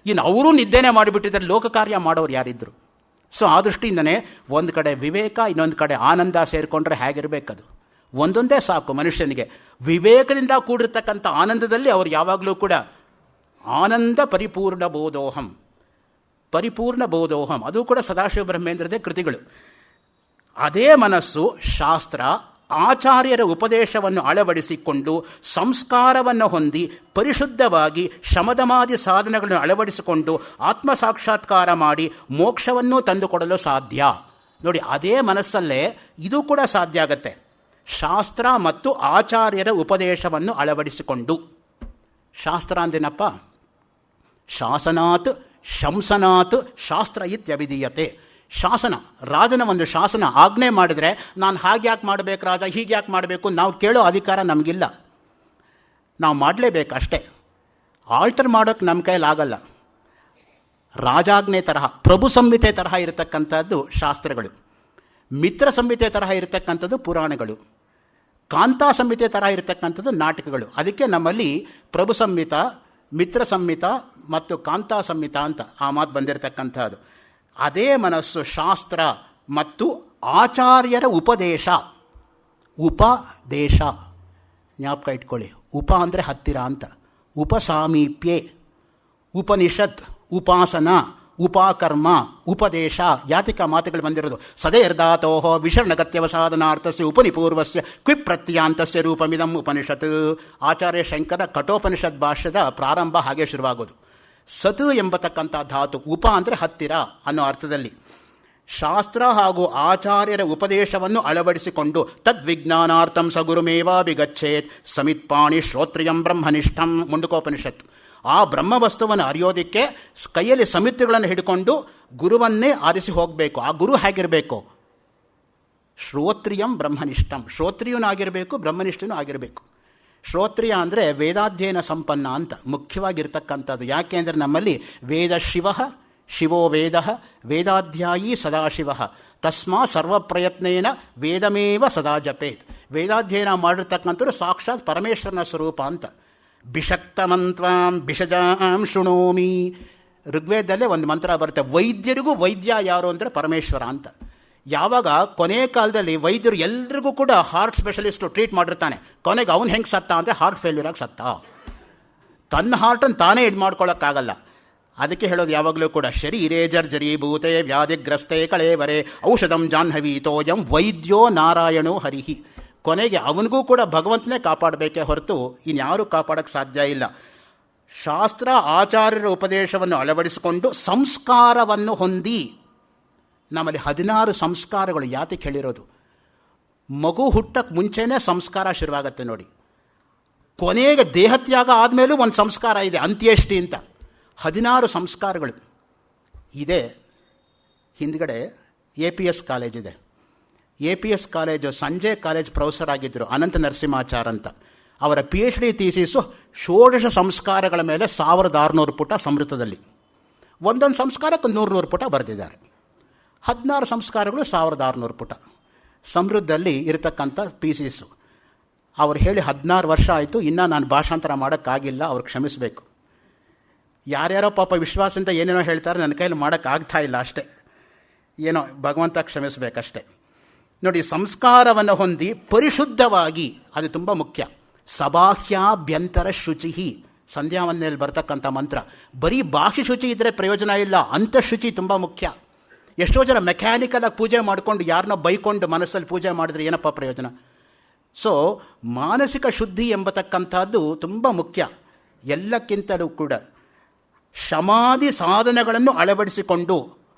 ಇನ್ನು ಅವರೂ ನಿದ್ದೆನೇ ಮಾಡಿಬಿಟ್ಟಿದ್ದಾರೆ, ಲೋಕ ಕಾರ್ಯ ಮಾಡೋರು ಯಾರಿದ್ರು? ಸೊ ಆ ದೃಷ್ಟಿಯಿಂದನೇ ಒಂದು ಕಡೆ ವಿವೇಕ, ಇನ್ನೊಂದು ಕಡೆ ಆನಂದ ಸೇರಿಕೊಂಡ್ರೆ ಹೇಗಿರಬೇಕದು? ಒಂದೊಂದೇ ಸಾಕು ಮನುಷ್ಯನಿಗೆ. ವಿವೇಕದಿಂದ ಕೂಡಿರ್ತಕ್ಕಂಥ ಆನಂದದಲ್ಲಿ ಅವರು ಯಾವಾಗಲೂ ಕೂಡ ಆನಂದ ಪರಿಪೂರ್ಣ ಬೋಧೋಹಂ, ಪರಿಪೂರ್ಣ ಬೋಧೋಹಂ. ಅದು ಕೂಡ ಸದಾಶಿವ ಬ್ರಹ್ಮೇಂದ್ರದೇ ಕೃತಿಗಳು. ಅದೇ ಮನಸ್ಸು ಶಾಸ್ತ್ರ, ಆಚಾರ್ಯರ ಉಪದೇಶವನ್ನು ಅಳವಡಿಸಿಕೊಂಡು ಸಂಸ್ಕಾರವನ್ನು ಹೊಂದಿ ಪರಿಶುದ್ಧವಾಗಿ ಶಮದಮಾದಿ ಸಾಧನೆಗಳನ್ನು ಅಳವಡಿಸಿಕೊಂಡು ಆತ್ಮ ಸಾಕ್ಷಾತ್ಕಾರ ಮಾಡಿ ಮೋಕ್ಷವನ್ನು ತಂದುಕೊಡಲು ಸಾಧ್ಯ. ನೋಡಿ, ಅದೇ ಮನಸ್ಸಲ್ಲೇ ಇದು ಕೂಡ ಸಾಧ್ಯ ಆಗತ್ತೆ. ಶಾಸ್ತ್ರ ಮತ್ತು ಆಚಾರ್ಯರ ಉಪದೇಶವನ್ನು ಅಳವಡಿಸಿಕೊಂಡು. ಶಾಸ್ತ್ರ ಅಂದೇನಪ್ಪ? ಶಾಸನಾತ್ ಶಂಸನಾತ್ ಶಾಸ್ತ್ರ ಇತ್ಯಭಿಧೀಯತೆ. ಶಾಸನ, ರಾಜನ ಒಂದು ಶಾಸನ ಆಜ್ಞೆ ಮಾಡಿದರೆ ನಾನು ಹಾಗೆ ಯಾಕೆ ಮಾಡಬೇಕು ರಾಜ, ಹೀಗೆ ಯಾಕೆ ಮಾಡಬೇಕು ನಾವು ಕೇಳೋ ಅಧಿಕಾರ ನಮಗಿಲ್ಲ. ನಾವು ಮಾಡಲೇಬೇಕು ಅಷ್ಟೇ. ಆಲ್ಟರ್ ಮಾಡೋಕ್ಕೆ ನಮ್ಮ ಕೈಲಾಗಲ್ಲ. ರಾಜಾಜ್ಞೆ ತರಹ, ಪ್ರಭು ಸಂಹಿತೆ ತರಹ ಇರತಕ್ಕಂಥದ್ದು ಶಾಸ್ತ್ರಗಳು, ಮಿತ್ರ ಸಂಹಿತೆ ತರಹ ಇರತಕ್ಕಂಥದ್ದು ಪುರಾಣಗಳು, ಕಾಂತಾ ಸಂಹಿತೆ ತರಹ ಇರತಕ್ಕಂಥದ್ದು ನಾಟಕಗಳು. ಅದಕ್ಕೆ ನಮ್ಮಲ್ಲಿ ಪ್ರಭು ಸಂಹಿತ, ಮಿತ್ರ ಸಂಹಿತ ಮತ್ತು ಕಾಂತಾ ಸಂಹಿತ ಅಂತ ಆ ಮಾತು ಬಂದಿರತಕ್ಕಂಥದ್ದು. ಅದೇ ಮನಸ್ಸು ಶಾಸ್ತ್ರ ಮತ್ತು ಆಚಾರ್ಯರ ಉಪದೇಶ. ಉಪದೇಶ ಜ್ಞಾಪಕ ಇಟ್ಕೊಳ್ಳಿ. ಉಪ ಅಂದರೆ ಹತ್ತಿರ ಅಂತ. ಉಪಸಾಮೀಪ್ಯೆ, ಉಪನಿಷತ್, ಉಪಾಸನ, ಉಪಾಕರ್ಮ, ಉಪದೇಶ, ಯಾತಿಕ ಮಾತುಗಳು ಬಂದಿರೋದು. ಸದೇರ್ಧಾತೋಹೋ ವಿಷರ್ಣಗತ್ಯವಸಾಧನಾರ್ಥಸ್ಯ ಉಪನಿಪೂರ್ವಸ್ಯ ಕ್ವಿಪ್ರತ್ಯಾಂತಸ್ಯ ರೂಪಮಿದಂ ಉಪನಿಷತ್. ಆಚಾರ್ಯ ಶಂಕರ ಕಠೋಪನಿಷತ್ ಭಾಷ್ಯದ ಪ್ರಾರಂಭ ಹಾಗೆ ಶುರುವಾಗೋದು. ಸತ್ ಎಂಬತಕ್ಕಂಥ ಧಾತು, ಉಪ ಅಂದರೆ ಹತ್ತಿರ ಅನ್ನೋ ಅರ್ಥದಲ್ಲಿ. ಶಾಸ್ತ್ರ ಹಾಗೂ ಆಚಾರ್ಯರ ಉಪದೇಶವನ್ನು ಅಳವಡಿಸಿಕೊಂಡು ತದ್ವಿಜ್ಞಾನಾರ್ಥಂ ಸಗುರುಮೇವಾಭಿಗಚ್ಚೇತ್ ಸಮಿತ್ಪಾಣಿ ಶ್ರೋತ್ರಿಯಂ ಬ್ರಹ್ಮನಿಷ್ಠಂ ಮುಂಡಕೋಪನಿಷತ್. ಆ ಬ್ರಹ್ಮವಸ್ತುವನ್ನು ಅರಿಯೋದಕ್ಕೆ ಕೈಯಲ್ಲಿ ಸಮಿತಿಗಳನ್ನು ಹಿಡ್ಕೊಂಡು ಗುರುವನ್ನೇ ಆರಿಸಿ ಹೋಗಬೇಕು. ಆ ಗುರು ಹೇಗಿರಬೇಕು? ಶ್ರೋತ್ರಿಯಂ ಬ್ರಹ್ಮನಿಷ್ಠಂ. ಶ್ರೋತ್ರಿಯೂ ಆಗಿರಬೇಕು, ಬ್ರಹ್ಮನಿಷ್ಠನೂ ಆಗಿರಬೇಕು. ಶ್ರೋತ್ರಿಯ ಅಂದರೆ ವೇದಾಧ್ಯಯನ ಸಂಪನ್ನ ಅಂತ ಮುಖ್ಯವಾಗಿರ್ತಕ್ಕಂಥದ್ದು. ಯಾಕೆ ಅಂದರೆ ನಮ್ಮಲ್ಲಿ ವೇದ ಶಿವ, ಶಿವೋ ವೇದ, ವೇದಾಧ್ಯಾಯೀ ಸದಾಶಿವ, ತಸ್ಮಾ ಸರ್ವಪ್ರಯತ್ನೇನ ವೇದಮೇವ ಸದಾ ಜಪೇತ್. ವೇದಾಧ್ಯಯನ ಮಾಡಿರ್ತಕ್ಕಂಥದ್ದು ಸಾಕ್ಷಾತ್ ಪರಮೇಶ್ವರನ ಸ್ವರೂಪ ಅಂತ. ಬಿಷಕ್ತಮಂತ್ವಾಂ ಬಿಷಜಾಂ ಶೃಣೋಮಿ. ಋಗ್ವೇದದಲ್ಲೇ ಒಂದು ಮಂತ್ರ ಬರುತ್ತೆ, ವೈದ್ಯರಿಗೂ ವೈದ್ಯ ಯಾರು ಅಂದರೆ ಪರಮೇಶ್ವರ ಅಂತ. ಯಾವಾಗ ಕೊನೆ ಕಾಲದಲ್ಲಿ ವೈದ್ಯರು ಎಲ್ರಿಗೂ ಕೂಡ ಹಾರ್ಟ್ ಸ್ಪೆಷಲಿಸ್ಟು ಟ್ರೀಟ್ ಮಾಡಿರ್ತಾನೆ, ಕೊನೆಗೆ ಅವನು ಹೆಂಗೆ ಸತ್ತ ಅಂದರೆ ಹಾರ್ಟ್ ಫೇಲ್ಯೂರ್ ಆಗಿ ಸತ್ತ. ತನ್ನ ಹಾರ್ಟನ್ನು ತಾನೇ ಇದು ಮಾಡ್ಕೊಳ್ಳೋಕ್ಕಾಗಲ್ಲ. ಅದಕ್ಕೆ ಹೇಳೋದು ಯಾವಾಗಲೂ ಕೂಡ ಶರೀರೇ ಜರ್ಜರೀಭೂತೆ ವ್ಯಾಧಿಗ್ರಸ್ತೆ ಕಳೇವರೆ ಔಷಧಂ ಜಾಹ್ನವೀತೋಯಂ ವೈದ್ಯೋ ನಾರಾಯಣೋ ಹರಿಹಿ. ಕೊನೆಗೆ ಅವನಿಗೂ ಕೂಡ ಭಗವಂತನೇ ಕಾಪಾಡಬೇಕೇ ಹೊರತು ಇನ್ಯಾರೂ ಕಾಪಾಡೋಕ್ಕೆ ಸಾಧ್ಯ ಇಲ್ಲ. ಶಾಸ್ತ್ರ ಆಚಾರ್ಯರ ಉಪದೇಶವನ್ನು ಅಳವಡಿಸಿಕೊಂಡು ಸಂಸ್ಕಾರವನ್ನು ಹೊಂದಿ. ನಮ್ಮಲ್ಲಿ 16 ಸಂಸ್ಕಾರಗಳು ಯಾತಕ್ಕೆ ಹೇಳಿರೋದು? ಮಗು ಹುಟ್ಟಕ್ಕೆ ಮುಂಚೆನೇ ಸಂಸ್ಕಾರ ಶುರುವಾಗತ್ತೆ ನೋಡಿ. ಕೊನೆಗೆ ದೇಹತ್ಯಾಗ ಆದಮೇಲೂ ಒಂದು ಸಂಸ್ಕಾರ ಇದೆ, ಅಂತ್ಯೇಷ್ಟಿ ಅಂತ. 16 ಸಂಸ್ಕಾರಗಳು ಇದೆ. ಹಿಂದ್ಗಡೆ APS ಕಾಲೇಜ್ ಇದೆ. APS ಕಾಲೇಜು ಸಂಜೆ ಕಾಲೇಜ್ ಪ್ರೊಫೆಸರ್ ಆಗಿದ್ದರು ಅನಂತ ನರಸಿಂಹಾಚಾರ್ ಅಂತ. ಅವರ PhD ಥೀಸಿಸು 16 ಸಂಸ್ಕಾರಗಳ ಮೇಲೆ 1600 ಪುಟ ಸಮೃದ್ಧದಲ್ಲಿ. ಒಂದೊಂದು ಸಂಸ್ಕಾರಕ್ಕೆ 100 ಪುಟ ಬರೆದಿದ್ದಾರೆ. 16 ಸಂಸ್ಕಾರಗಳು 1600 ಪುಟ ಸಮೃದ್ಧದಲ್ಲಿ ಇರತಕ್ಕಂಥ ಪೀಸಿಸು. ಅವ್ರು ಹೇಳಿ 16 ವರ್ಷ ಆಯಿತು, ಇನ್ನೂ ನಾನು ಭಾಷಾಂತರ ಮಾಡೋಕ್ಕಾಗಿಲ್ಲ, ಅವ್ರು ಕ್ಷಮಿಸಬೇಕು. ಯಾರ್ಯಾರೋ ಪಾಪ ವಿಶ್ವಾಸದಿಂದ ಏನೇನೋ ಹೇಳ್ತಾರೆ, ನನ್ನ ಕೈಯಲ್ಲಿ ಮಾಡೋಕ್ಕಾಗ್ತಾ ಇಲ್ಲ ಅಷ್ಟೇ. ಏನೋ ಭಗವಂತ ಕ್ಷಮಿಸಬೇಕಷ್ಟೆ. ನೋಡಿ, ಸಂಸ್ಕಾರವನ್ನು ಹೊಂದಿ ಪರಿಶುದ್ಧವಾಗಿ, ಅದು ತುಂಬ ಮುಖ್ಯ. ಸಬಾಹ್ಯಾಭ್ಯಂತರ ಶುಚಿ, ಸಂಧ್ಯಾವಂದನೆಯಲ್ಲಿ ಬರ್ತಕ್ಕಂಥ ಮಂತ್ರ. ಬರೀ ಬಾಹ್ಯ ಶುಚಿ ಇದ್ದರೆ ಪ್ರಯೋಜನ ಇಲ್ಲ, ಅಂತಃಶುಚಿ ತುಂಬ ಮುಖ್ಯ. ಎಷ್ಟೋ ಜನ ಮೆಕ್ಯಾನಿಕಲಾಗಿ ಪೂಜೆ ಮಾಡಿಕೊಂಡು ಯಾರನ್ನೋ ಬೈಕೊಂಡು ಮನಸ್ಸಲ್ಲಿ ಪೂಜೆ ಮಾಡಿದ್ರೆ ಏನಪ್ಪ ಪ್ರಯೋಜನ? ಸೊ ಮಾನಸಿಕ ಶುದ್ಧಿ ಎಂಬತಕ್ಕಂಥದ್ದು ತುಂಬ ಮುಖ್ಯ. ಎಲ್ಲಕ್ಕಿಂತಲೂ ಕೂಡ ಶಮಾಧಿ ಸಾಧನಗಳನ್ನು ಅಳವಡಿಸಿಕೊಂಡು,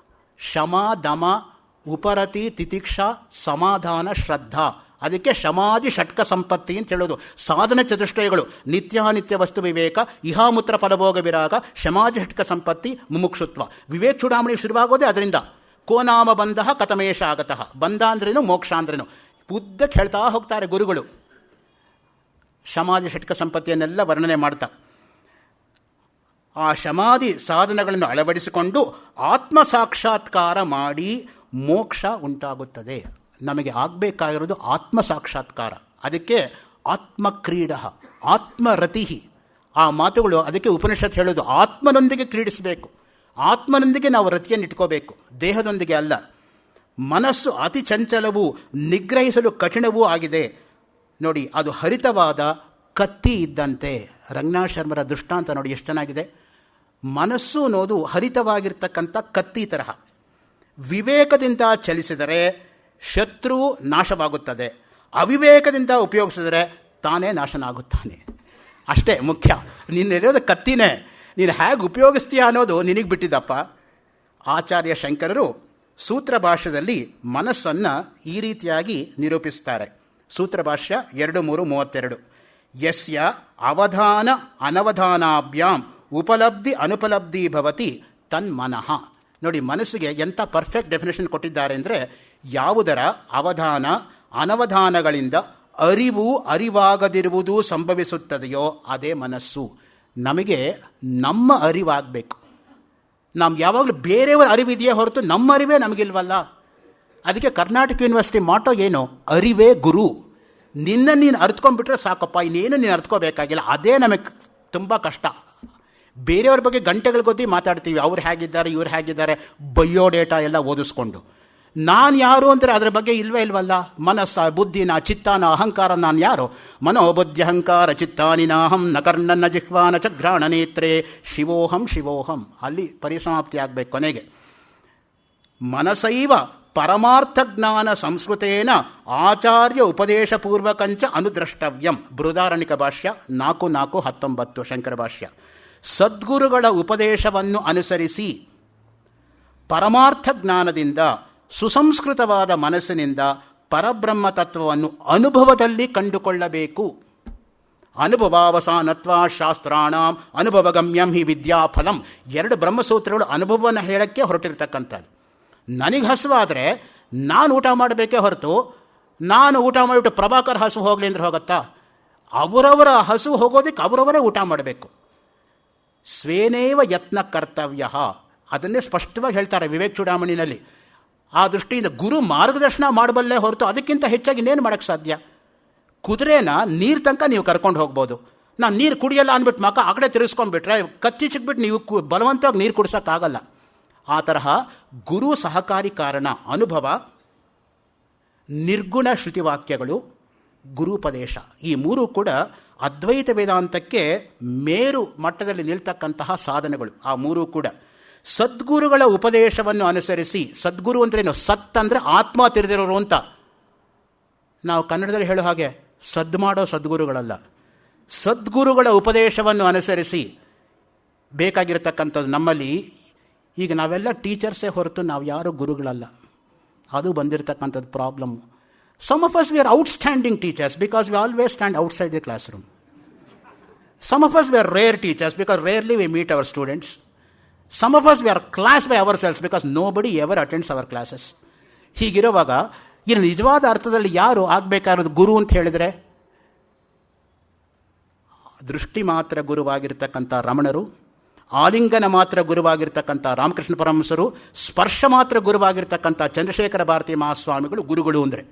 ಶಮ, ದಮ, ಉಪರತಿ, ತಿತಿಕ್ಷಾ, ಸಮಾಧಾನ, ಶ್ರದ್ಧಾ, ಅದಕ್ಕೆ ಶಮಾಧಿ ಷಟ್ಕ ಸಂಪತ್ತಿ ಅಂತ ಹೇಳೋದು. ಸಾಧನ ಚತುಷ್ಟಯಗಳು ನಿತ್ಯಾನಿತ್ಯ ವಸ್ತು ವಿವೇಕ, ಇಹಾಮೂತ್ರ ಫಲಭೋಗ ವಿರಾಗ, ಶಮಾಧಿ ಷಟ್ಕ ಸಂಪತ್ತಿ, ಮುಮುಕ್ಷುತ್ವ. ವಿವೇಕ ಚೂಡಾಮಣಿ ಶುರುವಾಗೋದೇ ಅದರಿಂದ. ಕೋನಾಮ ಬಂಧ ಕಥಮೇಶ ಆಗತಃ. ಬಂಧ ಅಂದ್ರೇನು, ಮೋಕ್ಷ ಅಂದ್ರೇನು, ಉದ್ದಕ್ಕೆ ಹೇಳ್ತಾ ಹೋಗ್ತಾರೆ ಗುರುಗಳು. ಶಮಾಧಿ ಷಟ್ಕ ಸಂಪತ್ತಿಯನ್ನೆಲ್ಲ ವರ್ಣನೆ ಮಾಡ್ತಾ ಆ ಶಮಾಧಿ ಸಾಧನಗಳನ್ನು ಅಳವಡಿಸಿಕೊಂಡು ಆತ್ಮ ಸಾಕ್ಷಾತ್ಕಾರ ಮಾಡಿ ಮೋಕ್ಷ ಉಂಟಾಗುತ್ತದೆ. ನಮಗೆ ಆಗಬೇಕಾಗಿರೋದು ಆತ್ಮ ಸಾಕ್ಷಾತ್ಕಾರ. ಅದಕ್ಕೆ ಆತ್ಮಕ್ರೀಡ, ಆತ್ಮರತಿ, ಆ ಮಾತುಗಳು. ಅದಕ್ಕೆ ಉಪನಿಷತ್ ಹೇಳೋದು ಆತ್ಮನೊಂದಿಗೆ ಕ್ರೀಡಿಸಬೇಕು, ಆತ್ಮನೊಂದಿಗೆ ನಾವು ರತಿಯನ್ನು ಇಟ್ಕೋಬೇಕು, ದೇಹದೊಂದಿಗೆ ಅಲ್ಲ. ಮನಸ್ಸು ಅತಿ ಚಂಚಲವೂ ನಿಗ್ರಹಿಸಲು ಕಠಿಣವೂ ಆಗಿದೆ. ನೋಡಿ, ಅದು ಹರಿತವಾದ ಕತ್ತಿ ಇದ್ದಂತೆ. ರಂಗನಾಥ್ ಶರ್ಮರ ದೃಷ್ಟಾಂತ ನೋಡಿ ಎಷ್ಟು ಚೆನ್ನಾಗಿದೆ. ಮನಸ್ಸು ಅನ್ನೋದು ಹರಿತವಾಗಿರ್ತಕ್ಕಂಥ ಕತ್ತಿ ತರಹ. ವಿವೇಕದಿಂದ ಚಲಿಸಿದರೆ ಶತ್ರು ನಾಶವಾಗುತ್ತದೆ, ಅವಿವೇಕದಿಂದ ಉಪಯೋಗಿಸಿದರೆ ತಾನೇ ನಾಶನಾಗುತ್ತಾನೆ. ಅಷ್ಟೇ ಮುಖ್ಯ. ನೀನಿರೋದು ಕತ್ತಿನೇ, ನೀನು ಹೇಗೆ ಉಪಯೋಗಿಸ್ತೀಯ ಅನ್ನೋದು ನಿನಗೆ ಬಿಟ್ಟಿದ್ದಪ್ಪ. ಆಚಾರ್ಯ ಶಂಕರರು ಸೂತ್ರ ಭಾಷ್ಯದಲ್ಲಿ ಮನಸ್ಸನ್ನು ಈ ರೀತಿಯಾಗಿ ನಿರೂಪಿಸ್ತಾರೆ. ಸೂತ್ರ ಭಾಷ್ಯ 2.3.32 ಯಸ್ಯ ಅವಧಾನ ಅನವಧಾನಾಭ್ಯಾಂ ಉಪಲಬ್ಧಿ ಅನುಪಲಬ್ಧಿ ಭವತಿ ತನ್ಮನಃ. ನೋಡಿ, ಮನಸ್ಸಿಗೆ ಎಂಥ ಪರ್ಫೆಕ್ಟ್ ಡೆಫಿನೇಷನ್ ಕೊಟ್ಟಿದ್ದಾರೆ ಅಂದರೆ, ಯಾವುದರ ಅವಧಾನ ಅನವಧಾನಗಳಿಂದ ಅರಿವು ಅರಿವಾಗದಿರುವುದು ಸಂಭವಿಸುತ್ತದೆಯೋ ಅದೇ ಮನಸ್ಸು. ನಮಗೆ ನಮ್ಮ ಅರಿವಾಗಬೇಕು. ನಾವು ಯಾವಾಗಲೂ ಬೇರೆಯವರ ಅರಿವಿದೆಯೇ ಹೊರತು ನಮ್ಮ ಅರಿವೇ ನಮಗಿಲ್ವಲ್ಲ. ಅದಕ್ಕೆ ಕರ್ನಾಟಕ ಯೂನಿವರ್ಸಿಟಿ ಮಾಟೋ ಏನು? ಅರಿವೇ ಗುರು. ನಿನ್ನ ನೀನು ಅರ್ಥಕೊಂಡ್ಬಿಟ್ರೆ ಸಾಕಪ್ಪ, ಇನ್ನೇನು ನೀನು ಅರ್ಥಕೋಬೇಕಾಗಿಲ್ಲ. ಅದೇ ನಮಗೆ ತುಂಬ ಕಷ್ಟ. ಬೇರೆಯವ್ರ ಬಗ್ಗೆ ಗಂಟೆಗಳ ಗೊತ್ತಿ ಮಾತಾಡ್ತೀವಿ, ಅವ್ರು ಹೇಗಿದ್ದಾರೆ, ಇವ್ರು ಹೇಗಿದ್ದಾರೆ, ಬಯೋಡೇಟಾ ಎಲ್ಲ ಓದಿಸ್ಕೊಂಡು. ನಾನು ಯಾರು ಅಂದರೆ ಅದರ ಬಗ್ಗೆ ಇಲ್ವೇ ಇಲ್ವಲ್ಲ. ಮನಸ್ಸ, ಬುದ್ಧಿನ, ಚಿತ್ತಾನ, ಅಹಂಕಾರ ನಾನು ಯಾರು? ಮನೋಬುದ್ಧಿ ಅಹಂಕಾರ ಚಿತ್ತಾನಿ ನಾಹಂ ನ ಕರ್ಣನ್ನ ಜಿಹ್ವಾನ ಚ ಘ್ರಾಣ ನೇತ್ರೇ ಶಿವೋಹಂ ಶಿವೋಹಂ. ಅಲ್ಲಿ ಪರಿಸಮಾಪ್ತಿ ಆಗಬೇಕು ಕೊನೆಗೆ. ಮನಸೈವ ಪರಮಾರ್ಥ ಜ್ಞಾನ ಸಂಸ್ಕೃತೇನ ಆಚಾರ್ಯ ಉಪದೇಶಪೂರ್ವಕಂಚ ಅನುದ್ರಷ್ಟವ್ಯಂ. ಬೃಹದಾರಣ್ಯಕ ಭಾಷ್ಯ 4:4-19 ಶಂಕರ ಭಾಷ್ಯ. ಸದ್ಗುರುಗಳ ಉಪದೇಶವನ್ನು ಅನುಸರಿಸಿ ಪರಮಾರ್ಥ ಜ್ಞಾನದಿಂದ ಸುಸಂಸ್ಕೃತವಾದ ಮನಸ್ಸಿನಿಂದ ಪರಬ್ರಹ್ಮ ತತ್ವವನ್ನು ಅನುಭವದಲ್ಲಿ ಕಂಡುಕೊಳ್ಳಬೇಕು. ಅನುಭವಾವಸಾನತ್ವ ಶಾಸ್ತ್ರಾಣಂ ಅನುಭವಗಮ್ಯಂ ಹಿ ವಿದ್ಯಾಫಲಂ. 2 ಬ್ರಹ್ಮಸೂತ್ರಗಳು ಅನುಭವವನ್ನು ಹೇಳಕ್ಕೆ ಹೊರಟಿರ್ತಕ್ಕಂಥದ್ದು. ನನಗೆ ಹಸುವಾದರೆ ನಾನು ಊಟ ಮಾಡಬೇಕೇ ಹೊರತು ನಾನು ಊಟ ಮಾಡಿಬಿಟ್ಟು ಪ್ರಭಾಕರ್ ಹಸು ಹೋಗಲಿ ಅಂದ್ರೆ ಹೋಗುತ್ತಾ? ಅವರವರ ಹಸು ಹೋಗೋದಕ್ಕೆ ಅವರವರೇ ಊಟ ಮಾಡಬೇಕು. ಸ್ವೇನೇವ ಯತ್ನ ಕರ್ತವ್ಯ, ಅದನ್ನೇ ಸ್ಪಷ್ಟವಾಗಿ ಹೇಳ್ತಾರೆ ವಿವೇಕ್ ಚೂಡಾಮಣಿನಲ್ಲಿ. ಆ ದೃಷ್ಟಿಯಿಂದ ಗುರು ಮಾರ್ಗದರ್ಶನ ಮಾಡಬಲ್ಲೇ ಹೊರತು ಅದಕ್ಕಿಂತ ಹೆಚ್ಚಾಗಿ ಇನ್ನೇನು ಮಾಡೋಕ್ಕೆ ಸಾಧ್ಯ? ಕುದುರೆನ ನೀರು ತನಕ ನೀವು ಕರ್ಕೊಂಡು ಹೋಗ್ಬೋದು. ನಾನು ನೀರು ಕುಡಿಯಲ್ಲ ಅಂದ್ಬಿಟ್ಟು ಮಕ್ಕ ಆ ಕಡೆ ತಿರ್ಸ್ಕೊಂಡ್ಬಿಟ್ರೆ ಕತ್ತಿ ಚಿಕ್ಬಿಟ್ಟು ನೀವು ಬಲವಂತವಾಗಿ ನೀರು ಕುಡಿಸೋಕ್ಕಾಗಲ್ಲ. ಆ ತರಹ ಗುರು ಸಹಕಾರಿ ಕಾರಣ ಅನುಭವ, ನಿರ್ಗುಣ ಶ್ರುತಿವಾಕ್ಯಗಳು, ಗುರುಪದೇಶ, ಈ 3 ಕೂಡ ಅದ್ವೈತ ವೇದಾಂತಕ್ಕೆ ಮೇರು ಮಟ್ಟದಲ್ಲಿ ನಿಲ್ತಕ್ಕಂತಹ ಸಾಧನೆಗಳು. ಆ 3 ಕೂಡ ಸದ್ಗುರುಗಳ ಉಪದೇಶವನ್ನು ಅನುಸರಿಸಿ. ಸದ್ಗುರು ಅಂದ್ರೇನು? ಸತ್ ಅಂದರೆ ಆತ್ಮ ತಿರುದಿರೋರು ಅಂತ. ನಾವು ಕನ್ನಡದಲ್ಲಿ ಹೇಳೋ ಹಾಗೆ ಸದ್ ಮಾಡೋ ಸದ್ಗುರುಗಳಲ್ಲ. ಸದ್ಗುರುಗಳ ಉಪದೇಶವನ್ನು ಅನುಸರಿಸಿ ಬೇಕಾಗಿರತಕ್ಕಂಥದ್ದು ನಮ್ಮಲ್ಲಿ. ಈಗ ನಾವೆಲ್ಲ ಟೀಚರ್ಸೇ ಹೊರತು ನಾವು ಯಾರೂ ಗುರುಗಳಲ್ಲ. ಅದು ಬಂದಿರತಕ್ಕಂಥದ್ದು problem. Some of us we are outstanding teachers because we always stand outside the class room. Some of us we are rare teachers because rarely we meet our students. Some of us we are class by ourselves because nobody ever attends our classes. ಹೀಗಿರುವಾಗ ಇಲ್ಲಿ ನಿಜವಾದ ಅರ್ಥದಲ್ಲಿ ಯಾರು ಆಗಬೇಕಾಗಿರೋದು ಗುರು ಅಂತ ಹೇಳಿದರೆ, ದೃಷ್ಟಿ ಮಾತ್ರ ಗುರುವಾಗಿರ್ತಕ್ಕಂಥ ರಮಣರು, ಆಲಿಂಗನ ಮಾತ್ರ ಗುರುವಾಗಿರ್ತಕ್ಕಂಥ ರಾಮಕೃಷ್ಣ ಪರಮಹಂಸರು, ಸ್ಪರ್ಶ ಮಾತ್ರ ಗುರುವಾಗಿರ್ತಕ್ಕಂಥ ಚಂದ್ರಶೇಖರ ಭಾರತಿ ಮಹಾಸ್ವಾಮಿಗಳು ಗುರುಗಳು ಅಂದರೆ.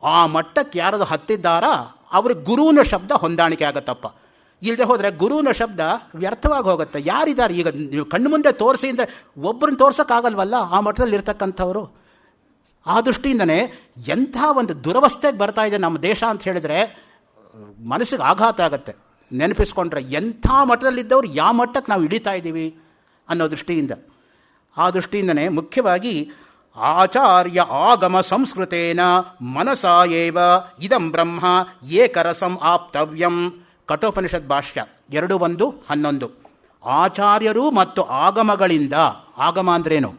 ಆ ಮಟ್ಟಕ್ಕೆ ಯಾರದು ಹತ್ತಿದ್ದಾರಾ ಅವ್ರಿಗೆ ಗುರು ಅನ್ನೋ ಶಬ್ದ ಹೊಂದಾಣಿಕೆ ಆಗತ್ತಪ್ಪ. ಇಲ್ಲದೆ ಹೋದರೆ ಗುರು ಅನ್ನೋ ಶಬ್ದ ವ್ಯರ್ಥವಾಗಿ ಹೋಗುತ್ತೆ. ಯಾರಿದ್ದಾರೆ ಈಗ ನೀವು ಕಣ್ಣು ಮುಂದೆ ತೋರಿಸಿ ಅಂದರೆ ಒಬ್ಬರನ್ನ ತೋರ್ಸೋಕ್ಕಾಗಲ್ವಲ್ಲ ಆ ಮಟ್ಟದಲ್ಲಿ ಇರ್ತಕ್ಕಂಥವರು. ಆ ದೃಷ್ಟಿಯಿಂದನೇ ಎಂಥ ಒಂದು ದುರವಸ್ಥೆಗೆ ಬರ್ತಾ ಇದೆ ನಮ್ಮ ದೇಶ ಅಂತ ಹೇಳಿದರೆ ಮನಸ್ಸಿಗೆ ಆಘಾತ ಆಗುತ್ತೆ. ನೆನಪಿಸ್ಕೊಂಡ್ರೆ ಎಂಥ ಮಟ್ಟದಲ್ಲಿದ್ದವ್ರು ಯಾವ ಮಟ್ಟಕ್ಕೆ ನಾವು ಹಿಡಿತಾ ಇದ್ದೀವಿ ಅನ್ನೋ ದೃಷ್ಟಿಯಿಂದ. ಆ ದೃಷ್ಟಿಯಿಂದನೇ ಮುಖ್ಯವಾಗಿ ಆಚಾರ್ಯ ಆಗಮ ಸಂಸ್ಕೃತೇನ ಮನಸಾ ಏವ ಇದಂ ಬ್ರಹ್ಮ ಏಕರಸಂ ಆಪ್ತವ್ಯಂ. ಕಠೋಪನಿಷತ್ ಭಾಷ್ಯ 2:1-11. ಆಚಾರ್ಯರು ಮತ್ತು ಆಗಮಗಳಿಂದ, ಆಗಮ ಅಂದ್ರೇನು?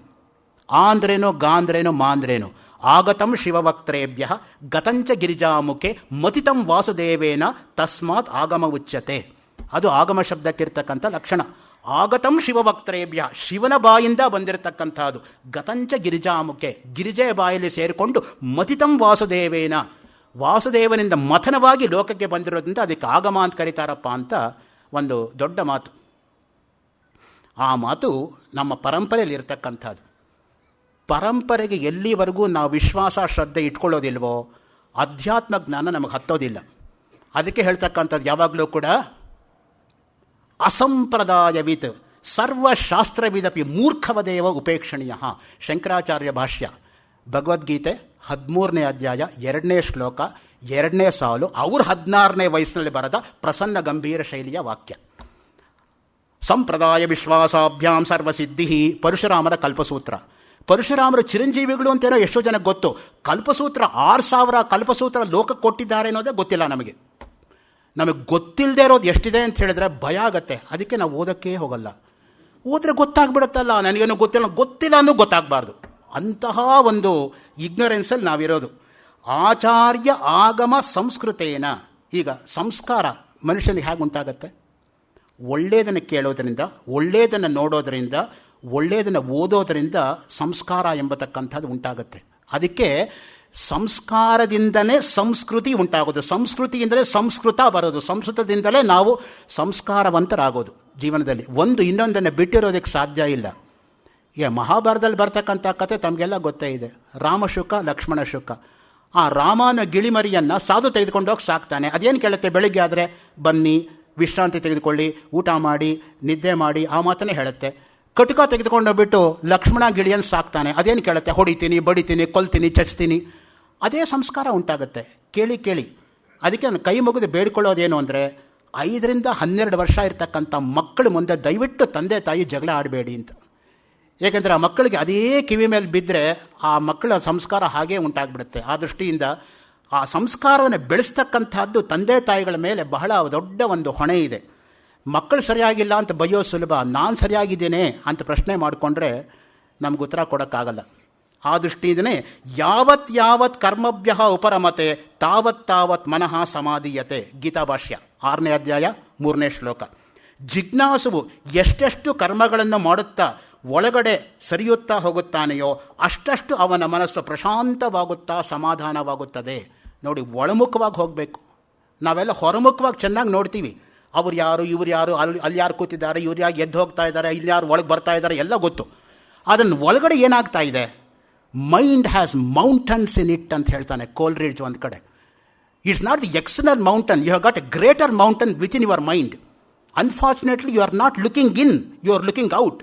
ಆ ಅಂದ್ರೇನು, ಗ ಅಂದ್ರೇನು, ಮಾ ಅಂದ್ರೇನು? ಆಗತಂ ಶಿವವಕ್ತ್ರೇಭ್ಯ ಗತಂಚ ಗಿರಿಜಾಮುಖೆ ಮತಿತಂ ವಾಸುದೇವೇನ ತಸ್ಮಾತ್ ಆಗಮ ಉಚ್ಯತೆ. ಅದು ಆಗಮ ಶಬ್ದಕ್ಕಿರ್ತಕ್ಕಂಥ ಲಕ್ಷಣ. ಆಗತಂ ಶಿವವಕ್ತ್ರೇಭ್ಯ, ಶಿವನ ಬಾಯಿಂದ ಬಂದಿರತಕ್ಕಂಥದ್ದು. ಗತಂಚ ಗಿರಿಜಾಮುಖೆ, ಗಿರಿಜೆಯ ಬಾಯಲ್ಲಿ ಸೇರಿಕೊಂಡು ಮತಿತಂ ವಾಸುದೇವೇನ, ವಾಸುದೇವನಿಂದ ಮಥನವಾಗಿ ಲೋಕಕ್ಕೆ ಬಂದಿರೋದ್ರಿಂದ ಅದಕ್ಕೆ ಆಗಮ ಅಂತ ಕರೀತಾರಪ್ಪ ಅಂತ ಒಂದು ದೊಡ್ಡ ಮಾತು. ಆ ಮಾತು ನಮ್ಮ ಪರಂಪರೆಯಲ್ಲಿ ಇರ್ತಕ್ಕಂಥದ್ದು. ಪರಂಪರೆಗೆ ಎಲ್ಲಿವರೆಗೂ ನಾವು ವಿಶ್ವಾಸ ಶ್ರದ್ಧೆ ಇಟ್ಕೊಳ್ಳೋದಿಲ್ವೋ ಅಧ್ಯಾತ್ಮ ಜ್ಞಾನ ನಮಗೆ ಹತ್ತೋದಿಲ್ಲ. ಅದಕ್ಕೆ ಹೇಳ್ತಕ್ಕಂಥದ್ದು ಯಾವಾಗಲೂ ಕೂಡ ಅಸಂಪ್ರದಾಯವಿತ್ ಸರ್ವಶಾಸ್ತ್ರವಿದಪಿ ಮೂರ್ಖವದೇವ ಉಪೇಕ್ಷಣೀಯ. ಶಂಕರಾಚಾರ್ಯ ಭಾಷ್ಯ, ಭಗವದ್ಗೀತೆ 13ನೇ ಅಧ್ಯಾಯ 2ನೇ ಶ್ಲೋಕ 2ನೇ ಸಾಲು. ಅವರು 16ನೇ ವಯಸ್ಸಿನಲ್ಲಿ ಬರೆದ ಪ್ರಸನ್ನ ಗಂಭೀರ ಶೈಲಿಯ ವಾಕ್ಯ. ಸಂಪ್ರದಾಯ ವಿಶ್ವಾಸಾಭ್ಯಾಂ ಸರ್ವಸಿದ್ಧಿ. ಪರಶುರಾಮರ ಕಲ್ಪಸೂತ್ರ. ಪರಶುರಾಮರು ಚಿರಂಜೀವಿಗಳು ಅಂತೇನೋ ಎಷ್ಟೋ ಜನಕ್ಕೆ ಗೊತ್ತು. ಕಲ್ಪಸೂತ್ರ 6000 ಕಲ್ಪಸೂತ್ರ ಲೋಕಕ್ಕೆ ಕೊಟ್ಟಿದ್ದಾರೆ ಅನ್ನೋದೇ ಗೊತ್ತಿಲ್ಲ ನಮಗೆ. ನಮಗೆ ಗೊತ್ತಿಲ್ಲದೆ ಇರೋದು ಎಷ್ಟಿದೆ ಅಂತ ಹೇಳಿದ್ರೆ ಭಯ ಆಗತ್ತೆ. ಅದಕ್ಕೆ ನಾವು ಓದೋಕ್ಕೆ ಹೋಗಲ್ಲ. ಓದ್ರೆ ಗೊತ್ತಾಗ್ಬಿಡುತ್ತಲ್ಲ, ನನಗೇನು ಗೊತ್ತಿಲ್ಲ ಅನ್ನೋ ಗೊತ್ತಾಗಬಾರ್ದು. ಅಂತಹ ಒಂದು ಇಗ್ನೊರೆನ್ಸಲ್ಲಿ ನಾವಿರೋದು. ಆಚಾರ್ಯ ಆಗಮ ಸಂಸ್ಕೃತೇನ. ಈಗ ಸಂಸ್ಕಾರ ಮನುಷ್ಯನಿಗೆ ಹೇಗೆ ಉಂಟಾಗತ್ತೆ? ಒಳ್ಳೆಯದನ್ನು ಕೇಳೋದರಿಂದ, ಒಳ್ಳೆಯದನ್ನು ನೋಡೋದರಿಂದ, ಒಳ್ಳೆಯದನ್ನು ಓದೋದರಿಂದ ಸಂಸ್ಕಾರ ಎಂಬತಕ್ಕಂಥದ್ದು ಉಂಟಾಗುತ್ತೆ. ಅದಕ್ಕೆ ಸಂಸ್ಕಾರದಿಂದಲೇ ಸಂಸ್ಕೃತಿ ಉಂಟಾಗೋದು. ಸಂಸ್ಕೃತಿಯಿಂದಲೇ ಸಂಸ್ಕೃತ ಬರೋದು. ಸಂಸ್ಕೃತದಿಂದಲೇ ನಾವು ಸಂಸ್ಕಾರವಂತರಾಗೋದು ಜೀವನದಲ್ಲಿ. ಒಂದು ಇನ್ನೊಂದನ್ನು ಬಿಟ್ಟಿರೋದಕ್ಕೆ ಸಾಧ್ಯ ಇಲ್ಲ. ಈಗ ಮಹಾಭಾರತದಲ್ಲಿ ಬರ್ತಕ್ಕಂಥ ಕಥೆ ತಮಗೆಲ್ಲ ಗೊತ್ತೇ ಇದೆ. ರಾಮಶುಕ ಲಕ್ಷ್ಮಣ ಶುಕ. ಆ ರಾಮನ ಗಿಳಿಮರಿಯನ್ನು ಸಾಧು ತೆಗೆದುಕೊಂಡೋಗಿ ಸಾಕ್ತಾನೆ. ಅದೇನು ಕೇಳುತ್ತೆ? ಬೆಳಿಗ್ಗೆ ಆದರೆ ಬನ್ನಿ, ವಿಶ್ರಾಂತಿ ತೆಗೆದುಕೊಳ್ಳಿ, ಊಟ ಮಾಡಿ, ನಿದ್ದೆ ಮಾಡಿ, ಆ ಮಾತನ್ನೇ ಹೇಳುತ್ತೆ. ಕಟುಕ ತೆಗೆದುಕೊಂಡೋಗ್ಬಿಟ್ಟು ಲಕ್ಷ್ಮಣ ಗಿಳಿಯನ್ನು ಸಾಕ್ತಾನೆ. ಅದೇನು ಕೇಳುತ್ತೆ? ಹೊಡಿತೀನಿ, ಬಡಿತೀನಿ, ಕೊಲ್ತೀನಿ, ಚಚ್ತೀನಿ. ಅದೇ ಸಂಸ್ಕಾರ ಉಂಟಾಗುತ್ತೆ. ಕೇಳಿ ಕೇಳಿ. ಅದಕ್ಕೆ ನಾನು ಕೈ ಮುಗಿದು ಬೇಡ್ಕೊಳ್ಳೋದೇನು ಅಂದರೆ, 5ರಿಂದ 12 ವರ್ಷ ಇರ್ತಕ್ಕಂಥ ಮಕ್ಕಳು ಮುಂದೆ ದಯವಿಟ್ಟು ತಂದೆ ತಾಯಿ ಜಗಳ ಆಡಬೇಡಿ ಅಂತ. ಏಕೆಂದರೆ ಆ ಮಕ್ಕಳಿಗೆ ಅದೇ ಕಿವಿ ಮೇಲೆ ಬಿದ್ದರೆ ಆ ಮಕ್ಕಳ ಸಂಸ್ಕಾರ ಹಾಗೇ ಉಂಟಾಗ್ಬಿಡುತ್ತೆ. ಆ ದೃಷ್ಟಿಯಿಂದ ಆ ಸಂಸ್ಕಾರವನ್ನು ಬೆಳೆಸ್ತಕ್ಕಂಥದ್ದು ತಂದೆ ತಾಯಿಗಳ ಮೇಲೆ ಬಹಳ ದೊಡ್ಡ ಒಂದು ಹೊಣೆ ಇದೆ. ಮಕ್ಕಳು ಸರಿಯಾಗಿಲ್ಲ ಅಂತ ಬಯ್ಯೋ ಸುಲಭ, ನಾನು ಸರಿಯಾಗಿದ್ದೇನೆ ಅಂತ ಪ್ರಶ್ನೆ ಮಾಡಿಕೊಂಡ್ರೆ ನಮ್ಗೆ ಉತ್ತರ ಕೊಡೋಕ್ಕಾಗಲ್ಲ. ಆ ದೃಷ್ಟಿಯಿಂದನೇ ಯಾವತ್ ಕರ್ಮಭ್ಯ ಉಪರಮತೆ ತಾವತ್ ಮನಃ ಸಮಾಧೀಯತೆ. ಗೀತಾ ಭಾಷ್ಯ 6ನೇ ಅಧ್ಯಾಯ 3ನೇ ಶ್ಲೋಕ. ಜಿಜ್ಞಾಸುವು ಎಷ್ಟೆಷ್ಟು ಕರ್ಮಗಳನ್ನು ಮಾಡುತ್ತಾ ಒಳಗಡೆ ಸರಿಯುತ್ತಾ ಹೋಗುತ್ತಾನೆಯೋ ಅಷ್ಟಷ್ಟು ಅವನ ಮನಸ್ಸು ಪ್ರಶಾಂತವಾಗುತ್ತಾ ಸಮಾಧಾನವಾಗುತ್ತದೆ. ನೋಡಿ, ಒಳಮುಖವಾಗಿ ಹೋಗಬೇಕು. ನಾವೆಲ್ಲ ಹೊರಮುಖವಾಗಿ ಚೆನ್ನಾಗಿ ನೋಡ್ತೀವಿ. ಅವ್ರು ಯಾರು, ಇವ್ರು ಯಾರು, ಅಲ್ಲಿ ಯಾರು ಕೂತಿದ್ದಾರೆ, ಇವ್ರು ಯಾರು ಎದ್ದು ಹೋಗ್ತಾ ಇದ್ದಾರೆ, ಇಲ್ಲಿ ಯಾರು ಒಳಗೆ ಬರ್ತಾ ಇದ್ದಾರೆ, ಎಲ್ಲ ಗೊತ್ತು. ಅದನ್ನು ಒಳಗಡೆ ಏನಾಗ್ತಾ ಇದೆ? Mind has mountains in it ಅಂತ ಹೇಳ್ತಾನೆ ಕೋಲ್ರಿಡ್ಜ್ ಒಂದು ಕಡೆ. It's not the external mountain, you have got a greater mountain with in your mind. Unfortunately you are not looking in, you are looking out.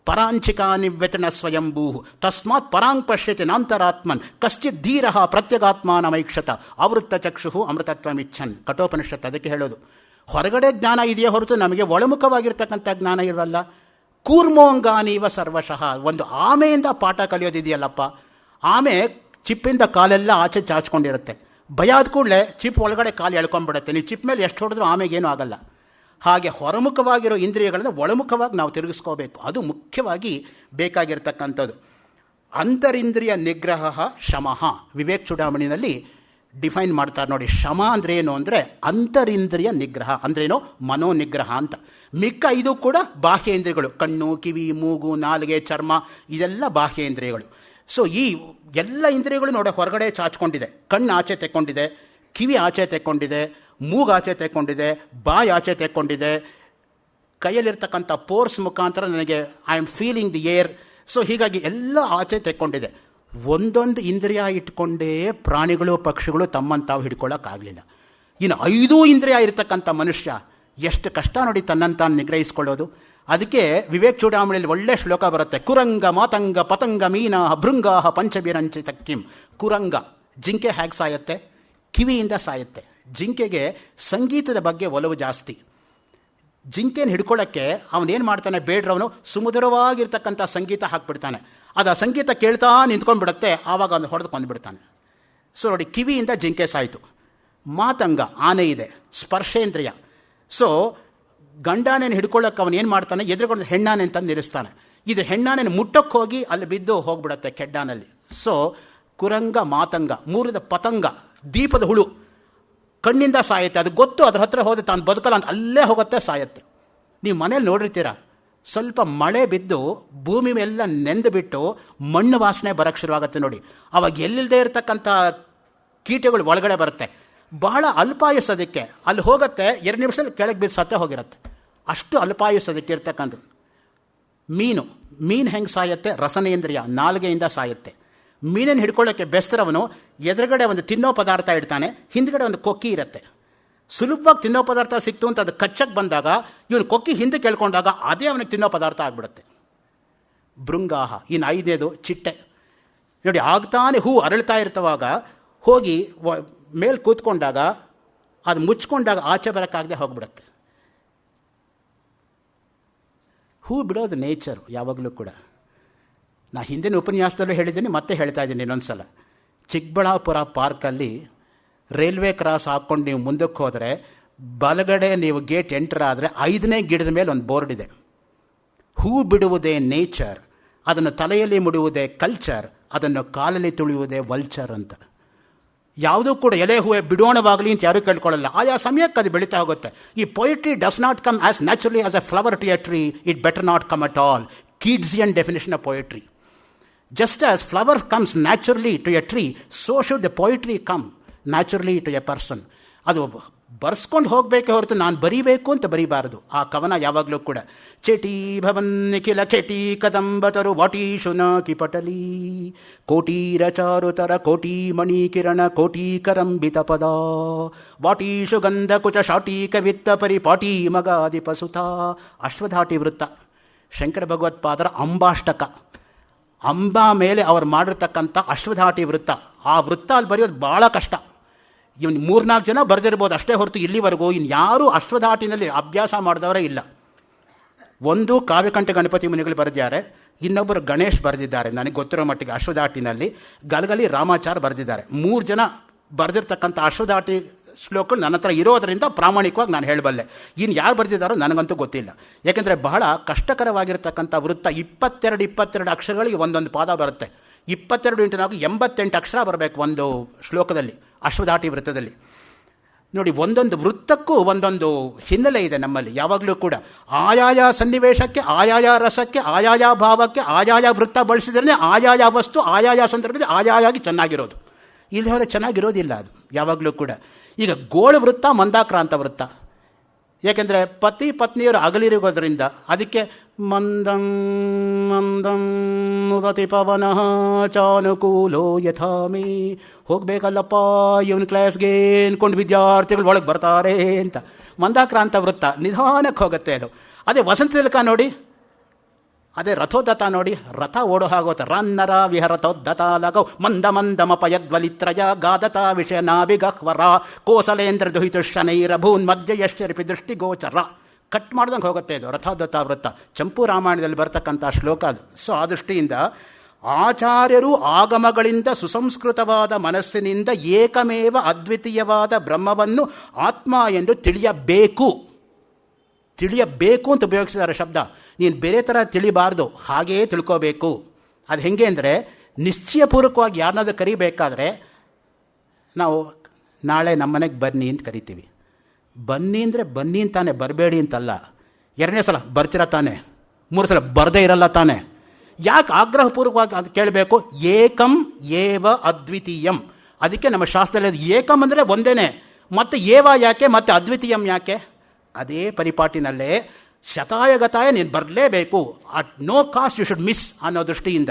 ಪರಾಂಚಿಕಾನಿ ವ್ಯತನ ಸ್ವಯಂಭೂ ತಸ್ಮಾತ್ ಪರಾಂಗ್ ಪಶ್ಯತೆ ನಾಂತರಾತ್ಮನ್ ಕಶ್ಚಿತ್ ಧೀರಃ ಪ್ರತ್ಯಗಾತ್ಮಾನಮೈಕ್ಷತ ಆವೃತ್ತ ಚಕ್ಷು ಅಮೃತತ್ವಮಿಚ್ಛನ್. ಕಠೋಪನಿಷತ್ ಅದಕ್ಕೆ ಹೇಳೋದು. ಹೊರಗಡೆ ಜ್ಞಾನ ಇದೆಯೇ ಹೊರತು ನಮಗೆ ಒಳಮುಖವಾಗಿರ್ತಕ್ಕಂಥ ಜ್ಞಾನ ಇರಲ್ಲ. ಕೂರ್ಮೋಂಗಾನೀವ ಸರ್ವಶಃ. ಒಂದು ಆಮೆಯಿಂದ ಪಾಠ ಕಲಿಯೋದಿದೆಯಲ್ಲಪ್ಪ, ಆಮೆ ಚಿಪ್ಪಿಂದ ಕಾಲೆಲ್ಲ ಆಚೆ ಚಾಚ್ಕೊಂಡಿರುತ್ತೆ. ಭಯ ಆದ ಕೂಡಲೇ ಚಿಪ್ ಒಳಗಡೆ ಕಾಲು ಎಳ್ಕೊಂಡ್ಬಿಡುತ್ತೆ. ನೀವು ಚಿಪ್ ಮೇಲೆ ಎಷ್ಟು ಹೊಡೆದ್ರೂ ಆಮೆಗೇನೂ ಆಗಲ್ಲ. ಹಾಗೆ ಹೊರಮುಖವಾಗಿರೋ ಇಂದ್ರಿಯಗಳನ್ನು ಒಳಮುಖವಾಗಿ ನಾವು ತಿರುಗಿಸ್ಕೋಬೇಕು. ಅದು ಮುಖ್ಯವಾಗಿ ಬೇಕಾಗಿರ್ತಕ್ಕಂಥದ್ದು. ಅಂತರಿಂದ್ರಿಯ ನಿಗ್ರಹ ಶಮಃ. ವಿವೇಕ್ ಚೂಡಾಮಣಿನಲ್ಲಿ ಡಿಫೈನ್ ಮಾಡ್ತಾರೆ ನೋಡಿ. ಶಮ ಅಂದರೆ ಏನು ಅಂದರೆ ಅಂತರಿಂದ್ರಿಯ ನಿಗ್ರಹ ಅಂದ್ರೇನೋ ಮನೋನಿಗ್ರಹ ಅಂತ. ಮಿಕ್ಕ ಇದು ಕೂಡ ಬಾಹ್ಯೇಂದ್ರಿಯಗಳು. ಕಣ್ಣು, ಕಿವಿ, ಮೂಗು, ನಾಲಿಗೆ, ಚರ್ಮ, ಇದೆಲ್ಲ ಬಾಹ್ಯೇಂದ್ರಿಯಗಳು. ಸೊ ಈ ಎಲ್ಲ ಇಂದ್ರಿಯಗಳು ನೋಡಿ ಹೊರಗಡೆ ಚಾಚ್ಕೊಂಡಿದೆ. ಕಣ್ಣು ಆಚೆ ತೆಕ್ಕೊಂಡಿದೆ, ಕಿವಿ ಆಚೆ ತೆಕ್ಕೊಂಡಿದೆ, ಮೂಗು ಆಚೆ ತೆಕ್ಕೊಂಡಿದೆ, ಬಾಯಿ ಆಚೆ ತೆಕ್ಕೊಂಡಿದೆ, ಕೈಯಲ್ಲಿರ್ತಕ್ಕಂಥ ಪೋರ್ಸ್ ಮುಖಾಂತರ ನನಗೆ I am feeling the air. So ಹೀಗಾಗಿ ಎಲ್ಲ ಆಚೆ ತೆಕ್ಕೊಂಡಿದೆ. ಒಂದೊಂದು ಇಂದ್ರಿಯ ಇಟ್ಕೊಂಡೇ ಪ್ರಾಣಿಗಳು ಪಕ್ಷಿಗಳು ತಮ್ಮನ್ನು ತಾವು ಹಿಡ್ಕೊಳ್ಳೋಕ್ಕಾಗಲಿಲ್ಲ. ಇನ್ನು 5 ಇಂದ್ರಿಯ ಇರತಕ್ಕಂಥ ಮನುಷ್ಯ ಎಷ್ಟು ಕಷ್ಟ ನೋಡಿ ತನ್ನಂತಾನು ನಿಗ್ರಹಿಸ್ಕೊಳ್ಳೋದು. ಅದಕ್ಕೆ ವಿವೇಕ್ ಚೂಡಾಮಣಿಯಲ್ಲಿ ಒಳ್ಳೆ ಶ್ಲೋಕ ಬರುತ್ತೆ. ಕುರಂಗ ಮಾತಂಗ ಪತಂಗ ಮೀನಾ ಭೃಂಗಾಹ ಪಂಚಬಿರಂಚಿತ ಕಿಂ. ಕುರಂಗ ಜಿಂಕೆ ಹೇಗೆ ಸಾಯುತ್ತೆ? ಕಿವಿಯಿಂದ ಸಾಯುತ್ತೆ. ಜಿಂಕೆಗೆ ಸಂಗೀತದ ಬಗ್ಗೆ ಒಲವು ಜಾಸ್ತಿ. ಜಿಂಕೆನ ಹಿಡ್ಕೊಳ್ಳೋಕ್ಕೆ ಅವನೇನು ಮಾಡ್ತಾನೆ? ಬೇಡ್ರವನು ಸುಮಧುರವಾಗಿರ್ತಕ್ಕಂಥ ಸಂಗೀತ ಹಾಕ್ಬಿಡ್ತಾನೆ. ಅದು ಆ ಸಂಗೀತ ಕೇಳ್ತಾ ನಿಂತ್ಕೊಂಡ್ಬಿಡುತ್ತೆ. ಆವಾಗ ಅವನು ಹೊಡೆದುಕೊಂಡ್ಬಿಡ್ತಾನೆ. ಸೊ ನೋಡಿ, ಕಿವಿಯಿಂದ ಜಿಂಕೆ ಸಾಯಿತು. ಮಾತಂಗ ಆನೆ ಇದೆ, ಸ್ಪರ್ಶೇಂದ್ರಿಯ. ಸೊ ಗಂಡಾನೇನು ಹಿಡ್ಕೊಳ್ಳೋಕೆ ಅವನು ಏನು ಮಾಡ್ತಾನೆ? ಎದುರುಗೊಂಡು ಹೆಣ್ಣಾನೆ ಅಂತ ನಿಲ್ಲಿಸ್ತಾನೆ. ಇದು ಹೆಣ್ಣಾನೇನು ಮುಟ್ಟಕ್ಕೆ ಹೋಗಿ ಅಲ್ಲಿ ಬಿದ್ದು ಹೋಗ್ಬಿಡುತ್ತೆ ಕೆಡ್ಡಾನಲ್ಲಿ. ಸೊ ಕುರಂಗ ಮಾತಂಗ. 3ನೇದು ಪತಂಗ, ದೀಪದ ಹುಳು. ಕಣ್ಣಿಂದ ಸಾಯುತ್ತೆ. ಅದು ಗೊತ್ತು, ಅದ್ರ ಹತ್ರ ಹೋದ್ರೆ ತಾನು ಬದುಕಲ್ಲ ಅಂತ ಅಲ್ಲೇ ಹೋಗುತ್ತೆ, ಸಾಯುತ್ತೆ. ನೀವು ಮನೇಲಿ ನೋಡಿರ್ತೀರ, ಸ್ವಲ್ಪ ಮಳೆ ಬಿದ್ದು ಭೂಮಿ ಮೇಲೆಲ್ಲ ನೆಂದು ಬಿಟ್ಟು ಮಣ್ಣು ವಾಸನೆ ಬರೋಕ್ಕೆ ಶುರುವಾಗುತ್ತೆ ನೋಡಿ. ಅವಾಗ ಎಲ್ಲಿಲ್ಲದೆ ಇರತಕ್ಕಂಥ ಕೀಟಗಳು ಒಳಗಡೆ ಬರುತ್ತೆ. ಬಹಳ ಅಲ್ಪಾಯುಸದಕ್ಕೆ ಅಲ್ಲಿ ಹೋಗುತ್ತೆ, 2 ನಿಮಿಷದಲ್ಲಿ ಕೆಳಗೆ ಬಿದ್ದು ಸತ್ತೇ ಹೋಗಿರುತ್ತೆ. ಅಷ್ಟು ಅಲ್ಪಾಯುಸದಕ್ಕೆ ಇರ್ತಕ್ಕಂಥದ್ದು. ಮೀನು ಹೆಂಗೆ ಸಾಯುತ್ತೆ? ರಸನೇಂದ್ರಿಯ, ನಾಲ್ಗೆಯಿಂದ ಸಾಯುತ್ತೆ. ಮೀನನ್ನು ಹಿಡ್ಕೊಳ್ಳೋಕ್ಕೆ ಬೆಸ್ತರವನು ಎದುರುಗಡೆ ಒಂದು ತಿನ್ನೋ ಪದಾರ್ಥ ಇಡ್ತಾನೆ, ಹಿಂದ್ಗಡೆ ಒಂದು ಕೊಕ್ಕಿ ಇರುತ್ತೆ. ಸುಲಭವಾಗಿ ತಿನ್ನೋ ಪದಾರ್ಥ ಸಿಕ್ತು ಅಂತ ಅದು ಕಚ್ಚಕ್ಕೆ ಬಂದಾಗ ಇವನು ಕೊಕ್ಕಿ ಹಿಂದೆ ಕೇಳ್ಕೊಂಡಾಗ ಅದೇ ಅವನಿಗೆ ತಿನ್ನೋ ಪದಾರ್ಥ ಆಗಿಬಿಡುತ್ತೆ. ಭೃಂಗಾಹ. ಇನ್ನು 5ನೇದು ಚಿಟ್ಟೆ ನೋಡಿ. ಆಗ್ತಾನೆ ಹೂ ಅರಳ್ತಾ ಇರ್ತವಾಗ ಹೋಗಿ ಮೇಲೆ ಕೂತ್ಕೊಂಡಾಗ ಅದು ಮುಚ್ಕೊಂಡಾಗ ಆಚೆ ಬರೋಕ್ಕಾಗದೆ ಹೋಗ್ಬಿಡುತ್ತೆ. ಹೂ ಬಿಡೋದು ನೇಚರು ಯಾವಾಗಲೂ ಕೂಡ. ನಾ ಹಿಂದಿನ ಉಪನ್ಯಾಸದಲ್ಲೂ ಹೇಳಿದ್ದೀನಿ, ಮತ್ತೆ ಹೇಳ್ತಾ ಇದ್ದೀನಿ ಇನ್ನೊಂದು ಸಲ. ಚಿಕ್ಕಬಳ್ಳಾಪುರ ಪಾರ್ಕಲ್ಲಿ ರೈಲ್ವೆ ಕ್ರಾಸ್ ಹಾಕ್ಕೊಂಡು ನೀವು ಮುಂದಕ್ಕೆ ಹೋದರೆ ಬಲಗಡೆ ನೀವು ಗೇಟ್ ಎಂಟರ್ ಆದರೆ 5ನೇ ಗಿಡದ ಮೇಲೆ ಒಂದು ಬೋರ್ಡ್ ಇದೆ. ಹೂ ಬಿಡುವುದೇ ನೇಚರ್, ಅದನ್ನು ತಲೆಯಲ್ಲಿ ಮುಡುವುದೇ ಕಲ್ಚರ್, ಅದನ್ನು ಕಾಲಲ್ಲಿ ತುಳಿಯುವುದೇ ವಲ್ಚರ್ ಅಂತ. ಯಾವುದೂ ಕೂಡ ಎಲೆ ಹೂವೆ ಬಿಡೋಣವಾಗಲಿ ಅಂತ ಯಾರೂ ಕೇಳ್ಕೊಳ್ಳಲ್ಲ. ಆಯಾ ಸಮಯಕ್ಕೆ ಅದು ಬೆಳೀತಾ ಹೋಗುತ್ತೆ. ಈ poetry does not come as naturally as a flower to a tree, it better not come at all. Keatsian definition of poetry. Just as flower comes naturally to a tree, so should the poetry come naturally to a person. ಅದು ಬರ್ಸ್ಕೊಂಡು ಹೋಗಬೇಕೆ ಹೊರತು ನಾನು ಬರೀಬೇಕು ಅಂತ ಬರೀಬಾರದು. ಆ ಕವನ ಯಾವಾಗಲೂ ಕೂಡ ಚೇಟಿ ಭವನ್ ನಿಖಿಲ ಕೆಟಿ ಕದಂಬತರು ವಾಟೀಶು ನ ಕಿಪಟಲಿ ಕೋಟೀರ ಚಾರುತರ ಕೋಟಿ ಮಣಿ ಕಿರಣ ಕೋಟಿ ಕರಂಬಿತ ಪದ ವಾಟೀಶು ಗಂಧ ಕುಚ ಶಾಟಿ ಕವಿತ್ತ ಪರಿಪಾಟಿ ಮಗಾದಿಪಸುತ. ಅಶ್ವಧಾಟಿ ವೃತ್ತ. ಶಂಕರ ಭಗವತ್ಪಾದರ ಅಂಬಾಷ್ಟಕ, ಅಂಬಾ ಮೇಲೆ ಅವ್ರು ಮಾಡಿರ್ತಕ್ಕಂಥ ಅಶ್ವಧಾಟಿ ವೃತ್ತ, ಆ ವೃತ್ತ ಅಲ್ಲಿ ಬರೆಯೋದು ಭಾಳ ಕಷ್ಟ. ಇವನು 3-4 ಜನ ಬರೆದಿರ್ಬೋದು ಅಷ್ಟೇ ಹೊರತು ಇಲ್ಲಿವರೆಗೂ ಇನ್ಯಾರೂ ಅಶ್ವಧಾಟಿನಲ್ಲಿ ಅಭ್ಯಾಸ ಮಾಡಿದವರೇ ಇಲ್ಲ. ಒಂದು ಕಾವ್ಯಕಂಠ ಗಣಪತಿ ಮುನಿಗಳು ಬರೆದಿದ್ದಾರೆ, ಇನ್ನೊಬ್ಬರು ಗಣೇಶ್ ಬರೆದಿದ್ದಾರೆ ನನಗೆ ಗೊತ್ತಿರೋ ಮಟ್ಟಿಗೆ ಅಶ್ವಧಾಟಿನಲ್ಲಿ, ಗಲಗಲಿ ರಾಮಾಚಾರ್ ಬರೆದಿದ್ದಾರೆ. 3 ಜನ ಬರೆದಿರ್ತಕ್ಕಂಥ ಅಶ್ವಧಾಟಿ ಶ್ಲೋಕಗಳು ನನ್ನ ಹತ್ರ ಇರೋದರಿಂದ ಪ್ರಾಮಾಣಿಕವಾಗಿ ನಾನು ಹೇಳಬಲ್ಲೆ. ಇನ್ನು ಯಾರು ಬರೆದಿದ್ದಾರೋ ನನಗಂತೂ ಗೊತ್ತಿಲ್ಲ. ಯಾಕೆಂದರೆ ಬಹಳ ಕಷ್ಟಕರವಾಗಿರ್ತಕ್ಕಂಥ ವೃತ್ತ. 22 ಅಕ್ಷರಗಳಿಗೆ ಒಂದೊಂದು ಪಾದ ಬರುತ್ತೆ. 22 × 4 88 ಅಕ್ಷರ ಬರಬೇಕು ಒಂದು ಶ್ಲೋಕದಲ್ಲಿ, ಅಶ್ವಧಾಟಿ ವೃತ್ತದಲ್ಲಿ. ನೋಡಿ, ಒಂದೊಂದು ವೃತ್ತಕ್ಕೂ ಒಂದೊಂದು ಹಿನ್ನೆಲೆ ಇದೆ ನಮ್ಮಲ್ಲಿ ಯಾವಾಗಲೂ ಕೂಡ. ಆಯಾಯ ಸನ್ನಿವೇಶಕ್ಕೆ, ಆಯಾಯ ರಸಕ್ಕೆ, ಆಯಾಯ ಭಾವಕ್ಕೆ ಆಯಾಯ ವೃತ್ತ ಬಳಸಿದ್ರೆ ಆಯಾಯ ವಸ್ತು ಆಯಾಯ ಸಂದರ್ಭದಲ್ಲಿ ಆಯಾಯಾಗಿ ಚೆನ್ನಾಗಿರೋದು. ಇಲ್ಲಿ ಹೊರ ಚೆನ್ನಾಗಿರೋದಿಲ್ಲ ಅದು ಯಾವಾಗಲೂ ಕೂಡ. ಈಗ ಗೋಳು ವೃತ್ತ ಮಂದಾಕ್ರಾಂತ ವೃತ್ತ. ಏಕೆಂದರೆ ಪತಿ ಪತ್ನಿಯರು ಅಗಲಿರೋದ್ರಿಂದ ಅದಕ್ಕೆ ಮಂದಂ ಮಂದಂ ನುದತಿ ಪವನಃ ಚಾನುಕೂಲೋ ಯಥಾಮಿ. ಹೋಗಬೇಕಲ್ಲಪ್ಪ ಇವನ ಕ್ಲಾಸ್ಗೆ ಅಂದ್ಕೊಂಡು ವಿದ್ಯಾರ್ಥಿಗಳು ಒಳಗೆ ಬರ್ತಾರೆ ಅಂತ. ಮಂದಾಕ್ರಾಂತ ವೃತ್ತ ನಿಧಾನಕ್ಕೆ ಹೋಗುತ್ತೆ ಅದು. ಅದೇ ವಸಂತ ತಿಲಕ ನೋಡಿ, ಅದೇ ರಥೋದತ ನೋಡಿ, ರಥ ಓಡೋ ಹಾಗೋತ. ರನ್ನರ ವಿಹರಥೋದ್ದತ ಲಗೌ ಮಂದ ಮಂದಮಪಯದ್ವಲಿತ್ರಯ ಗಾದತ ವಿಷಯ ನಾಭಿಗಹ್ವರ ಕೋಸಲೇಂದ್ರ ದುಹಿತು ಶನೈರಭೂನ್ ಮಧ್ಯ ಯಶ್ಚರಿಪಿ ದೃಷ್ಟಿಗೋಚರ. ಕಟ್ ಮಾಡ್ದಂಗೆ ಹೋಗುತ್ತೆ ಇದು ರಥೋದತ ವೃತ್ತ. ಚಂಪು ರಾಮಾಯಣದಲ್ಲಿ ಬರ್ತಕ್ಕಂಥ ಶ್ಲೋಕ ಅದು. ಸೊ ಆ ದೃಷ್ಟಿಯಿಂದ ಆಚಾರ್ಯರು ಆಗಮಗಳಿಂದ ಸುಸಂಸ್ಕೃತವಾದ ಮನಸ್ಸಿನಿಂದ ಏಕಮೇವ ಅದ್ವಿತೀಯವಾದ ಬ್ರಹ್ಮವನ್ನು ಆತ್ಮ ಎಂದು ತಿಳಿಯಬೇಕು ಅಂತ ಉಪಯೋಗಿಸಿದ್ದಾರೆ ಶಬ್ದ. ನೀನು ಬೇರೆ ಥರ ತಿಳಿಬಾರ್ದು, ಹಾಗೆಯೇ ತಿಳ್ಕೋಬೇಕು. ಅದು ಹೆಂಗೆ ಅಂದರೆ, ನಿಶ್ಚಯಪೂರ್ವಕವಾಗಿ ಯಾರನ್ನಾದ್ರೂ ಕರಿಬೇಕಾದ್ರೆ ನಾವು ನಾಳೆ ನಮ್ಮನೆಗೆ ಬನ್ನಿ ಅಂತ ಕರಿತೀವಿ. ಬನ್ನಿ ಅಂದರೆ ಬನ್ನಿ ಅಂತಾನೆ, ಬರಬೇಡಿ ಅಂತಲ್ಲ. 2ನೇ ಸಲ ಬರ್ತೀರ ತಾನೆ, 3 ಸಲ ಬರದೇ ಇರಲ್ಲ ತಾನೆ. ಯಾಕೆ ಆಗ್ರಹಪೂರ್ವಕವಾಗಿ ಅದು ಕೇಳಬೇಕು? ಏಕಂ ಏವ ಅದ್ವಿತೀಯಂ. ಅದಕ್ಕೆ ನಮ್ಮ ಶಾಸ್ತ್ರದಲ್ಲಿ ಏಕಂ ಅಂದರೆ ಒಂದೇನೆ, ಮತ್ತು ಏವ ಯಾಕೆ, ಮತ್ತು ಅದ್ವಿತೀಯಂ ಯಾಕೆ? ಅದೇ ಪರಿಪಾಟಿನಲ್ಲೇ ಶತಾಯಗತಾಯ ನೀನು ಬರಲೇಬೇಕು, at no cost you should miss ಅನ್ನೋ ದೃಷ್ಟಿಯಿಂದ.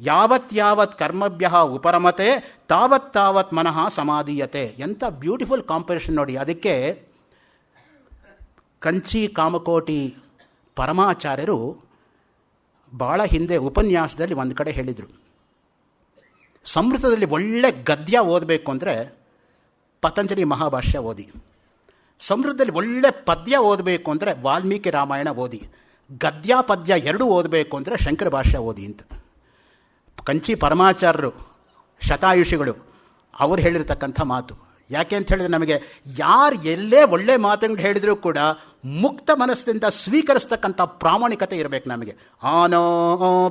ಯಾವತ್ ಕರ್ಮಭ್ಯ ಉಪರಮತೆ ತಾವತ್ ಮನಃ ಸಮಾಧೀಯತೆ. ಎಂಥ ಬ್ಯೂಟಿಫುಲ್ ಕಾಂಪರೇಷನ್ ನೋಡಿ. ಅದಕ್ಕೆ ಕಂಚಿ ಕಾಮಕೋಟಿ ಪರಮಾಚಾರ್ಯರು ಭಾಳ ಹಿಂದೆ ಉಪನ್ಯಾಸದಲ್ಲಿ ಒಂದು ಕಡೆ ಹೇಳಿದರು, ಸಂಸ್ಕೃತದಲ್ಲಿ ಒಳ್ಳೆ ಗದ್ಯ ಓದಬೇಕು ಅಂದರೆ ಪತಂಜಲಿ ಮಹಾಭಾಷ್ಯ ಓದಿ, ಸಂಸ್ಕೃತದಲ್ಲಿ ಒಳ್ಳೆ ಪದ್ಯ ಓದಬೇಕು ಅಂದರೆ ವಾಲ್ಮೀಕಿ ರಾಮಾಯಣ ಓದಿ, ಗದ್ಯ ಪದ್ಯ ಎರಡೂ ಓದಬೇಕು ಅಂದರೆ ಶಂಕರ ಭಾಷ್ಯ ಓದಿ ಅಂತ ಕಂಚಿ ಪರಮಾಚಾರ್ಯರು ಶತಾಯುಷಿಗಳು ಅವರು ಹೇಳಿರ್ತಕ್ಕಂಥ ಮಾತು. ಯಾಕೆ ಅಂತ ಹೇಳಿದ್ರೆ, ನಮಗೆ ಯಾರು ಎಲ್ಲೇ ಒಳ್ಳೆ ಮಾತುಗಳು ಹೇಳಿದರೂ ಕೂಡ ಮುಕ್ತ ಮನಸ್ಸಿನಿಂದ ಸ್ವೀಕರಿಸ್ತಕ್ಕಂಥ ಪ್ರಾಮಾಣಿಕತೆ ಇರಬೇಕು ನಮಗೆ. ಆನೋ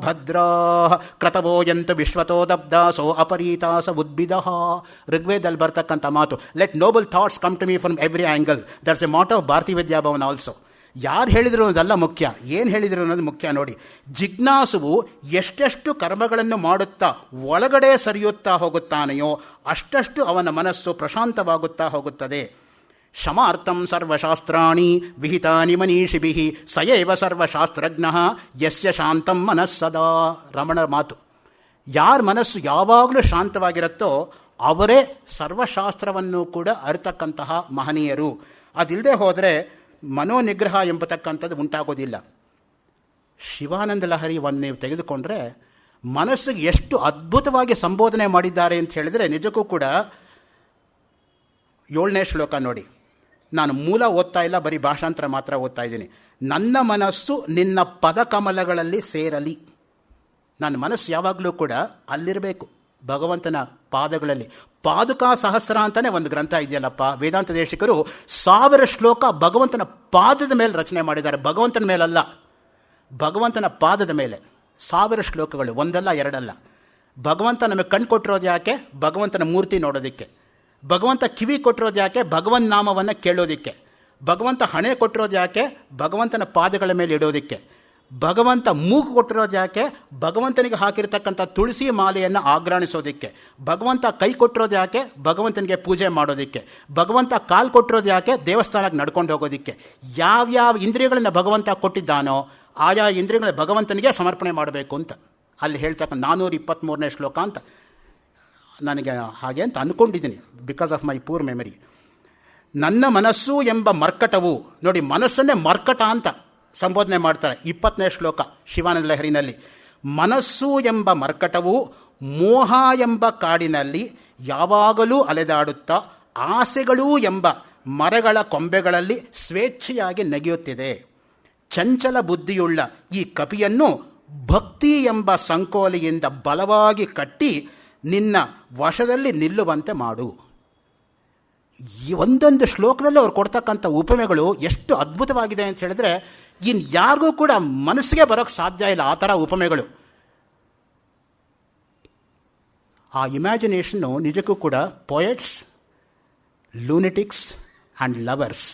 ಭದ್ರಾ ಕ್ರತವೋಯಂತ ವಿಶ್ವತೋ ದಬ್ದಾಸೋ ಅಪರೀತಾಸ ಉದ್ಭಿದ. ಋಗ್ವೇದಲ್ಲಿ ಬರ್ತಕ್ಕಂಥ ಮಾತು. Let noble thoughts come to me from every angle. That's a motto of Bharatiya Vidya Bhavan also. ಯಾರು ಹೇಳಿದ್ರು ಅನ್ನೋದಲ್ಲ ಮುಖ್ಯ, ಏನು ಹೇಳಿದ್ರು ಅನ್ನೋದು ಮುಖ್ಯ. ನೋಡಿ, ಜಿಜ್ಞಾಸುವು ಎಷ್ಟೆಷ್ಟು ಕರ್ಮಗಳನ್ನು ಮಾಡುತ್ತಾ ಒಳಗಡೆ ಸರಿಯುತ್ತಾ ಹೋಗುತ್ತಾನೆಯೋ ಅಷ್ಟಷ್ಟು ಅವನ ಮನಸ್ಸು ಪ್ರಶಾಂತವಾಗುತ್ತಾ ಹೋಗುತ್ತದೆ. ಶಮಾರ್ಥಂ ಸರ್ವಶಾಸ್ತ್ರಾಣಿ ವಿಹಿತಾನಿ ಮನೀಷಿಭಿಃ ಸಯೈವ ಸರ್ವಶಾಸ್ತ್ರಜ್ಞ ಯಸ್ಯ ಶಾಂತಂ ಮನಸ್ಸದಾ. ರಮಣರ ಮಾತು. ಯಾರ ಮನಸ್ಸು ಯಾವಾಗಲೂ ಶಾಂತವಾಗಿರುತ್ತೋ ಅವರೇ ಸರ್ವಶಾಸ್ತ್ರವನ್ನು ಕೂಡ ಅರಿತಕ್ಕಂತಹ ಮಹನೀಯರು. ಅದಿಲ್ಲದೆ ಹೋದರೆ ಮನೋನಿಗ್ರಹ ಎಂಬತಕ್ಕಂಥದ್ದು ಉಂಟಾಗೋದಿಲ್ಲ. ಶಿವಾನಂದ ಲಹರಿ ಒಂದು ನೀವು ತೆಗೆದುಕೊಂಡ್ರೆ ಮನಸ್ಸಿಗೆ ಎಷ್ಟು ಅದ್ಭುತವಾಗಿ ಸಂಬೋಧನೆ ಮಾಡಿದ್ದಾರೆ ಅಂತ ಹೇಳಿದರೆ, ನಿಜಕ್ಕೂ ಕೂಡ 7ನೇ ಶ್ಲೋಕ ನೋಡಿ. ನಾನು ಮೂಲ ಓದ್ತಾ ಇಲ್ಲ, ಬರೀ ಭಾಷಾಂತರ ಮಾತ್ರ ಓದ್ತಾ ಇದ್ದೀನಿ. ನನ್ನ ಮನಸ್ಸು ನಿನ್ನ ಪದಕಮಲಗಳಲ್ಲಿ ಸೇರಲಿ. ನನ್ನ ಮನಸ್ಸು ಯಾವಾಗಲೂ ಕೂಡ ಅಲ್ಲಿರಬೇಕು, ಭಗವಂತನ ಪಾದಗಳಲ್ಲಿ. ಪಾದುಕಾ ಸಹಸ್ರ ಅಂತಲೇ ಒಂದು ಗ್ರಂಥ ಇದೆಯಲ್ಲಪ್ಪ. ವೇದಾಂತ ದೇಶಿಕರು 1000 ಶ್ಲೋಕ ಭಗವಂತನ ಪಾದದ ಮೇಲೆ ರಚನೆ ಮಾಡಿದ್ದಾರೆ. ಭಗವಂತನ ಮೇಲಲ್ಲ, ಭಗವಂತನ ಪಾದದ ಮೇಲೆ 1000 ಶ್ಲೋಕಗಳು, ಒಂದಲ್ಲ ಎರಡಲ್ಲ. ಭಗವಂತ ನಮಗೆ ಕಣ್ಣು ಕೊಟ್ಟಿರೋದು ಯಾಕೆ? ಭಗವಂತನ ಮೂರ್ತಿ ನೋಡೋದಕ್ಕೆ. ಭಗವಂತ ಕಿವಿ ಕೊಟ್ಟಿರೋದು ಯಾಕೆ? ಭಗವನ್ ನಾಮವನ್ನು ಕೇಳೋದಕ್ಕೆ. ಭಗವಂತ ಹಣೆ ಕೊಟ್ಟಿರೋದು ಯಾಕೆ? ಭಗವಂತನ ಪಾದಗಳ ಮೇಲೆ ಇಡೋದಕ್ಕೆ. ಭಗವಂತ ಮೂಗು ಕೊಟ್ಟಿರೋದು ಯಾಕೆ? ಭಗವಂತನಿಗೆ ಹಾಕಿರ್ತಕ್ಕಂಥ ತುಳಸಿ ಮಾಲೆಯನ್ನು ಆಘ್ರಾಣಿಸೋದಕ್ಕೆ. ಭಗವಂತ ಕೈ ಕೊಟ್ಟಿರೋದು ಯಾಕೆ? ಭಗವಂತನಿಗೆ ಪೂಜೆ ಮಾಡೋದಕ್ಕೆ. ಭಗವಂತ ಕಾಲು ಕೊಟ್ಟಿರೋದು ಯಾಕೆ? ದೇವಸ್ಥಾನಕ್ಕೆ ನಡ್ಕೊಂಡು ಹೋಗೋದಕ್ಕೆ. ಯಾವ್ಯಾವ ಇಂದ್ರಿಯಗಳನ್ನು ಭಗವಂತ ಕೊಟ್ಟಿದ್ದಾನೋ ಆಯಾ ಇಂದ್ರಿಯಗಳ ಭಗವಂತನಿಗೆ ಸಮರ್ಪಣೆ ಮಾಡಬೇಕು ಅಂತ ಅಲ್ಲಿ ಹೇಳ್ತಕ್ಕ 423ನೇ ಶ್ಲೋಕ ಅಂತ ನನಗೆ ಹಾಗೆ ಅಂತ ಅಂದ್ಕೊಂಡಿದ್ದೀನಿ, because of my poor memory. ನನ್ನ ಮನಸ್ಸು ಎಂಬ ಮರ್ಕಟವು ನೋಡಿ, ಮನಸ್ಸನ್ನೇ ಮರ್ಕಟ ಅಂತ ಸಂಬೋಧನೆ ಮಾಡ್ತಾರೆ. 20ನೇ ಶ್ಲೋಕ ಶಿವಾನಂದ ಲಹರಿನಲ್ಲಿ. ಮನಸ್ಸು ಎಂಬ ಮರ್ಕಟವು ಮೋಹ ಎಂಬ ಕಾಡಿನಲ್ಲಿ ಯಾವಾಗಲೂ ಅಲೆದಾಡುತ್ತಾ ಆಸೆಗಳೂ ಎಂಬ ಮರಗಳ ಕೊಂಬೆಗಳಲ್ಲಿ ಸ್ವೇಚ್ಛೆಯಾಗಿ ನೆಗೆಯುತ್ತಿದೆ. ಚಂಚಲ ಬುದ್ಧಿಯುಳ್ಳ ಈ ಕಪಿಯನ್ನು ಭಕ್ತಿ ಎಂಬ ಸಂಕೋಲೆಯಿಂದ ಬಲವಾಗಿ ಕಟ್ಟಿ ನಿನ್ನ ವಶದಲ್ಲಿ ನಿಲ್ಲುವಂತೆ ಮಾಡು. ಈ ಒಂದೊಂದು ಶ್ಲೋಕದಲ್ಲಿ ಅವ್ರು ಕೊಡ್ತಕ್ಕಂಥ ಉಪಮೆಗಳು ಎಷ್ಟು ಅದ್ಭುತವಾಗಿದೆ ಅಂತ ಹೇಳಿದ್ರೆ ಯಾರಿಗೂ ಕೂಡ ಮನಸ್ಸಿಗೆ ಬರೋಕ್ಕೆ ಸಾಧ್ಯ ಇಲ್ಲ ಆ ಥರ ಉಪಮೆಗಳು. ಆ ಇಮ್ಯಾಜಿನೇಷನ್ನು ನಿಜಕ್ಕೂ ಕೂಡ poets, lunatics and lovers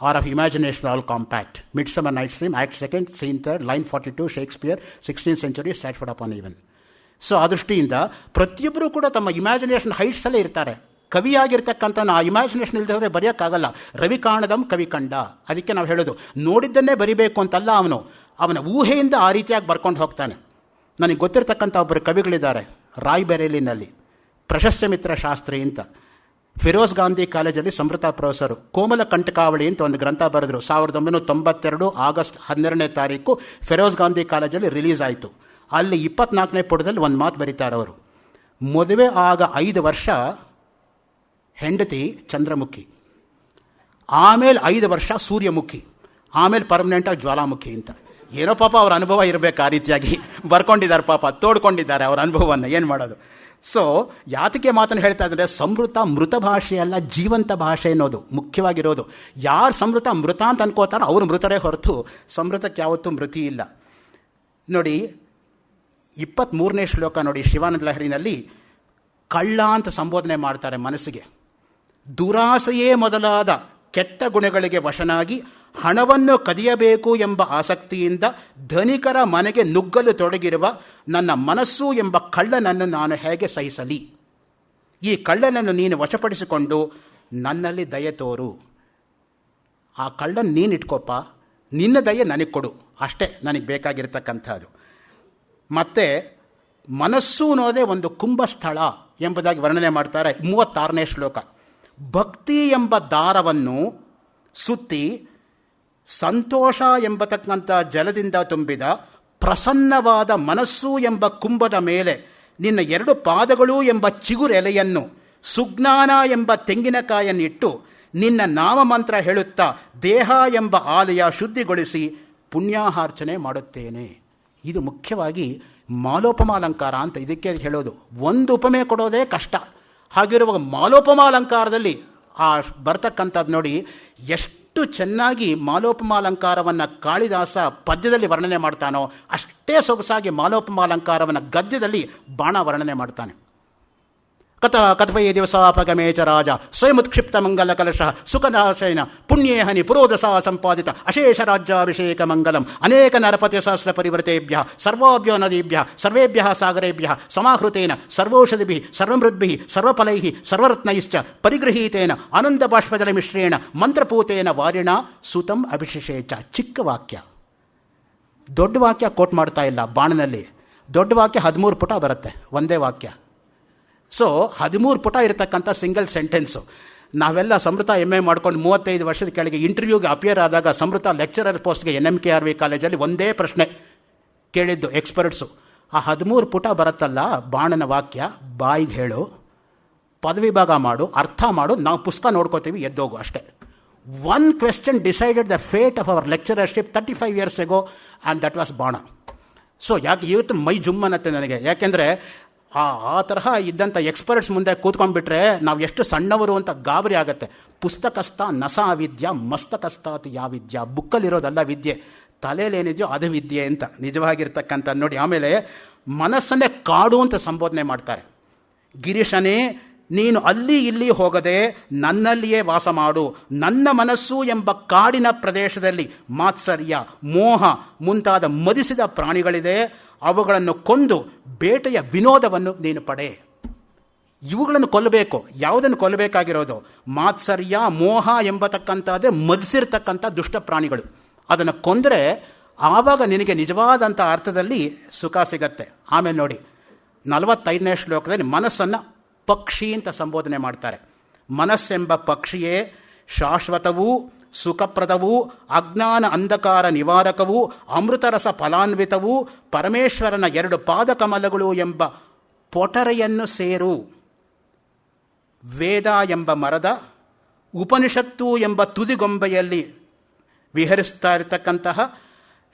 are of imagination all compact. Midsummer night's dream, act 2, scene 3, line 42, Shakespeare, 16th century, Stratford upon Avon. So ಆ ದೃಷ್ಟಿಯಿಂದ ಪ್ರತಿಯೊಬ್ಬರೂ ಕೂಡ ತಮ್ಮ ಇಮ್ಯಾಜಿನೇಷನ್ ಹೈಟ್ಸಲ್ಲೇ ಇರ್ತಾರೆ. ಕವಿಯಾಗಿರ್ತಕ್ಕಂಥ ಆ ಇಮ್ಯಾಜಿನೇಷನ್ ಇಲ್ಲದೆ ಹೋದರೆ ಬರೆಯೋಕ್ಕಾಗಲ್ಲ. ರವಿ ಕಾಣದಂ ಕವಿ ಕಂಡ. ಅದಕ್ಕೆ ನಾವು ಹೇಳೋದು, ನೋಡಿದ್ದನ್ನೇ ಬರಿಬೇಕು ಅಂತಲ್ಲ, ಅವನ ಊಹೆಯಿಂದ ಆ ರೀತಿಯಾಗಿ ಬರ್ಕೊಂಡು ಹೋಗ್ತಾನೆ. ನನಗೆ ಗೊತ್ತಿರತಕ್ಕಂಥ ಒಬ್ಬರು ಕವಿಗಳಿದ್ದಾರೆ ರಾಯ್ಬರೇಲಿನಲ್ಲಿ, ಪ್ರಶಸ್ತಿ ಮಿತ್ರ ಶಾಸ್ತ್ರಿ ಅಂತ. ಫಿರೋಜ್ ಗಾಂಧಿ ಕಾಲೇಜಲ್ಲಿ ಸಮೃತ ಪ್ರೊಫೆಸರು. ಕೋಮಲ ಕಂಟಕಾವಳಿ ಅಂತ ಒಂದು ಗ್ರಂಥ ಬರೆದರು. 1992 ಆಗಸ್ಟ್ 12ನೇ ತಾರೀಕು ಫಿರೋಜ್ ಗಾಂಧಿ ಕಾಲೇಜಲ್ಲಿ ರಿಲೀಸ್ ಆಯಿತು. ಅಲ್ಲಿ 24ನೇ ಪುಟದಲ್ಲಿ ಒಂದು ಮಾತು ಬರೀತಾರೆ ಅವರು. ಮದುವೆ ಆಗ 5 ವರ್ಷ ಹೆಂಡತಿ ಚಂದ್ರಮುಖಿ, ಆಮೇಲೆ 5 ವರ್ಷ ಸೂರ್ಯಮುಖಿ, ಆಮೇಲೆ ಪರ್ಮನೆಂಟಾಗಿ ಜ್ವಾಲಾಮುಖಿ ಅಂತ. ಏನೋ ಪಾಪ ಅವ್ರ ಅನುಭವ ಇರಬೇಕು, ಆ ರೀತಿಯಾಗಿ ಬರ್ಕೊಂಡಿದ್ದಾರೆ, ಪಾಪ ತೋಡ್ಕೊಂಡಿದ್ದಾರೆ ಅವ್ರ ಅನುಭವವನ್ನು. ಏನು ಮಾಡೋದು? ಸೊ ಯಾತಕ್ಕೆ ಮಾತನ್ನು ಹೇಳ್ತಾ ಇದ್ದಾರೆ? ಸಂವೃತ ಮೃತ ಭಾಷೆ ಅಲ್ಲ, ಜೀವಂತ ಭಾಷೆ ಅನ್ನೋದು ಮುಖ್ಯವಾಗಿರೋದು. ಯಾರು ಸಂವೃತ ಮೃತ ಅಂತ ಅನ್ಕೋತಾರೋ ಅವರು ಮೃತರೇ ಹೊರತು ಸಂವೃತಕ್ಕೆ ಯಾವತ್ತೂ ಮೃತಿ ಇಲ್ಲ. ನೋಡಿ 23ನೇ ಶ್ಲೋಕ ನೋಡಿ ಶಿವಾನಂದ ಲಹರಿನಲ್ಲಿ. ಕಳ್ಳ ಅಂತ ಸಂಬೋಧನೆ ಮಾಡ್ತಾರೆ ಮನಸ್ಸಿಗೆ. ದುರಾಸೆಯೇ ಮೊದಲಾದ ಕೆಟ್ಟ ಗುಣಗಳಿಗೆ ವಶನಾಗಿ ಹಣವನ್ನು ಕದಿಯಬೇಕು ಎಂಬ ಆಸಕ್ತಿಯಿಂದ ಧನಿಕರ ಮನೆಗೆ ನುಗ್ಗಲು ತೊಡಗಿರುವ ನನ್ನ ಮನಸ್ಸು ಎಂಬ ಕಳ್ಳನನ್ನು ನಾನು ಹೇಗೆ ಸಹಿಸಲಿ? ಈ ಕಳ್ಳನನ್ನು ನೀನು ವಶಪಡಿಸಿಕೊಂಡು ನನ್ನಲ್ಲಿ ದಯೆ ತೋರು. ಆ ಕಳ್ಳನ ನೀನು ಇಟ್ಕೊಪ್ಪ, ನಿನ್ನ ದಯೆ ನನಗೆ ಕೊಡು, ಅಷ್ಟೇ ನನಗೆ ಬೇಕಾಗಿರ್ತಕ್ಕಂಥದ್ದು. ಮತ್ತು ಮನಸ್ಸು ಅನ್ನೋದೇ ಒಂದು ಕುಂಭಸ್ಥಳ ಎಂಬುದಾಗಿ ವರ್ಣನೆ ಮಾಡ್ತಾರೆ 36ನೇ ಶ್ಲೋಕ. ಭಕ್ತಿ ಎಂಬ ದಾರವನ್ನು ಸುತ್ತಿ ಸಂತೋಷ ಎಂಬತಕ್ಕಂಥ ಜಲದಿಂದ ತುಂಬಿದ ಪ್ರಸನ್ನವಾದ ಮನಸ್ಸು ಎಂಬ ಕುಂಭದ ಮೇಲೆ ನಿನ್ನ 2 ಪಾದಗಳು ಎಂಬ ಚಿಗುರೆಲೆಯನ್ನು ಸುಜ್ಞಾನ ಎಂಬ ತೆಂಗಿನಕಾಯನ್ನಿಟ್ಟು ನಿನ್ನ ನಾಮಮಂತ್ರ ಹೇಳುತ್ತಾ ದೇಹ ಎಂಬ ಆಲಯ ಶುದ್ಧಿಗೊಳಿಸಿ ಪುಣ್ಯಾಹಾರ್ಚನೆ ಮಾಡುತ್ತೇನೆ. ಇದು ಮುಖ್ಯವಾಗಿ ಮಾಲೋಪಮಾಲಂಕಾರ ಅಂತ ಇದಕ್ಕೆ ಹೇಳೋದು. ಒಂದು ಉಪಮೆ ಕೊಡೋದೇ ಕಷ್ಟ. ಹಾಗಿರುವಾಗ ಮಾಲೋಪಮಾಲಂಕಾರದಲ್ಲಿ ಆ ಬರ್ತಕ್ಕಂಥದ್ದು ನೋಡಿ ಎಷ್ಟು ಚೆನ್ನಾಗಿ ಮಾಲೋಪಮಾಲಂಕಾರವನ್ನು ಕಾಳಿದಾಸ ಪದ್ಯದಲ್ಲಿ ವರ್ಣನೆ ಮಾಡ್ತಾನೋ ಅಷ್ಟೇ ಸೊಗಸಾಗಿ ಮಾಲೋಪಮಾಲಂಕಾರವನ್ನು ಗದ್ಯದಲ್ಲಿ ಬಾಣ ವರ್ಣನೆ ಮಾಡ್ತಾನೆ. ಕಥಪೈ ದಿವಸಾಪಗಮೇ ಚ ರಾಜ ಸ್ವಯಮುತ್ಕ್ಷಿಪ್ತ ಮಂಗಲ ಕಲಶ ಸುಖನಾಶಯನ ಪುಣ್ಯೇಹನಿ ಪುರೋದಸ ಸಂಪಾದಿತ ಅಶೇಷ ರಾಜ್ಯಾಭಿಷೇಕ ಮಂಗಲಂ ಅನೇಕ ನರಪತಿ ಸಹಸ್ರ ಪರಿವೃತೇಭ್ಯ ಸರ್ವಾಭ್ಯೋ ನದೀಭ್ಯ ಸರ್ವೇಭ್ಯ ಸಾಗರೇಭ್ಯ ಸಮಾಹೃತೇನ ಸರ್ವೌಷಧಿಭಿ ಸರ್ವಮೃದ್ಭಿ ಸರ್ವಫಲೈ ಸರ್ವರತ್ನೈಶ್ಚ ಪರಿಗೃಹೀತೇನ ಆನಂದ ಬಾಷ್ಪಜಲ ಮಿಶ್ರೇಣ ಮಂತ್ರಪೂತೇನ ವಾರಿಣ ಸುತಂ ಅಭಿಷೇಚ. ಚಿಕ್ಕ ವಾಕ್ಯ, ದೊಡ್ಡ ವಾಕ್ಯ ಕೋಟ್ ಮಾಡ್ತಾ ಇಲ್ಲ ಬಾಣನಲ್ಲಿ. ದೊಡ್ಡ ವಾಕ್ಯ 13 ಪುಟ ಬರುತ್ತೆ ಒಂದೇ ವಾಕ್ಯ. ಸೊ 13 ಪುಟ ಇರತಕ್ಕಂಥ ಸಿಂಗಲ್ ಸೆಂಟೆನ್ಸು. ನಾವೆಲ್ಲ ಸಮೃತ MA ಮಾಡ್ಕೊಂಡು 35 ವರ್ಷದ ಕೆಳಗೆ ಇಂಟರ್ವ್ಯೂಗೆ ಅಪಿಯರ್ ಆದಾಗ ಸಮೃತ ಲೆಕ್ಚರರ್ ಪೋಸ್ಟ್ಗೆ NMKRV ಕಾಲೇಜಲ್ಲಿ ಒಂದೇ ಪ್ರಶ್ನೆ ಕೇಳಿದ್ದು ಎಕ್ಸ್ಪರ್ಟ್ಸು. ಆ 13 ಪುಟ ಬರುತ್ತಲ್ಲ ಬಾಣನ ವಾಕ್ಯ, ಬಾಯಿಗೆ ಹೇಳು, ಪದವಿಭಾಗ ಮಾಡು, ಅರ್ಥ ಮಾಡು, ನಾವು ಪುಸ್ತಕ ನೋಡ್ಕೋತೀವಿ, ಎದ್ದೋಗು, ಅಷ್ಟೇ. One question decided the fate of our lectureship 35 years ago and that was ಬಾಣ. ಸೊ ಯಾಕೆ ಇವತ್ತು ಮೈ ಜುಮ್ಮನತ್ತೆ ನನಗೆ, ಯಾಕೆಂದರೆ ಆ ತರಹ ಇದ್ದಂಥ ಎಕ್ಸ್ಪರ್ಟ್ಸ್ ಮುಂದೆ ಕೂತ್ಕೊಂಡ್ಬಿಟ್ರೆ ನಾವು ಎಷ್ಟು ಸಣ್ಣವರು ಅಂತ ಗಾಬರಿ ಆಗುತ್ತೆ. ಪುಸ್ತಕಸ್ಥ ನಸ ವಿದ್ಯಾ ಮಸ್ತಕಸ್ಥಾತ್ ಯಾ ವಿದ್ಯಾ. ಬುಕ್ಕಲ್ಲಿರೋದಲ್ಲ ವಿದ್ಯೆ, ತಲೆಯಲ್ಲೇನಿದೆಯೋ ಅದು ವಿದ್ಯೆ ಅಂತ ನಿಜವಾಗಿರ್ತಕ್ಕಂಥ ನೋಡಿ. ಆಮೇಲೆ ಮನಸ್ಸನ್ನೇ ಕಾಡು ಅಂತ ಸಂಬೋಧನೆ ಮಾಡ್ತಾರೆ. ಗಿರೀಶನೇ, ನೀನು ಅಲ್ಲಿ ಇಲ್ಲಿ ಹೋಗದೆ ನನ್ನಲ್ಲಿಯೇ ವಾಸ ಮಾಡು. ನನ್ನ ಮನಸ್ಸು ಎಂಬ ಕಾಡಿನ ಪ್ರದೇಶದಲ್ಲಿ ಮಾತ್ಸರ್ಯ, ಮೋಹ ಮುಂತಾದ ಮದಿಸಿದ ಪ್ರಾಣಿಗಳಿದೆ. ಅವುಗಳನ್ನು ಕೊಂದು ಬೇಟೆಯ ವಿನೋದವನ್ನು ನೀನು ಪಡೆ. ಇವುಗಳನ್ನು ಕೊಲ್ಲಬೇಕು. ಯಾವುದನ್ನು ಕೊಲ್ಲಬೇಕಾಗಿರೋದು? ಮಾತ್ಸರ್ಯ, ಮೋಹ ಎಂಬತಕ್ಕಂಥದ್ದೇ ಮದಿಸಿರ್ತಕ್ಕಂಥ ದುಷ್ಟ ಪ್ರಾಣಿಗಳು. ಅದನ್ನು ಕೊಂದರೆ ಆವಾಗ ನಿನಗೆ ನಿಜವಾದಂಥ ಅರ್ಥದಲ್ಲಿ ಸುಖ ಸಿಗತ್ತೆ. ಆಮೇಲೆ ನೋಡಿ 45ನೇ ಶ್ಲೋಕದಲ್ಲಿ ಮನಸ್ಸನ್ನು ಪಕ್ಷಿ ಅಂತ ಸಂಬೋಧನೆ ಮಾಡ್ತಾರೆ. ಮನಸ್ಸೆಂಬ ಪಕ್ಷಿಯೇ ಶಾಶ್ವತವೂ ಸುಖಪ್ರದವೂ ಅಜ್ಞಾನ ಅಂಧಕಾರ ನಿವಾರಕವೂ ಅಮೃತರಸ ಫಲಾನ್ವಿತವೂ ಪರಮೇಶ್ವರನ 2 ಪಾದಕಮಲಗಳು ಎಂಬ ಪೊಟರೆಯನ್ನು ಸೇರು. ವೇದ ಎಂಬ ಮರದ, ಉಪನಿಷತ್ತು ಎಂಬ ತುದಿಗೊಂಬೆಯಲ್ಲಿ ವಿಹರಿಸ್ತಾ ಇರತಕ್ಕಂತಹ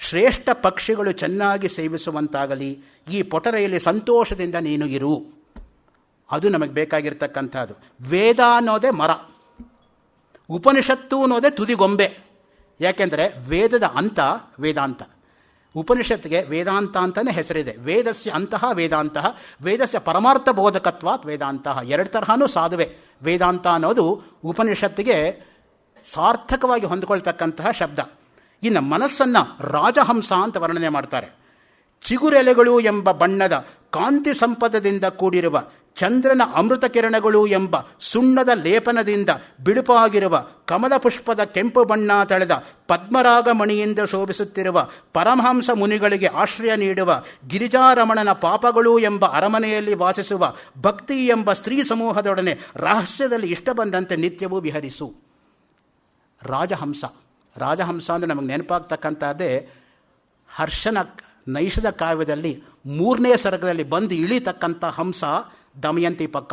ಶ್ರೇಷ್ಠ ಪಕ್ಷಿಗಳು ಚೆನ್ನಾಗಿ ಸೇವಿಸುವಂತಾಗಲಿ. ಈ ಪೊಟರೆಯಲ್ಲಿ ಸಂತೋಷದಿಂದ ನೀನು ಇರು. ಅದು ನಮಗೆ ಬೇಕಾಗಿರ್ತಕ್ಕಂಥದ್ದು. ವೇದ ಅನ್ನೋದೇ ಮರ, ಉಪನಿಷತ್ತು ಅನ್ನೋದೇ ತುದಿಗೊಂಬೆ. ಯಾಕೆಂದರೆ ವೇದದ ಅಂತ ವೇದಾಂತ, ಉಪನಿಷತ್ತಿಗೆ ವೇದಾಂತ ಅಂತಲೇ ಹೆಸರಿದೆ. ವೇದಸ್ಯ ಅಂತಹ ವೇದಾಂತ, ವೇದಸ್ಯ ಪರಮಾರ್ಥ ಬೋಧಕತ್ವಾತ್ ವೇದಾಂತ. 2 ತರಹನೂ ಸಾಧುವೆ. ವೇದಾಂತ ಅನ್ನೋದು ಉಪನಿಷತ್ತಿಗೆ ಸಾರ್ಥಕವಾಗಿ ಹೊಂದಿಕೊಳ್ತಕ್ಕಂತಹ ಶಬ್ದ. ಇನ್ನು ಮನಸ್ಸನ್ನು ರಾಜಹಂಸ ಅಂತ ವರ್ಣನೆ ಮಾಡ್ತಾರೆ. ಚಿಗುರೆಲೆಗಳು ಎಂಬ ಬಣ್ಣದ ಕಾಂತಿ ಸಂಪದದಿಂದ ಕೂಡಿರುವ, ಚಂದ್ರನ ಅಮೃತ ಕಿರಣಗಳು ಎಂಬ ಸುಣ್ಣದ ಲೇಪನದಿಂದ ಬಿಳುಪಾಗಿರುವ, ಕಮಲ ಪುಷ್ಪದ ಕೆಂಪು ಬಣ್ಣ ತಳೆದ ಪದ್ಮರಾಗ ಮಣಿಯಿಂದ ಶೋಭಿಸುತ್ತಿರುವ, ಪರಮಹಂಸ ಮುನಿಗಳಿಗೆ ಆಶ್ರಯ ನೀಡುವ, ಗಿರಿಜಾರಮಣನ ಪಾಪಗಳು ಎಂಬ ಅರಮನೆಯಲ್ಲಿ ವಾಸಿಸುವ, ಭಕ್ತಿ ಎಂಬ ಸ್ತ್ರೀ ಸಮೂಹದೊಡನೆ ರಹಸ್ಯದಲ್ಲಿ ಇಷ್ಟ ಬಂದಂತೆ ನಿತ್ಯವೂ ವಿಹರಿಸು. ರಾಜಹಂಸ. ರಾಜಹಂಸ ಅಂದರೆ ನಮಗೆ ನೆನಪಾಗ್ತಕ್ಕಂಥದ್ದೇ ಹರ್ಷನ ನೈಷಧ ಕಾವ್ಯದಲ್ಲಿ 3ನೇ ಸರ್ಗದಲ್ಲಿ ಬಂದು ಇಳಿತಕ್ಕಂಥ ಹಂಸ ದಮಯಂತಿ ಪಕ್ಕ.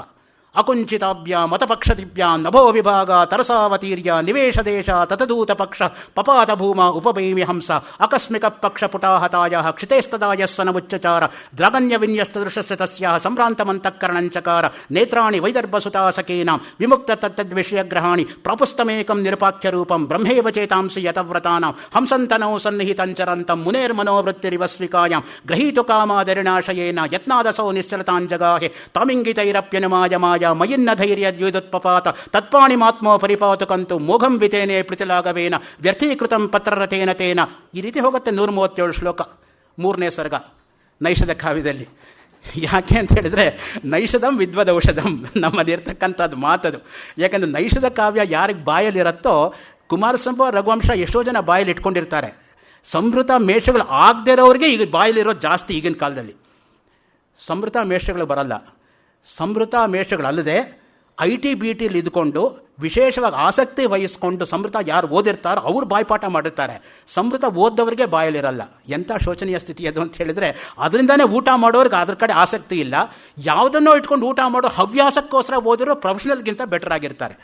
ಅಕುಂಚಿತಾಭ್ಯ ಮತಪಕ್ಷದಿಭ್ಯ ನಭೋ ವಿಭಾಗ ತರಸಾವತೀರ್ಯ ನಿವೇಶ ದೇಶ ತತದೂತ ಪಕ್ಷ ಪಪಾತ ಭೂಮ ಉಪಭೈಮಿ ಹಂಸ ಆಕಸ್ಮಿಕ ಪಕ್ಷ ಪುಟಾಹತಾಯ ಕ್ಷಿತೇಸ್ತದಾಯ ಸ್ವನಮುಚ್ಚಚಾರ ದ್ರಾಗಣ್ಯ ವಿನ್ಯಸ್ತದೃಶಸ್ಯ ತಸ್ಯಾಹ ಸಂಭ್ರಾಂತಮಂತಃಕರಣಂಚಕಾರ ನೇತ್ರಾಣಿ ವೈದರ್ಭಸುತಾಸಕೇನಾಂ ವಿಮುಕ್ತ ತತ್ತದ್ವಿಷಯಗ್ರಹಾಣಿ ಪ್ರಾಪುಸ್ತಮೇಕಂ ನಿರುಪಾಖ್ಯರೂಪಂ ಬ್ರಹ್ಮೇವ ಚೇತಾಂಸಿ ಯತವ್ರತಾನಾಂ ಹಂಸಂತನೌ ಸನ್ನಿಹಿತಂಚರಂತಂ ಮುನೇರ್ಮನೋವೃತ್ತಿರಿವಸ್ವಿಕಾಯಾಂ ಗ್ರಹೀತು ಕಾಮಾದರಿಣಾಶಯೇನ ಯತ್ನಾದಸೌ ನಿಶ್ಚಲತಾಂಜಗಾಹೆ ತಾಮಿಂಗಿತೈರಪ್ಯನುಮಾಯ ಮಾಯ ಮಯಿನ್ನ ಧೈರ್ಯ ದ್ಯುದುತ್ಪಪಾತ ತತ್ಪಾಣಿಮಾತ್ಮೋ ಪರಿಪಾತು ಕಂತು ಮೋಘಂ ವಿತೇನೆ ಪ್ರೀತಿಲಾಗವೇನ ವ್ಯರ್ಥೀಕೃತಂ ಪತ್ರರಥೇನ ತೇನ. ಈ ರೀತಿ ಹೋಗುತ್ತೆ 137 ಶ್ಲೋಕ 3ನೇ ಸರ್ಗ ನೈಷಧ ಕಾವ್ಯದಲ್ಲಿ. ಯಾಕೆ ಅಂತ ಹೇಳಿದರೆ ನೈಷಧಂ ವಿದ್ವದೌಷಧಂ ನಮ್ಮಲ್ಲಿರ್ತಕ್ಕಂಥದ್ದು ಮಾತದು. ಯಾಕೆಂದರೆ ನೈಷಧ ಕಾವ್ಯ ಯಾರಿಗೆ ಬಾಯಲ್ಲಿರುತ್ತೋ, ಕುಮಾರಸಂಭವ ರಘುವಂಶ ಎಷ್ಟೋ ಜನ ಬಾಯಲ್ಲಿ ಇಟ್ಕೊಂಡಿರ್ತಾರೆ. ಸಂವೃತ ಮೇಷಗಳು ಆಗದೇ ಇರೋರಿಗೆ ಈಗ ಬಾಯಲ್ಲಿರೋದು ಜಾಸ್ತಿ ಈಗಿನ ಕಾಲದಲ್ಲಿ. ಸಂವೃತ ಮೇಷಗಳು ಬರಲ್ಲ. ಸಂವೃತ ಮೇಷಗಳಲ್ಲದೆ IT BTಲಿ ಇದ್ಕೊಂಡು ವಿಶೇಷವಾಗಿ ಆಸಕ್ತಿ ವಹಿಸ್ಕೊಂಡು ಸಂವೃತ ಯಾರು ಓದಿರ್ತಾರೋ ಅವ್ರು ಬಾಯ್ಪಾಠ ಮಾಡಿರ್ತಾರೆ. ಸಂವೃತ ಓದ್ದವರಿಗೆ ಬಾಯಲ್ಲಿರಲ್ಲ. ಎಂಥ ಶೋಚನೀಯ ಸ್ಥಿತಿ ಅದು ಅಂತ ಹೇಳಿದರೆ, ಅದರಿಂದನೇ ಊಟ ಮಾಡೋರಿಗೆ ಅದ್ರ ಕಡೆ ಆಸಕ್ತಿ ಇಲ್ಲ. ಯಾವುದನ್ನೋ ಇಟ್ಕೊಂಡು ಊಟ ಮಾಡೋ ಹವ್ಯಾಸಕ್ಕೋಸ್ಕರ ಓದಿರೋ ಪ್ರೊಫೆಷನಲ್ಗಿಂತ ಬೆಟರ್ ಆಗಿರ್ತಾರೆ.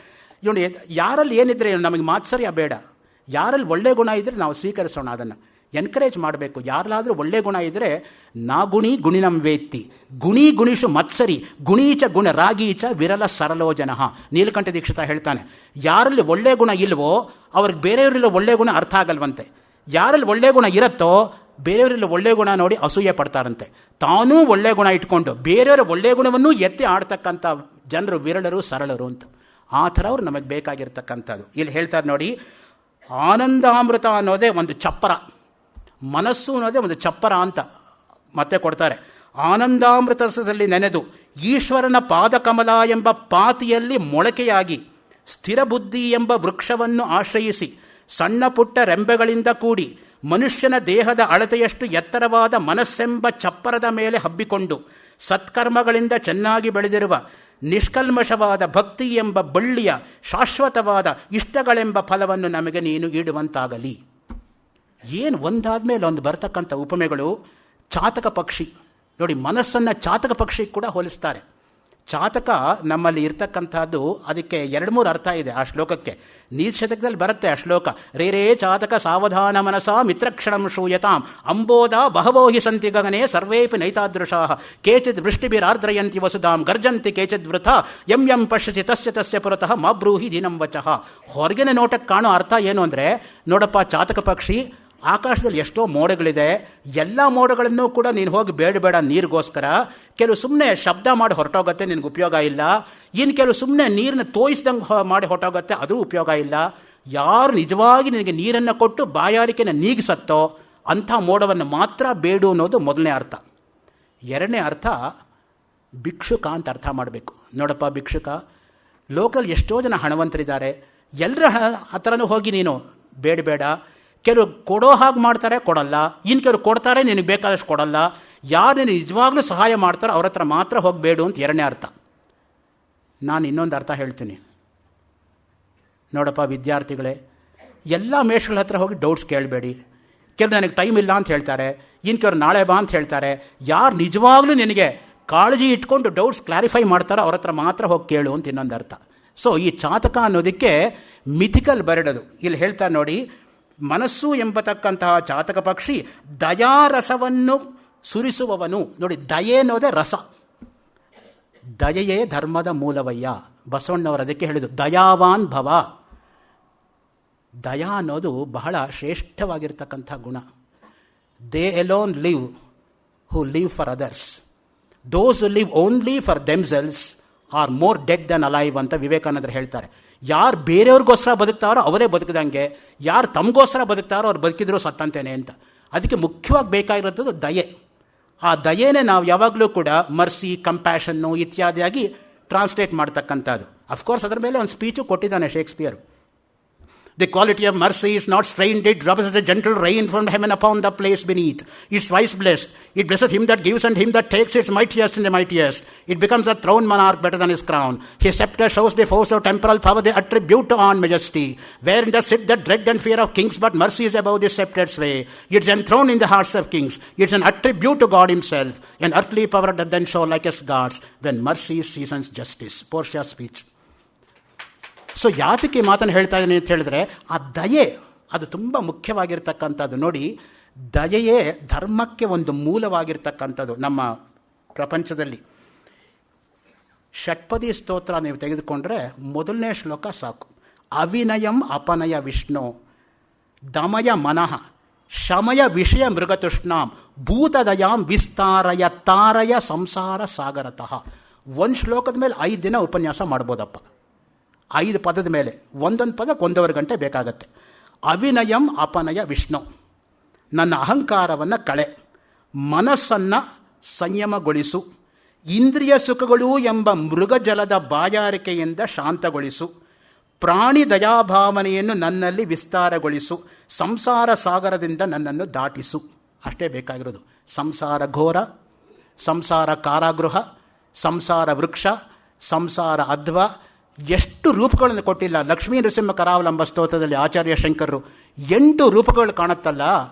ನೋಡಿ, ಯಾರಲ್ಲಿ ಏನಿದ್ರೆ ನಮಗೆ ಮಾತ್ಸರ್ಯ ಬೇಡ. ಯಾರಲ್ಲಿ ಒಳ್ಳೆ ಗುಣ ಇದ್ದರೆ ನಾವು ಸ್ವೀಕರಿಸೋಣ, ಅದನ್ನು ಎನ್ಕರೇಜ್ ಮಾಡಬೇಕು. ಯಾರಲ್ಲಾದರೂ ಒಳ್ಳೆ ಗುಣ ಇದ್ದರೆ ನಾ ಗುಣಿ ಗುಣಿನಂ ವೇತ್ತಿ ಗುಣಿ ಗುಣಿಷು ಮತ್ಸರಿ ಗುಣೀಚ ಗುಣ ರಾಗೀಚ ವಿರಲ ಸರಲೋಜನ. ನೀಲಕಂಠ ದೀಕ್ಷಿತ ಹೇಳ್ತಾನೆ, ಯಾರಲ್ಲಿ ಒಳ್ಳೆ ಗುಣ ಇಲ್ವೋ ಅವ್ರಿಗೆ ಬೇರೆಯವರಿಲ್ಲ ಒಳ್ಳೆ ಗುಣ ಅರ್ಥ ಆಗಲ್ವಂತೆ. ಯಾರಲ್ಲಿ ಒಳ್ಳೆ ಗುಣ ಇರುತ್ತೋ ಬೇರೆಯವರಿಲ್ಲ ಒಳ್ಳೆ ಗುಣ ನೋಡಿ ಅಸೂಯೆ ಪಡ್ತಾರಂತೆ. ತಾನೂ ಒಳ್ಳೆ ಗುಣ ಇಟ್ಕೊಂಡು ಬೇರೆಯವರ ಒಳ್ಳೆ ಗುಣವನ್ನು ಎತ್ತಿ ಆಡ್ತಕ್ಕಂಥ ಜನರು ವಿರಳರು ಸರಳರು ಅಂತ. ಆ ಥರ ಅವ್ರು ನಮಗೆ ಬೇಕಾಗಿರ್ತಕ್ಕಂಥದ್ದು. ಇಲ್ಲಿ ಹೇಳ್ತಾರೆ ನೋಡಿ, ಆನಂದಾಮೃತ ಅನ್ನೋದೇ ಒಂದು ಚಪ್ಪರ, ಮನಸ್ಸು ಅನ್ನೋದೇ ಒಂದು ಚಪ್ಪರ ಅಂತ ಮತ್ತೆ ಕೊಡ್ತಾರೆ. ಆನಂದಾಮೃತ ರಸದಲ್ಲಿ ನೆನೆದು ಈಶ್ವರನ ಪಾದಕಮಲ ಎಂಬ ಪಾತಿಯಲ್ಲಿ ಮೊಳಕೆಯಾಗಿ ಸ್ಥಿರ ಬುದ್ಧಿ ಎಂಬ ವೃಕ್ಷವನ್ನು ಆಶ್ರಯಿಸಿ ಸಣ್ಣ ಪುಟ್ಟ ರೆಂಬೆಗಳಿಂದ ಕೂಡಿ ಮನುಷ್ಯನ ದೇಹದ ಅಳತೆಯಷ್ಟು ಎತ್ತರವಾದ ಮನಸ್ಸೆಂಬ ಚಪ್ಪರದ ಮೇಲೆ ಹಬ್ಬಿಕೊಂಡು ಸತ್ಕರ್ಮಗಳಿಂದ ಚೆನ್ನಾಗಿ ಬೆಳೆದಿರುವ ನಿಷ್ಕಲ್ಮಶವಾದ ಭಕ್ತಿ ಎಂಬ ಬಳ್ಳಿಯ ಶಾಶ್ವತವಾದ ಇಷ್ಟಗಳೆಂಬ ಫಲವನ್ನು ನಮಗೆ ನೀನು ಈಡುವಂತಾಗಲಿ. ಏನು ಒಂದಾದ ಮೇಲೆ ಒಂದು ಬರ್ತಕ್ಕಂಥ ಉಪಮೆಗಳು. ಚಾತಕ ಪಕ್ಷಿ ನೋಡಿ, ಮನಸ್ಸನ್ನು ಚಾತಕ ಪಕ್ಷಿಗೆ ಕೂಡ ಹೋಲಿಸ್ತಾರೆ. ಚಾತಕ ನಮ್ಮಲ್ಲಿ ಇರ್ತಕ್ಕಂಥದ್ದು, ಅದಕ್ಕೆ 2-3 ಅರ್ಥ ಇದೆ ಆ ಶ್ಲೋಕಕ್ಕೆ. ನೀಶತಕದಲ್ಲಿ ಬರುತ್ತೆ ಆ ಶ್ಲೋಕ. ರೇ ಚಾತಕ ಸಾವಧಾನ ಮನಸ ಮಿತ್ರಕ್ಷಣಂ ಶೂಯತಾಂ ಅಂಬೋಧ ಬಹವೋ ಹಿ ಸಂತಿ ಗಗನೆ ಸರ್ವೇಪಿ ನೈತಾದೃಶಾ ಕೇಚಿದ್ ವೃಷ್ಟಿಭಿರಾರ್ದ್ರಯಂತಿ ವಸುಧಾಂ ಗರ್ಜಂತಿ ಕೇಚಿದ್ ವೃಥ ಯಂ ಯಂ ಪಶ್ಯಸಿ ತಸ್ಯ ತಸ್ಯ ಪುರತಃ ಮಾ ಬ್ರೂಹಿ ದೀನಂ ವಚಃ. ಹೊರಗಿನ ನೋಟಕ್ಕೆ ಕಾಣೋ ಅರ್ಥ ಏನು ಅಂದರೆ, ನೋಡಪ್ಪ ಚಾತಕ ಪಕ್ಷಿ, ಆಕಾಶದಲ್ಲಿ ಎಷ್ಟೋ ಮೋಡಗಳಿದೆ, ಎಲ್ಲ ಮೋಡಗಳನ್ನು ಕೂಡ ನೀನು ಹೋಗಿ ಬೇಡ ನೀರಿಗೋಸ್ಕರ. ಕೆಲವು ಸುಮ್ಮನೆ ಶಬ್ದ ಮಾಡಿ ಹೊರಟೋಗುತ್ತೆ, ನಿನಗೆ ಉಪಯೋಗ ಇಲ್ಲ. ಇನ್ನು ಕೆಲವು ಸುಮ್ಮನೆ ನೀರನ್ನು ತೋಯಿಸ್ದಂಗೆ ಮಾಡಿ ಹೊರಟೋಗುತ್ತೆ, ಅದು ಉಪಯೋಗ ಇಲ್ಲ. ಯಾರು ನಿಜವಾಗಿ ನಿನಗೆ ನೀರನ್ನು ಕೊಟ್ಟು ಬಾಯಾರಿಕೆನ ನೀಗಿಸತ್ತೋ ಅಂಥ ಮೋಡವನ್ನು ಮಾತ್ರ ಬೇಡು ಅನ್ನೋದು ಮೊದಲನೇ ಅರ್ಥ. 2ನೇ ಅರ್ಥ ಭಿಕ್ಷುಕ ಅಂತ ಅರ್ಥ ಮಾಡಬೇಕು. ನೋಡಪ್ಪ ಭಿಕ್ಷುಕ, ಲೋಕಲ್ ಎಷ್ಟೋ ಜನ ಹಣವಂತರಿದ್ದಾರೆ, ಎಲ್ಲರ ಹತ್ರನೂ ಹೋಗಿ ನೀನು ಬೇಡ. ಕೆಲವು ಕೊಡೋ ಹಾಗೆ ಮಾಡ್ತಾರೆ, ಕೊಡಲ್ಲ. ಇನ್ನು ಕೆಲವು ಕೊಡ್ತಾರೆ, ನಿನಗೆ ಬೇಕಾದಷ್ಟು ಕೊಡಲ್ಲ. ಯಾರು ನೀನು ನಿಜವಾಗ್ಲೂ ಸಹಾಯ ಮಾಡ್ತಾರೋ ಅವ್ರ ಹತ್ರ ಮಾತ್ರ ಹೋಗಬೇಡು ಅಂತ 2ನೇ ಅರ್ಥ. ನಾನು ಇನ್ನೊಂದು ಅರ್ಥ ಹೇಳ್ತೀನಿ. ನೋಡಪ್ಪ ವಿದ್ಯಾರ್ಥಿಗಳೇ, ಎಲ್ಲ ಮೇಷ್ಗಳ ಹತ್ರ ಹೋಗಿ ಡೌಟ್ಸ್ ಕೇಳಬೇಡಿ. ಕೆಲವು ನನಗೆ ಟೈಮ್ ಇಲ್ಲ ಅಂತ ಹೇಳ್ತಾರೆ, ಇನ್ಕೆವ್ರು ನಾಳೆ ಬಾ ಅಂತ ಹೇಳ್ತಾರೆ. ಯಾರು ನಿಜವಾಗ್ಲೂ ನಿನಗೆ ಕಾಳಜಿ ಇಟ್ಕೊಂಡು ಡೌಟ್ಸ್ ಕ್ಲಾರಿಫೈ ಮಾಡ್ತಾರೋ ಅವ್ರ ಹತ್ರ ಮಾತ್ರ ಹೋಗಿ ಕೇಳು ಅಂತ ಇನ್ನೊಂದು ಅರ್ಥ. ಸೊ ಈ ಚಾತಕ ಅನ್ನೋದಕ್ಕೆ ಮಿಥಿಕಲ್ ಬರಡದು. ಇಲ್ಲಿ ಹೇಳ್ತಾರೆ ನೋಡಿ, ಮನಸ್ಸು ಎಂಬತಕ್ಕಂತಹ ಚಾತಕ ಪಕ್ಷಿ ದಯಾರಸವನ್ನು ಸುರಿಸುವವನು. ನೋಡಿ, ದಯೆ ಅನ್ನೋದೇ ರಸ. ದಯೆಯೇ ಧರ್ಮದ ಮೂಲವಯ್ಯ. ಬಸವಣ್ಣವರು ಅದಕ್ಕೆ ಹೇಳಿದು ದಯಾವಾನ್ ಭವ. ದಯಾ ಅನ್ನೋದು ಬಹಳ ಶ್ರೇಷ್ಠವಾಗಿರ್ತಕ್ಕಂಥ ಗುಣ. They alone live who live for others. Those who live only for themselves are more dead than alive ಅಂತ ವಿವೇಕಾನಂದರು ಹೇಳ್ತಾರೆ. ಯಾರು ಬೇರೆಯವ್ರಿಗೋಸ್ಕರ ಬದುಕ್ತಾರೋ ಅವರೇ ಬದುಕಿದಂಗೆ, ಯಾರು ತಮಗೋಸ್ಕರ ಬದುಕ್ತಾರೋ ಅವ್ರು ಬದುಕಿದ್ರು ಸತ್ತಂತೇನೆ ಅಂತ. ಅದಕ್ಕೆ ಮುಖ್ಯವಾಗಿ ಬೇಕಾಗಿರೋದು ದಯೆ. ಆ ದಯೆನೇ ನಾವು ಯಾವಾಗಲೂ ಕೂಡ ಮರ್ಸಿ, ಕಂಪ್ಯಾಷನ್ನು ಇತ್ಯಾದಿಯಾಗಿ ಟ್ರಾನ್ಸ್ಲೇಟ್ ಮಾಡ್ತಕ್ಕಂಥದ್ದು. ಅಫ್ಕೋರ್ಸ್ ಅದರ ಮೇಲೆ ಒಂದು ಸ್ಪೀಚು ಕೊಟ್ಟಿದ್ದಾನೆ Shakespeare. The quality of mercy is not strained, it drops as a gentle rain from heaven upon the place beneath. It's twice blessed. It blesseth him that gives and him that takes. Its mightiest in the mightiest. It becomes a throne monarch better than his crown. His scepter shows the force of temporal power they attribute to on majesty. Wherein does sit the dread and fear of kings, but mercy is above this sceptred sway. It's enthroned in the hearts of kings. It's an attribute to God himself. An earthly power doth then show like as gods, when mercy seasons justice. Portia's speech. So ಯಾತಕ್ಕೆ ಮಾತನ್ನು ಹೇಳ್ತಾ ಇದ್ದೀನಿ ಅಂತ ಹೇಳಿದ್ರೆ, ಆ ದಯೆ ಅದು ತುಂಬ ಮುಖ್ಯವಾಗಿರ್ತಕ್ಕಂಥದ್ದು. ನೋಡಿ, ದಯೆಯೇ ಧರ್ಮಕ್ಕೆ ಒಂದು ಮೂಲವಾಗಿರ್ತಕ್ಕಂಥದ್ದು ನಮ್ಮ ಪ್ರಪಂಚದಲ್ಲಿ. ಷಟ್ಪದಿ ಸ್ತೋತ್ರ ನೀವು ತೆಗೆದುಕೊಂಡ್ರೆ ಮೊದಲನೇ ಶ್ಲೋಕ ಸಾಕು. ಅವಿನಯಂ ಅಪನಯ ವಿಷ್ಣು ದಮಯ ಮನಃ ಶಮಯ ವಿಷಯ ಮೃಗತುಷ್ಣಾಂ ಭೂತದಯಾಂ ವಿಸ್ತಾರಯ ತಾರಯ ಸಂಸಾರ ಸಾಗರತಃ. ಒಂದು ಶ್ಲೋಕದ ಮೇಲೆ 5 ದಿನ ಉಪನ್ಯಾಸ ಮಾಡ್ಬೋದಪ್ಪ. 5 ಪದದ ಮೇಲೆ ಒಂದೊಂದು ಪದಕ್ಕೆ 1.5 ಗಂಟೆ ಬೇಕಾಗತ್ತೆ. ಅವಿನಯಂ ಅಪನಯ ವಿಷ್ಣು, ನನ್ನ ಅಹಂಕಾರವನ್ನು ಕಳೆ, ಮನಸ್ಸನ್ನು ಸಂಯಮಗೊಳಿಸು, ಇಂದ್ರಿಯ ಸುಖಗಳು ಎಂಬ ಮೃಗಜಲದ ಬಾಯಾರಿಕೆಯಿಂದ ಶಾಂತಗೊಳಿಸು, ಪ್ರಾಣಿ ದಯಾಭಾವನೆಯನ್ನು ನನ್ನಲ್ಲಿ ವಿಸ್ತಾರಗೊಳಿಸು, ಸಂಸಾರ ಸಾಗರದಿಂದ ನನ್ನನ್ನು ದಾಟಿಸು. ಅಷ್ಟೇ ಬೇಕಾಗಿರೋದು. ಸಂಸಾರ ಘೋರ, ಸಂಸಾರ ಕಾರಾಗೃಹ, ಸಂಸಾರ ವೃಕ್ಷ, ಸಂಸಾರ ಅಧ್ವ, ಎಷ್ಟು ರೂಪಗಳನ್ನು ಕೊಟ್ಟಿಲ್ಲ. ಲಕ್ಷ್ಮೀ ನೃಸಿಂಹ ಕರಾವಲಂಬ ಸ್ತೋತ್ರದಲ್ಲಿ ಆಚಾರ್ಯ ಶಂಕರರು 8 ರೂಪಗಳು ಕಾಣುತ್ತಲ್ಲ,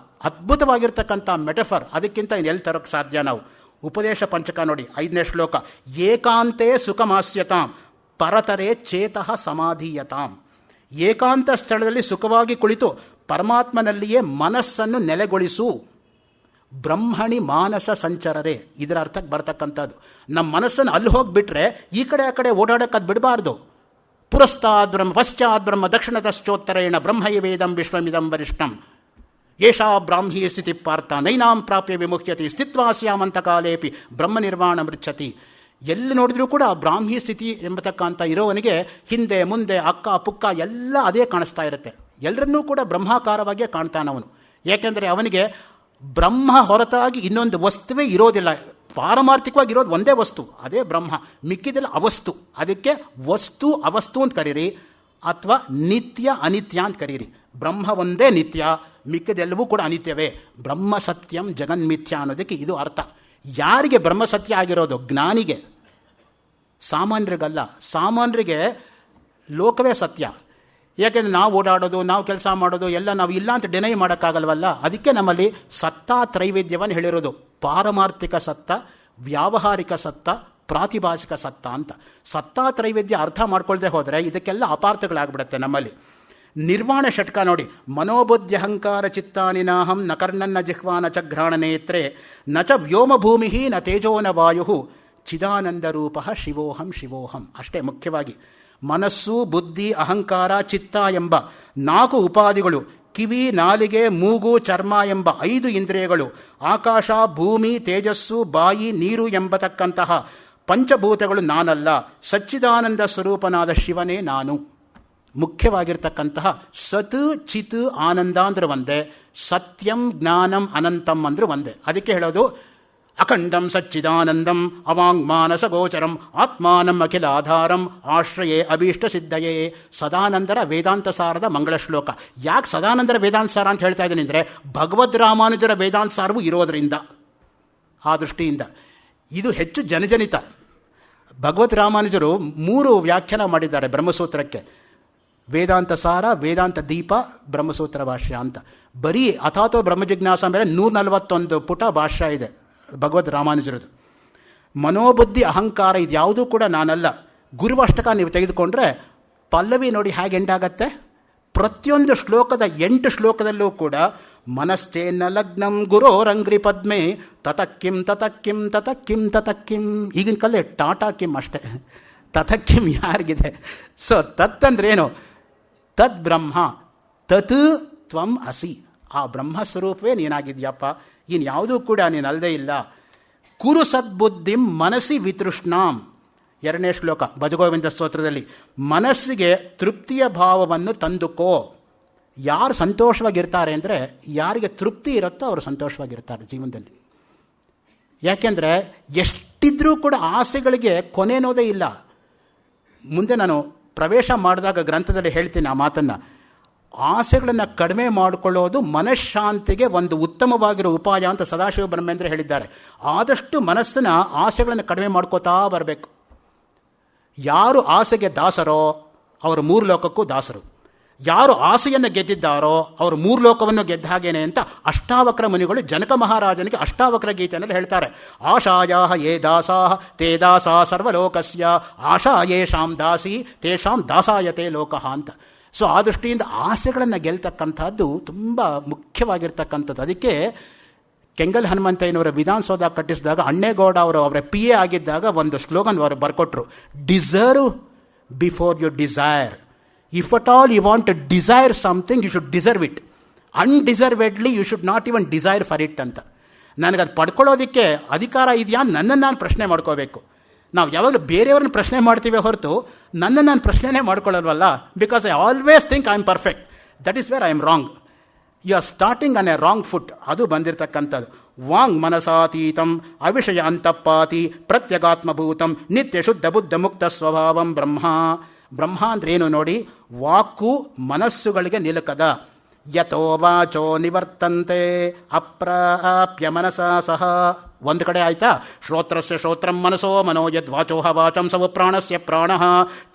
ಅದ್ಭುತವಾಗಿರ್ತಕ್ಕಂಥ ಮೆಟಫರ್. ಅದಕ್ಕಿಂತ ಎಲ್ಲಿ ತರೋಕ್ಕೆ ಸಾಧ್ಯ ನಾವು? ಉಪದೇಶ ಪಂಚಕ ನೋಡಿ, 5ನೇ ಶ್ಲೋಕ. ಏಕಾಂತೇ ಸುಖಮಾಸ್ಯತಾಂ ಪರತರೆ ಚೇತಃ ಸಮಾಧೀಯತಾಂ. ಏಕಾಂತ ಸ್ಥಳದಲ್ಲಿ ಸುಖವಾಗಿ ಕುಳಿತು ಪರಮಾತ್ಮನಲ್ಲಿಯೇ ಮನಸ್ಸನ್ನು ನೆಲೆಗೊಳಿಸು. ಬ್ರಹ್ಮಣಿ ಮಾನಸ ಸಂಚರರೆ, ಇದರ ಅರ್ಥಕ್ಕೆ ಬರ್ತಕ್ಕಂಥದ್ದು. ನಮ್ಮ ಮನಸ್ಸನ್ನು ಅಲ್ಲಿ ಹೋಗಿಬಿಟ್ರೆ ಈ ಕಡೆ ಆ ಕಡೆ ಓಡಾಡೋಕ್ಕೆ ಅದು ಬಿಡಬಾರ್ದು. ಪುರಸ್ತಾದ್ ಬ್ರಹ್ಮ ಪಶ್ಚಾತ್ ಬ್ರಹ್ಮ ದಕ್ಷಿಣತಶ್ಚೋತ್ತರೇಣ ಬ್ರಹ್ಮೈವೇದಂ ವಿಶ್ವಮಿದಂ ವರಿಷ್ಠಂ ಏಷಾ ಬ್ರಾಹ್ಮೀ ಸ್ಥಿತಿ ಪಾರ್ಥ ನೈನಾಂ ಪ್ರಾಪ್ಯ ವಿಮುಖ್ಯತಿ ಸ್ಥಿತ್ವಾಸ್ಯಾಮಂತ ಕಾಲೇಪಿ ಬ್ರಹ್ಮ ನಿರ್ವಾಣ ಮೃಚ್ಛತಿ. ಎಲ್ಲಿ ನೋಡಿದ್ರೂ ಕೂಡ ಬ್ರಾಹ್ಮೀ ಸ್ಥಿತಿ ಎಂಬತಕ್ಕಂಥ ಇರೋವನಿಗೆ ಹಿಂದೆ ಮುಂದೆ ಅಕ್ಕ ಪುಕ್ಕ ಎಲ್ಲ ಅದೇ ಕಾಣಿಸ್ತಾ ಇರುತ್ತೆ. ಎಲ್ಲರನ್ನೂ ಕೂಡ ಬ್ರಹ್ಮಾಕಾರವಾಗಿಯೇ ಕಾಣ್ತಾನವನು. ಏಕೆಂದರೆ ಅವನಿಗೆ ಬ್ರಹ್ಮ ಹೊರತಾಗಿ ಇನ್ನೊಂದು ವಸ್ತುವೇ ಇರೋದಿಲ್ಲ. ಪಾರಮಾರ್ಥಿಕವಾಗಿರೋದು ಒಂದೇ ವಸ್ತು, ಅದೇ ಬ್ರಹ್ಮ. ಮಿಕ್ಕಿದೆಲ್ಲ ಅವಸ್ತು. ಅದಕ್ಕೆ ವಸ್ತು ಅವಸ್ತು ಅಂತ ಕರೀರಿ, ಅಥವಾ ನಿತ್ಯ ಅನಿತ್ಯ ಅಂತ ಕರೀರಿ. ಬ್ರಹ್ಮ ಒಂದೇ ನಿತ್ಯ, ಮಿಕ್ಕಿದೆಲ್ಲವೂ ಕೂಡ ಅನಿತ್ಯವೇ. ಬ್ರಹ್ಮ ಸತ್ಯಂ ಜಗನ್ಮಿಥ್ಯ ಅನ್ನೋದಕ್ಕೆ ಇದು ಅರ್ಥ. ಯಾರಿಗೆ ಬ್ರಹ್ಮ ಸತ್ಯ ಆಗಿರೋದು? ಜ್ಞಾನಿಗೆ, ಸಾಮಾನ್ಯರಿಗಲ್ಲ. ಸಾಮಾನ್ಯರಿಗೆ ಲೋಕವೇ ಸತ್ಯ. ಯಾಕೆಂದರೆ ನಾವು ಓಡಾಡೋದು, ನಾವು ಕೆಲಸ ಮಾಡೋದು ಎಲ್ಲ ನಾವು ಇಲ್ಲ ಅಂತ ಡಿನೈ ಮಾಡೋಕ್ಕಾಗಲ್ವಲ್ಲ. ಅದಕ್ಕೆ ನಮ್ಮಲ್ಲಿ ಸತ್ತ ತ್ರೈವೇದ್ಯವನ್ನು ಹೇಳಿರೋದು. ಪಾರಮಾರ್ಥಿಕ ಸತ್ತ, ವ್ಯಾವಹಾರಿಕ ಸತ್ತ, ಪ್ರಾತಿಭಾಸಿಕ ಸತ್ತ ಅಂತ. ಸತ್ತ ತ್ರೈವೇದ್ಯ ಅರ್ಥ ಮಾಡ್ಕೊಳ್ದೆ ಹೋದರೆ ಇದಕ್ಕೆಲ್ಲ ಅಪಾರ್ಥಗಳಾಗ್ಬಿಡುತ್ತೆ ನಮ್ಮಲ್ಲಿ. ನಿರ್ವಾಣ ಷಟ್ಕ ನೋಡಿ. ಮನೋಬುದ್ಧ್ಯಹಂಕಾರ ಚಿತ್ತಾನಿನಾಹಂ ನ ಕರ್ಣನ್ನ ಜಿಹ್ವಾನ ಚ ಘ್ರಾಣ ನೇತ್ರೆ ನ ಚ ವ್ಯೋಮಭೂಮಿ ನ ತೇಜೋ ನ ವಾಯು ಚಿದಾನಂದ ರೂಪ ಶಿವೋಹಂ ಶಿವೋಹಂ. ಅಷ್ಟೇ ಮುಖ್ಯವಾಗಿ. ಮನಸ್ಸು, ಬುದ್ಧಿ, ಅಹಂಕಾರ, ಚಿತ್ತ ಎಂಬ 4 ಉಪಾಧಿಗಳು, ಕಿವಿ, ನಾಲಿಗೆ, ಮೂಗು, ಚರ್ಮ ಎಂಬ 5 ಇಂದ್ರಿಯಗಳು, ಆಕಾಶ, ಭೂಮಿ, ತೇಜಸ್ಸು, ಬಾಯಿ, ನೀರು ಎಂಬತಕ್ಕಂತಹ ಪಂಚಭೂತಗಳು ನಾನಲ್ಲ, ಸಚ್ಚಿದಾನಂದ ಸ್ವರೂಪನಾದ ಶಿವನೇ ನಾನು. ಮುಖ್ಯವಾಗಿರ್ತಕ್ಕಂತಹ ಸತ್ ಚಿತ್ ಆನಂದ ಅಂದ್ರೆ ಒಂದೇ, ಸತ್ಯಂ ಜ್ಞಾನಂ ಅನಂತಂ ಅಂದ್ರೆ ಒಂದೇ. ಅದಕ್ಕೆ ಹೇಳೋದು ಅಖಂಡಂ ಸಚ್ಚಿದಾನಂದಂ ಅವಾಂಗ್ಮಾನಸ ಗೋಚರಂ ಆತ್ಮಾನಂ ಅಖಿಲ ಆಧಾರಂ ಆಶ್ರಯೇ ಅಭೀಷ್ಟ ಸಿದ್ಧಯೇ. ಸದಾನಂದರ ವೇದಾಂತ ಸಾರದ ಮಂಗಳ ಶ್ಲೋಕ. ಯಾಕೆ ಸದಾನಂದರ ವೇದಾಂತ ಸಾರ ಅಂತ ಹೇಳ್ತಾ ಇದ್ದೀನಿ ಅಂದರೆ, ಭಗವದ್ ರಾಮಾನುಜರ ವೇದಾಂತ ಸಾರವು ಇರೋದರಿಂದ. ಆ ದೃಷ್ಟಿಯಿಂದ ಇದು ಹೆಚ್ಚು ಜನಜನಿತ. ಭಗವದ್ ರಾಮಾನುಜರು 3 ವ್ಯಾಖ್ಯಾನ ಮಾಡಿದ್ದಾರೆ ಬ್ರಹ್ಮಸೂತ್ರಕ್ಕೆ. ವೇದಾಂತ ಸಾರ, ವೇದಾಂತ ದೀಪ, ಬ್ರಹ್ಮಸೂತ್ರ ಭಾಷ್ಯ ಅಂತ. ಬರೀ ಅಥಾತೋ ಬ್ರಹ್ಮಜಿಜ್ಞಾಸ ಮೇಲೆ 141 ಪುಟ ಭಾಷ್ಯ ಇದೆ ಭಗವದ್ ರಾಮಾನುಜರದು. ಮನೋಬುದ್ಧಿ ಅಹಂಕಾರ ಇದ್ಯಾವುದೂ ಕೂಡ ನಾನಲ್ಲ. ಗುರುವಷ್ಟಕ ನೀವು ತೆಗೆದುಕೊಂಡ್ರೆ ಪಲ್ಲವಿ ನೋಡಿ ಹೇಗೆ ಎಂಡಾಗತ್ತೆ. ಪ್ರತಿಯೊಂದು ಶ್ಲೋಕದ 8 ಶ್ಲೋಕದಲ್ಲೂ ಕೂಡ ಮನಶ್ಚೇನ್ನ ಲಗ್ನಂ ಗುರೋರಂಗ್ರಿ ಪದ್ಮೆ ತತಕ್ಕಿಂ ತತಕ್ಕಿಂ ತತಕ್ಕಿಂ ತತಕ್ಕಿಂ. ಈಗಿನ ಕಲ್ಲೇ ಟಾಟಾ ಕಿಮ್ ಅಷ್ಟೇ, ತತಕ್ಕಿಂ ಯಾರಿಗಿದೆ. ಸೊ ತತ್ ಅಂದ್ರೇನು? ತದ್ ಬ್ರಹ್ಮ, ತತ್ ತ್ವಂ ಅಸಿ. ಆ ಬ್ರಹ್ಮಸ್ವರೂಪವೇ ನೀನಾಗಿದ್ಯಪ್ಪ, ಇನ್ನು ಯಾವುದೂ ಕೂಡ ನೀನು ಅಲ್ಲದೆ ಇಲ್ಲ. ಕುರು ಸದ್ಬುದ್ಧಿಂ ಮನಸ್ಸಿ ವಿತೃಷ್ಣಾಂ, 2ನೇ ಶ್ಲೋಕ ಭಜಗೋವಿಂದ ಸ್ತೋತ್ರದಲ್ಲಿ. ಮನಸ್ಸಿಗೆ ತೃಪ್ತಿಯ ಭಾವವನ್ನು ತಂದುಕೋ. ಯಾರು ಸಂತೋಷವಾಗಿರ್ತಾರೆ ಅಂದರೆ, ಯಾರಿಗೆ ತೃಪ್ತಿ ಇರುತ್ತೋ ಅವರು ಸಂತೋಷವಾಗಿರ್ತಾರೆ ಜೀವನದಲ್ಲಿ. ಯಾಕೆಂದರೆ ಎಷ್ಟಿದ್ರೂ ಕೂಡ ಆಸೆಗಳಿಗೆ ಕೊನೆ ಅನ್ನೋದೇ ಇಲ್ಲ. ಮುಂದೆ ನಾನು ಪ್ರವೇಶ ಮಾಡಿದಾಗ ಗ್ರಂಥದಲ್ಲಿ ಹೇಳ್ತೀನಿ ಆ ಮಾತನ್ನು. ಆಸೆಗಳನ್ನು ಕಡಿಮೆ ಮಾಡಿಕೊಳ್ಳೋದು ಮನಃಶಾಂತಿಗೆ ಒಂದು ಉತ್ತಮವಾಗಿರೋ ಉಪಾಯ ಅಂತ ಸದಾಶಿವ ಬ್ರಹ್ಮೇಂದ್ರ ಹೇಳಿದ್ದಾರೆ. ಆದಷ್ಟು ಮನಸ್ಸನ್ನ ಆಸೆಗಳನ್ನು ಕಡಿಮೆ ಮಾಡ್ಕೋತಾ ಬರಬೇಕು. ಯಾರು ಆಸೆಗೆ ದಾಸರೋ ಅವರು 3 ಲೋಕಕ್ಕೂ ದಾಸರು. ಯಾರು ಆಸೆಯನ್ನು ಗೆದ್ದಿದ್ದಾರೋ ಅವರು 3 ಲೋಕವನ್ನು ಗೆದ್ದ ಹಾಗೇನೆ ಅಂತ ಅಷ್ಟಾವಕ್ರ ಮುನಿಗಳು ಜನಕ ಮಹಾರಾಜನಿಗೆ ಅಷ್ಟಾವಕ್ರ ಗೀತೆಯಲ್ಲಿ ಹೇಳ್ತಾರೆ. ಆಶಾಯಾ ಯೇ ದಾಸಾ ತೇ ದಾಸಾ ಸರ್ವಲೋಕಸ್ಯ ಆಶಾ ಯೇಷಾಂ ದಾಸಿ ತೇಷಾಂ ದಾಸಾಯತೆ ಲೋಕಃ ಅಂತ. ಸೊ ಆ ದೃಷ್ಟಿಯಿಂದ ಆಸೆಗಳನ್ನು ಗೆಲ್ತಕ್ಕಂಥದ್ದು ತುಂಬ ಮುಖ್ಯವಾಗಿರ್ತಕ್ಕಂಥದ್ದು. ಅದಕ್ಕೆ ಕೆಂಗಲ್ ಹನುಮಂತಯ್ಯನವರ ವಿಧಾನಸೌಧ ಕಟ್ಟಿಸಿದಾಗ ಅಣ್ಣೇಗೌಡ ಅವರ ಪಿ ಎ ಆಗಿದ್ದಾಗ ಒಂದು ಸ್ಲೋಗನ್ ಅವರು ಬರ್ಕೊಟ್ರು. Deserve before you desire. If at all you want to desire something you should deserve it. Undeservedly you should not even desire for it ಅಂತ. ನನಗದು ಪಡ್ಕೊಳ್ಳೋದಕ್ಕೆ ಅಧಿಕಾರ ಇದೆಯಾ ನನ್ನನ್ನು ನಾನು ಪ್ರಶ್ನೆ ಮಾಡ್ಕೋಬೇಕು. ನಾವು ಯಾವಾಗಲೂ ಬೇರೆಯವ್ರನ್ನ ಪ್ರಶ್ನೆ ಮಾಡ್ತೀವಿ ಹೊರತು ನನ್ನನ್ನು ನಾನು ಪ್ರಶ್ನೆನೇ ಮಾಡ್ಕೊಳ್ಳಲ್ವಲ್ಲ. Because I always think I am perfect. That is where I am wrong. You are starting on a wrong foot. ಅದು ಬಂದಿರತಕ್ಕಂಥದ್ದು. ವಾಂಗ್ ಮನಸಾತೀತಂ ಅವಿಷಯ ಅಂತಪ್ಪಾತಿ ಪ್ರತ್ಯಗಾತ್ಮಭೂತಂ ನಿತ್ಯ ಶುದ್ಧ ಬುದ್ಧ ಮುಕ್ತ ಸ್ವಭಾವಂ ಬ್ರಹ್ಮ. ಬ್ರಹ್ಮ ಅಂದ್ರೇನು ನೋಡಿ, ವಾಕು ಮನಸ್ಸುಗಳಿಗೆ ನಿಲುಕದ. ಯಥೋ ವಾಚೋ ನಿವರ್ತಂತೆ ಅಪ್ರಾಪ್ಯ ಮನಸಾ ಸಹ. ಒಂದು ಕಡೆ ಆಯ್ತಾ, ಶ್ರೋತ್ರಸ್ಯ ಶ್ರೋತ್ರಂ ಮನಸೋ ಮನೋ ಯದ್ವಾಚೋಹ ವಾಚಂ ಸವ ಪ್ರಾಣಸ್ಯ ಪ್ರಾಣಃ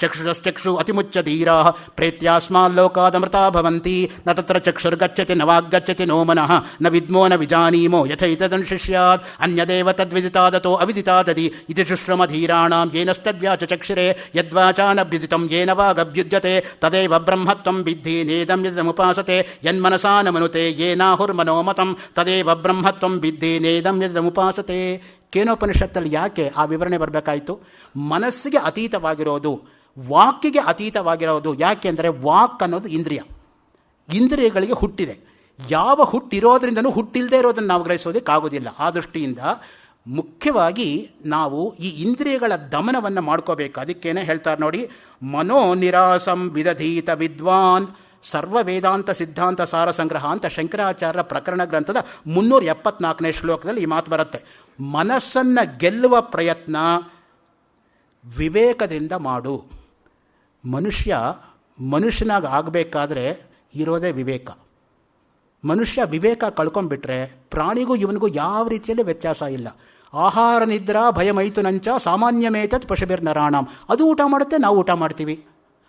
ಚಕ್ಷುಷಶ್ಚಕ್ಷು ಅತಿಮುಚ್ಚ ಧೀರಾ ಪ್ರೇತ್ಯಾಸ್ಮಾಲ್ಲೋಕಾದಮೃತಾ ಭವಂತಿ ನ ತತ್ರ ಚಕ್ಷುರ್ಗಚ್ಚತಿ ನ ವಾಗ್ಗಚ್ಚತಿ ನೋ ಮನಃ ನ ವಿದ್ಮೋ ನ ವಿಜಾನೀಮೋ ಯಥೈತದನುಶಿಷ್ಯಾತ್ ಅನ್ಯದೇವ ತದ್ವಿದಿತಾದತೋ ಅವಿದಿತಾದದಿ ಇತಿ ಶುಶ್ರಮಧೀರಾಣಾಂ ಯೇನಸ್ತದ್ವ್ಯಾಚ ಚಕ್ಷುರೆ ಯದ್ವಾಚಾ ನ ವಿದಿತಂ ಯೇನ ವಾಗಭ್ಯುಜ್ಯತೆ ತದೇವ ಬ್ರಹ್ಮತ್ವಂ ವಿದ್ಧಿ ನೇದಂ ಯದಮುಪಾಸತೆ ಯನ್ಮನಸಾ ನ ಮನುತೆ ಯೇನಾಹುರ್ಮನೋಮತಂ ತದೇವ ಬ್ರಹ್ಮತ್ವಂ ವಿದ್ಧಿ ನೇದಂ ಯದಮುಪಾಸತೆ. ಕೇನೋಪನಿಷತ್ತಲ್ಲಿ ಯಾಕೆ ಆ ವಿವರಣೆ ಬರಬೇಕಾಯಿತು? ಮನಸ್ಸಿಗೆ ಅತೀತವಾಗಿರೋದು, ವಾಕಿಗೆ ಅತೀತವಾಗಿರೋದು. ಯಾಕೆಂದರೆ ವಾಕ್ ಅನ್ನೋದು ಇಂದ್ರಿಯ, ಇಂದ್ರಿಯಗಳಿಗೆ ಹುಟ್ಟಿದೆ. ಯಾವ ಹುಟ್ಟಿರೋದ್ರಿಂದನೂ ಹುಟ್ಟಿಲ್ಲದೆ ಇರೋದನ್ನು ನಾವು ಗ್ರಹಿಸೋದಕ್ಕಾಗೋದಿಲ್ಲ. ಆ ದೃಷ್ಟಿಯಿಂದ ಮುಖ್ಯವಾಗಿ ನಾವು ಈ ಇಂದ್ರಿಯಗಳ ದಮನವನ್ನು ಮಾಡ್ಕೋಬೇಕು. ಅದಕ್ಕೇನೆ ಹೇಳ್ತಾರೆ ನೋಡಿ, ಮನೋ ನಿರಾಸಂ ವಿದಧೀತ ವಿದ್ವಾನ್ ಸರ್ವ ವೇದಾಂತ ಸಿದ್ಧಾಂತ ಸಾರ ಸಂಗ್ರಹ ಅಂತ ಶಂಕರಾಚಾರ್ಯರ ಪ್ರಕರಣ ಗ್ರಂಥದ 374ನೇ ಶ್ಲೋಕದಲ್ಲಿ ಈ ಮಾತು ಬರುತ್ತೆ. ಮನಸ್ಸನ್ನು ಗೆಲ್ಲುವ ಪ್ರಯತ್ನ ವಿವೇಕದಿಂದ ಮಾಡು. ಮನುಷ್ಯನಾಗಿ ಆಗಬೇಕಾದ್ರೆ ಇರೋದೇ ವಿವೇಕ. ಮನುಷ್ಯ ವಿವೇಕ ಕಳ್ಕೊಂಡ್ಬಿಟ್ರೆ ಪ್ರಾಣಿಗೂ ಇವನಿಗೂ ಯಾವ ರೀತಿಯಲ್ಲಿ ವ್ಯತ್ಯಾಸ ಇಲ್ಲ. ಆಹಾರ ನಿದ್ರಾ ಭಯಮೈಥುನಂಚ ಸಾಮಾನ್ಯಮೇತತ್ ಪಶುಭಿರ್ನರಾಣಾಂ. ಅದು ಊಟ ಮಾಡುತ್ತೆ, ನಾವು ಊಟ ಮಾಡ್ತೀವಿ.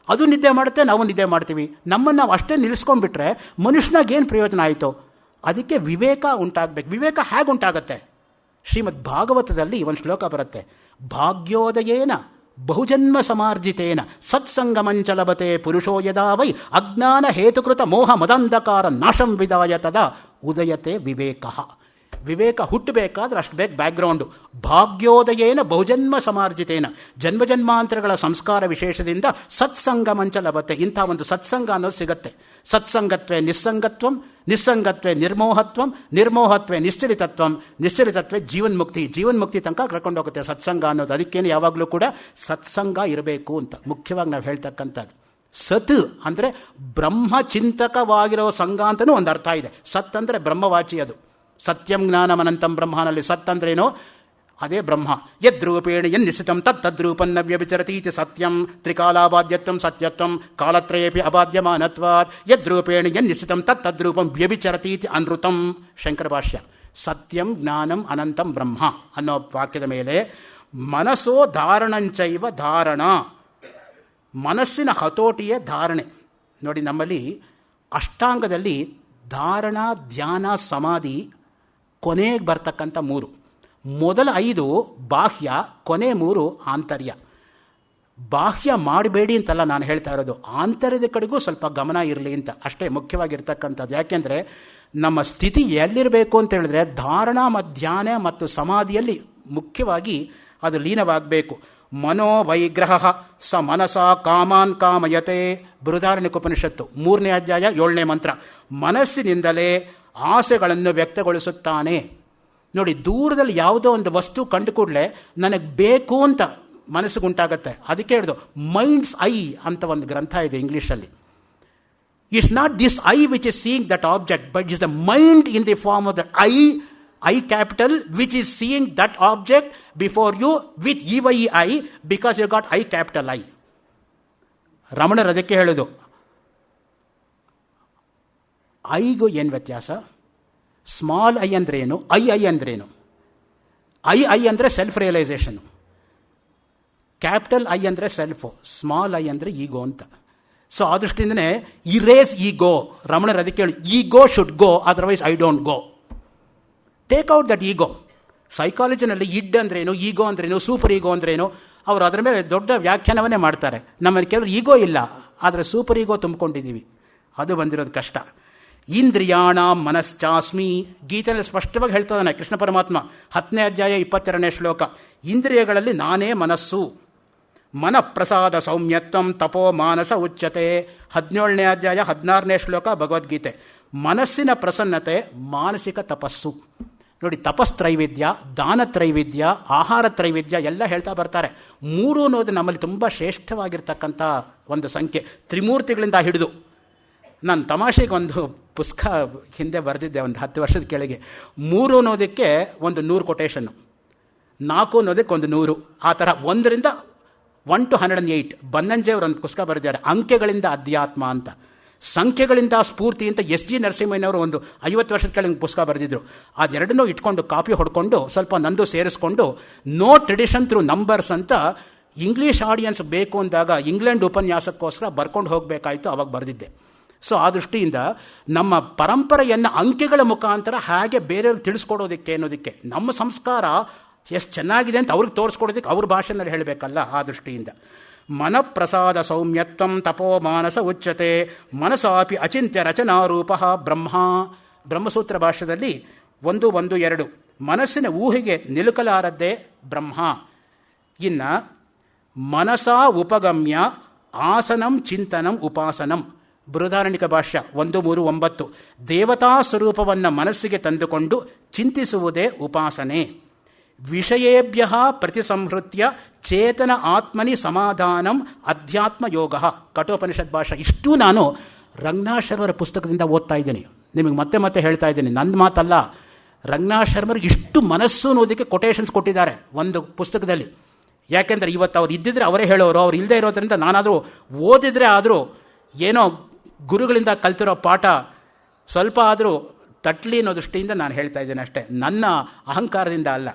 ಅದು ನಿದ್ದೆ ಮಾಡುತ್ತೆ, ನಾವು ನಿದ್ದೆ ಮಾಡ್ತೀವಿ. ನಮ್ಮನ್ನು ನಾವು ಅಷ್ಟೇ ನಿಲ್ಲಿಸ್ಕೊಂಡ್ಬಿಟ್ರೆ ಮನುಷ್ಯನಾಗೇನು ಪ್ರಯೋಜನ ಆಯಿತು? ಅದಕ್ಕೆ ವಿವೇಕ ಉಂಟಾಗಬೇಕು. ವಿವೇಕ ಹೇಗೆ ಉಂಟಾಗತ್ತೆ? ಶ್ರೀಮದ್ ಭಾಗವತದಲ್ಲಿ ಒಂದು ಶ್ಲೋಕ ಬರುತ್ತೆ. ಭಾಗ್ಯೋದಯೇನ ಬಹುಜನ್ಮ ಸಮಾರ್ಜಿತೇನ ಸತ್ಸಂಗಮಂಚಲಭತೆ ಪುರುಷೋ ಯದಾ ವೈ ಅಜ್ಞಾನ ಹೇತುಕೃತ ಮೋಹ ಮದಂಧಕಾರ ನಾಶಂ ವಿದಾಯ ತದಾ ಉದಯತೆ ವಿವೇಕ. ವಿವೇಕ ಹುಟ್ಟಬೇಕಾದ್ರೆ ಅಷ್ಟು ಬೇಕು ಬ್ಯಾಕ್ಗ್ರೌಂಡು. ಭಾಗ್ಯೋದಯೇನ ಬಹುಜನ್ಮ ಸಮಾರ್ಜಿತೇನ, ಜನ್ಮಜನ್ಮಾಂತರಗಳ ಸಂಸ್ಕಾರ ವಿಶೇಷದಿಂದ ಸತ್ಸಂಗ ಮಂಚ ಲಭತೆ. ಇಂಥ ಒಂದು ಸತ್ಸಂಗ ಅನ್ನೋದು ಸಿಗತ್ತೆ. ಸತ್ಸಂಗತ್ವೇ ನಿಸ್ಸಂಗತ್ವಂ, ನಿಸ್ಸಂಗತ್ವೇ ನಿರ್ಮೋಹತ್ವಂ, ನಿರ್ಮೋಹತ್ವೇ ನಿಶ್ಚಲಿತತ್ವಂ, ನಿಶ್ಚಲಿತತ್ವೇ ಜೀವನ್ಮುಕ್ತಿ. ಜೀವನ್ಮುಕ್ತಿ ತನಕ ಕರ್ಕೊಂಡು ಹೋಗುತ್ತೆ ಸತ್ಸಂಗ ಅನ್ನೋದು. ಅದಕ್ಕೇನು ಯಾವಾಗಲೂ ಕೂಡ ಸತ್ಸಂಗ ಇರಬೇಕು ಅಂತ ಮುಖ್ಯವಾಗಿ ನಾವು ಹೇಳ್ತಕ್ಕಂಥದ್ದು. ಸತ್ ಅಂದರೆ ಬ್ರಹ್ಮಚಿಂತಕವಾಗಿರೋ ಸಂಘ ಅಂತಲೂ ಒಂದು ಅರ್ಥ ಇದೆ. ಸತ್ ಅಂದರೆ ಬ್ರಹ್ಮವಾಚಿ. ಅದು ಸತ್ಯಂ ಜ್ಞಾನಮನಂತಂ ಬ್ರಹ್ಮನಲ್ಲಿ ಸತ್ ಅಂದ್ರೇನೋ ಅದೇ ಬ್ರಹ್ಮ. ಯದ್ರೂಪೇಣ ಯನ್ನಿಸಿತಂ ತತ್ತದ್ರೂಪನ್ನ ವ್ಯಭಿಚರತೀತಿ ಸತ್ಯಂ ತ್ರಿಕಾಲಾಬಾಧ್ಯತ್ವಂ ಸತ್ಯತ್ವಂ ಕಾಲತ್ರಯೇಪಿ ಅಬಾಧ್ಯಮಾನತ್ವಾತ್ ಯದ್ರೂಪೇಣ ಯನ್ನಿಸಿತಂ ತತ್ತದ್ರೂಪಂ ವ್ಯಭಿಚರತೀತಿ ಅನೃತಂ. ಶಂಕರ ಭಾಷ್ಯ. ಸತ್ಯಂ ಜ್ಞಾನಂ ಅನಂತಂ ಬ್ರಹ್ಮ ಅನ್ನೋ ವಾಕ್ಯದ ಮೇಲೆ ಮನಸೋ ಧಾರಣಂಚೈವ ಧಾರಣ, ಮನಸ್ಸಿನ ಹತೋಟಿಯೇ ಧಾರಣೆ. ನೋಡಿ, ನಮ್ಮಲ್ಲಿ ಅಷ್ಟಾಂಗದಲ್ಲಿ ಧಾರಣ, ಧ್ಯಾನ, ಸಮಾಧಿ ಕೊನೆಗೆ ಬರ್ತಕ್ಕಂಥ 3. ಮೊದಲ 5 ಬಾಹ್ಯ, ಕೊನೆ 3 ಆಂತರ್ಯ. ಬಾಹ್ಯ ಮಾಡಬೇಡಿ ಅಂತಲ್ಲ ನಾನು ಹೇಳ್ತಾ ಇರೋದು, ಆಂತರ್ಯದ ಕಡೆಗೂ ಸ್ವಲ್ಪ ಗಮನ ಇರಲಿ ಅಂತ ಅಷ್ಟೇ ಮುಖ್ಯವಾಗಿರ್ತಕ್ಕಂಥದ್ದು. ಯಾಕೆಂದರೆ ನಮ್ಮ ಸ್ಥಿತಿ ಎಲ್ಲಿರಬೇಕು ಅಂತ ಹೇಳಿದ್ರೆ ಧಾರಣ, ಧ್ಯಾನ ಮತ್ತು ಸಮಾಧಿಯಲ್ಲಿ ಮುಖ್ಯವಾಗಿ ಅದು ಲೀನವಾಗಬೇಕು. ಮನೋವೈಗ್ರಹ ಸ ಮನಸ ಕಾಮಾನ್ ಕಾಮಯತೆ, ಬೃಹದಾರಣ್ಯಕೋಪನಿಷತ್ತು 3ನೇ ಅಧ್ಯಾಯ 7ನೇ ಮಂತ್ರ. ಮನಸ್ಸಿನಿಂದಲೇ ಆಸೆಗಳನ್ನು ವ್ಯಕ್ತಗೊಳಿಸುತ್ತಾನೆ. ನೋಡಿ, ದೂರದಲ್ಲಿ ಯಾವುದೋ ಒಂದು ವಸ್ತು ಕಂಡು ಕೂಡಲೇ ನನಗೆ ಬೇಕು ಅಂತ ಮನಸ್ಸಿಗುಂಟಾಗತ್ತೆ. ಅದಕ್ಕೆ ಹೇಳಿದು ಮೈಂಡ್ಸ್ ಐ ಅಂತ ಒಂದು ಗ್ರಂಥ ಇದೆ ಇಂಗ್ಲೀಷಲ್ಲಿ. It's not this I which is seeing that object, but is the mind in the form of the I capital which is seeing that object before you with EYI because you got I capital I. ರಮಣರು ಅದಕ್ಕೆ ಹೇಳೋದು ಐಗೂ ಏನು ವ್ಯತ್ಯಾಸ? Small I ಅಂದ್ರೇನು, I ಅಂದ್ರೇನು? I ಅಂದರೆ self realisation, capital I ಅಂದರೆ ಸೆಲ್ಫು, ಸ್ಮಾಲ್ ಐ ಅಂದರೆ ಈಗೋ ಅಂತ. ಸೊ ಆ ದೃಷ್ಟಿಯಿಂದನೇ ಇರೇಸ್ ಈಗೋ. ರಮಣರು ಅದಕ್ಕೆ ಹೇಳಿ ego should go, otherwise I don't go. Take out that ego. ಸೈಕಾಲಜಿನಲ್ಲಿ ಇಡ್ ಅಂದ್ರೇನು, ಈಗೋ ಅಂದ್ರೇನು, ಸೂಪರ್ ಈಗೋ ಅಂದ್ರೇನು, ಅವರು ಅದರ ಮೇಲೆ ದೊಡ್ಡ ವ್ಯಾಖ್ಯಾನವನ್ನೇ ಮಾಡ್ತಾರೆ. ನಮ್ಮಲ್ಲಿ ಕೆಲವರು ಈಗೋ ಇಲ್ಲ, ಆದರೆ ಸೂಪರ್ ಈಗೋ ತುಂಬಿಕೊಂಡಿದ್ದೀವಿ, ಅದು ಬಂದಿರೋದು ಕಷ್ಟ. ಇಂದ್ರಿಯಾಣ ಮನಶ್ಚಾಸ್ಮಿ, ಗೀತೆಯಲ್ಲಿ ಸ್ಪಷ್ಟವಾಗಿ ಹೇಳ್ತಾನೆ ಕೃಷ್ಣ ಪರಮಾತ್ಮ 10ನೇ ಅಧ್ಯಾಯ 22ನೇ ಶ್ಲೋಕ. ಇಂದ್ರಿಯಗಳಲ್ಲಿ ನಾನೇ ಮನಸ್ಸು. ಮನಃಪ್ರಸಾದ ಸೌಮ್ಯತ್ವಂ ತಪೋ ಮಾನಸ ಉಚ್ಯತೆ, 17ನೇ ಅಧ್ಯಾಯ 16ನೇ ಶ್ಲೋಕ ಭಗವದ್ಗೀತೆ. ಮನಸ್ಸಿನ ಪ್ರಸನ್ನತೆ ಮಾನಸಿಕ ತಪಸ್ಸು. ನೋಡಿ, ತಪಸ್ತ್ರೈವೇದ್ಯ, ದಾನ ತ್ರೈವೇದ್ಯ, ಆಹಾರ ತ್ರೈವೇದ್ಯ ಎಲ್ಲ ಹೇಳ್ತಾ ಬರ್ತಾರೆ. 3 ಅನ್ನೋದು ನಮ್ಮಲ್ಲಿ ತುಂಬ ಶ್ರೇಷ್ಠವಾಗಿರ್ತಕ್ಕಂಥ ಒಂದು ಸಂಖ್ಯೆ. ತ್ರಿಮೂರ್ತಿಗಳಿಂದ ಹಿಡಿದು, ನಾನು ತಮಾಷೆಗೆ ಒಂದು ಪುಸ್ತಕ ಹಿಂದೆ ಬರೆದಿದ್ದೆ ಒಂದು 10 ವರ್ಷದ ಕೆಳಗೆ. 3 ಅನ್ನೋದಕ್ಕೆ ಒಂದು 100 ಕೊಟೇಶನ್ನು, 4 ಅನ್ನೋದಕ್ಕೆ ಒಂದು 100, ಆ ಥರ 1ರಿಂದ 1 to 108. ಬನ್ನಂಜೆಯವರು ಒಂದು ಪುಸ್ತಕ ಬರೆದಿದ್ದಾರೆ, ಅಂಕೆಗಳಿಂದ ಅಧ್ಯಾತ್ಮ ಅಂತ, ಸಂಖ್ಯೆಗಳಿಂದ ಸ್ಫೂರ್ತಿ ಅಂತ. SG ನರಸಿಂಹಯ್ಯನವರು ಒಂದು 50 ವರ್ಷದ ಕೆಳಗೆ ಪುಸ್ತಕ ಬರೆದಿದ್ರು. ಅದೆರಡನ್ನೂ ಇಟ್ಕೊಂಡು ಕಾಪಿ ಹೊಡ್ಕೊಂಡು ಸ್ವಲ್ಪ ನಂದು ಸೇರಿಸ್ಕೊಂಡು ನೋ ಟ್ರೆಡಿಷನ್ ಥ್ರೂ ನಂಬರ್ಸ್ ಅಂತ ಇಂಗ್ಲೀಷ್ ಆಡಿಯನ್ಸ್ ಬೇಕು ಅಂದಾಗ ಇಂಗ್ಲೆಂಡ್ ಉಪನ್ಯಾಸಕ್ಕೋಸ್ಕರ ಬರ್ಕೊಂಡು ಹೋಗಬೇಕಾಯಿತು, ಅವಾಗ ಬರೆದಿದ್ದೆ. ಸೊ ಆ ದೃಷ್ಟಿಯಿಂದ ನಮ್ಮ ಪರಂಪರೆಯನ್ನು ಅಂಕೆಗಳ ಮುಖಾಂತರ ಹಾಗೆ ಬೇರೆಯವ್ರಿಗೆ ತಿಳಿಸ್ಕೊಡೋದಕ್ಕೆ ಅನ್ನೋದಕ್ಕೆ, ನಮ್ಮ ಸಂಸ್ಕಾರ ಎಷ್ಟು ಚೆನ್ನಾಗಿದೆ ಅಂತ ಅವ್ರಿಗೆ ತೋರಿಸ್ಕೊಡೋದಕ್ಕೆ ಅವ್ರ ಭಾಷೆನಲ್ಲಿ ಹೇಳಬೇಕಲ್ಲ. ಆ ದೃಷ್ಟಿಯಿಂದ ಮನಃಪ್ರಸಾದ ಸೌಮ್ಯತ್ವಂ ತಪೋ ಮಾನಸ ಉಚ್ಯತೆ, ಮನಸಾಪಿ ಅಚಿಂತ್ಯ ರಚನಾರೂಪ ಬ್ರಹ್ಮ. ಬ್ರಹ್ಮಸೂತ್ರ ಭಾಷೆಯಲ್ಲಿ 1.1.2 ಮನಸ್ಸಿನ ಊಹೆಗೆ ನಿಲುಕಲಾರದ್ದೇ ಬ್ರಹ್ಮ. ಇನ್ನು ಮನಸಾ ಉಪಗಮ್ಯ ಆಸನಂ ಚಿಂತನಂ ಉಪಾಸನಂ, ಬೃಹದಾರಣ್ಯಕ ಭಾಷ್ಯ 1.3.9 ದೇವತಾ ಸ್ವರೂಪವನ್ನು ಮನಸ್ಸಿಗೆ ತಂದುಕೊಂಡು ಚಿಂತಿಸುವುದೇ ಉಪಾಸನೆ. ವಿಷಯೇಭ್ಯ ಪ್ರತಿಸಂಹೃತ್ಯ ಚೇತನ ಆತ್ಮನಿ ಸಮಾಧಾನಂ ಅಧ್ಯಾತ್ಮ ಯೋಗ, ಕಠೋಪನಿಷತ್ ಭಾಷೆ. ಇಷ್ಟು ನಾನು ರಂಗನಾಥ್ ಶರ್ಮರ ಪುಸ್ತಕದಿಂದ ಓದ್ತಾ ಇದ್ದೀನಿ. ನಿಮಗೆ ಮತ್ತೆ ಮತ್ತೆ ಹೇಳ್ತಾ ಇದ್ದೀನಿ, ನನ್ನ ಮಾತಲ್ಲ. ರಂಗನಾಥ್ ಶರ್ಮರಿಗೆ ಇಷ್ಟು ಮನಸ್ಸು ಅನ್ನೋದಕ್ಕೆ ಕೊಟೇಶನ್ಸ್ ಕೊಟ್ಟಿದ್ದಾರೆ ಒಂದು ಪುಸ್ತಕದಲ್ಲಿ. ಯಾಕೆಂದರೆ ಇವತ್ತು ಅವ್ರು ಇದ್ದಿದ್ರೆ ಅವರೇ ಹೇಳೋರು, ಅವ್ರು ಇಲ್ಲದೆ ಇರೋದ್ರಿಂದ ನಾನಾದರೂ ಓದಿದರೆ ಆದರೂ ಏನೋ ಗುರುಗಳಿಂದ ಕಲ್ತಿರೋ ಪಾಠ ಸ್ವಲ್ಪ ಆದರೂ ತಟ್ಲಿ ಅನ್ನೋ ದೃಷ್ಟಿಯಿಂದ ನಾನು ಹೇಳ್ತಾ ಇದ್ದೇನೆ ಅಷ್ಟೇ, ನನ್ನ ಅಹಂಕಾರದಿಂದ ಅಲ್ಲ.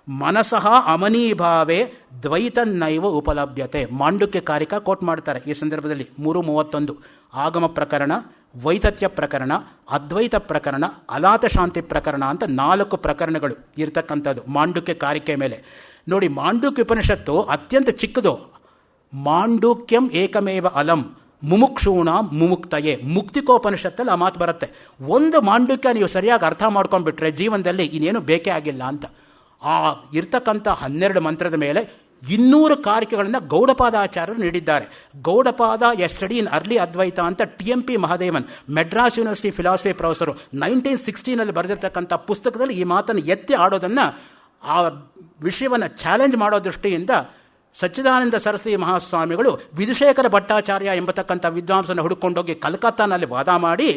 ಮನಸಃ ಅಮನೀಭಾವೇ ದ್ವೈತನ್ನೈವ ಉಪಲಭ್ಯತೆ, ಮಾಂಡುಕ್ಯ ಕಾರಿಕ ಕೋಟ್ ಮಾಡ್ತಾರೆ ಈ ಸಂದರ್ಭದಲ್ಲಿ 3.31 ಆಗಮ ಪ್ರಕರಣ, ವೈತತ್ಯ ಪ್ರಕರಣ, ಅದ್ವೈತ ಪ್ರಕರಣ, ಅಲಾತ ಶಾಂತಿ ಪ್ರಕರಣ ಅಂತ 4 ಪ್ರಕರಣಗಳು ಇರ್ತಕ್ಕಂಥದ್ದು ಮಾಂಡುಕ್ಯ ಕಾರಿಕೆ ಮೇಲೆ. ನೋಡಿ, ಮಾಂಡುಕ್ಯ ಉಪನಿಷತ್ತು ಅತ್ಯಂತ ಚಿಕ್ಕದು. ಮಾಂಡುಕ್ಯಂ ಏಕಮೇವ ಅಲಂ ಮುಮುಕ್ಷೂಣ ಮುಮುಕ್ತಯೇ, ಮುಕ್ತಿಕೋಪನಿಷತ್ತಲ್ಲಿ ಆ ಮಾತು ಬರುತ್ತೆ. ಒಂದು ಮಾಂಡುಕ್ಯ ನೀವು ಸರಿಯಾಗಿ ಅರ್ಥ ಮಾಡ್ಕೊಂಡ್ಬಿಟ್ರೆ ಜೀವನದಲ್ಲಿ ಇನ್ನೇನು ಬೇಕೇ ಆಗಿಲ್ಲ ಅಂತ. ಆ ಇರ್ತಕ್ಕಂಥ 12 ಮಂತ್ರದ ಮೇಲೆ 200 ಕಾರಿಕೆಗಳನ್ನು ಗೌಡಪಾದಾಚಾರ್ಯರು ನೀಡಿದ್ದಾರೆ. Gaudapada a study in early Advaita ಅಂತ TMP Mahadevan, Madras university philosophy professor, 1916 ಬರೆದಿರ್ತಕ್ಕಂಥ ಪುಸ್ತಕದಲ್ಲಿ ಈ ಮಾತನ್ನು ಎತ್ತಿ ಆಡೋದನ್ನು, ಆ ವಿಷಯವನ್ನು ಚಾಲೆಂಜ್ ಮಾಡೋ ದೃಷ್ಟಿಯಿಂದ ಸಚ್ಚಿದಾನಂದ ಸರಸ್ವತಿ ಮಹಾಸ್ವಾಮಿಗಳು ವಿಧುಶೇಖರ ಭಟ್ಟಾಚಾರ್ಯ ಎಂಬತಕ್ಕಂಥ ವಿದ್ವಾಂಸನ ಹುಡುಕೊಂಡೋಗಿ ಕಲ್ಕತ್ತಾನಲ್ಲಿ ವಾದ ಮಾಡಿ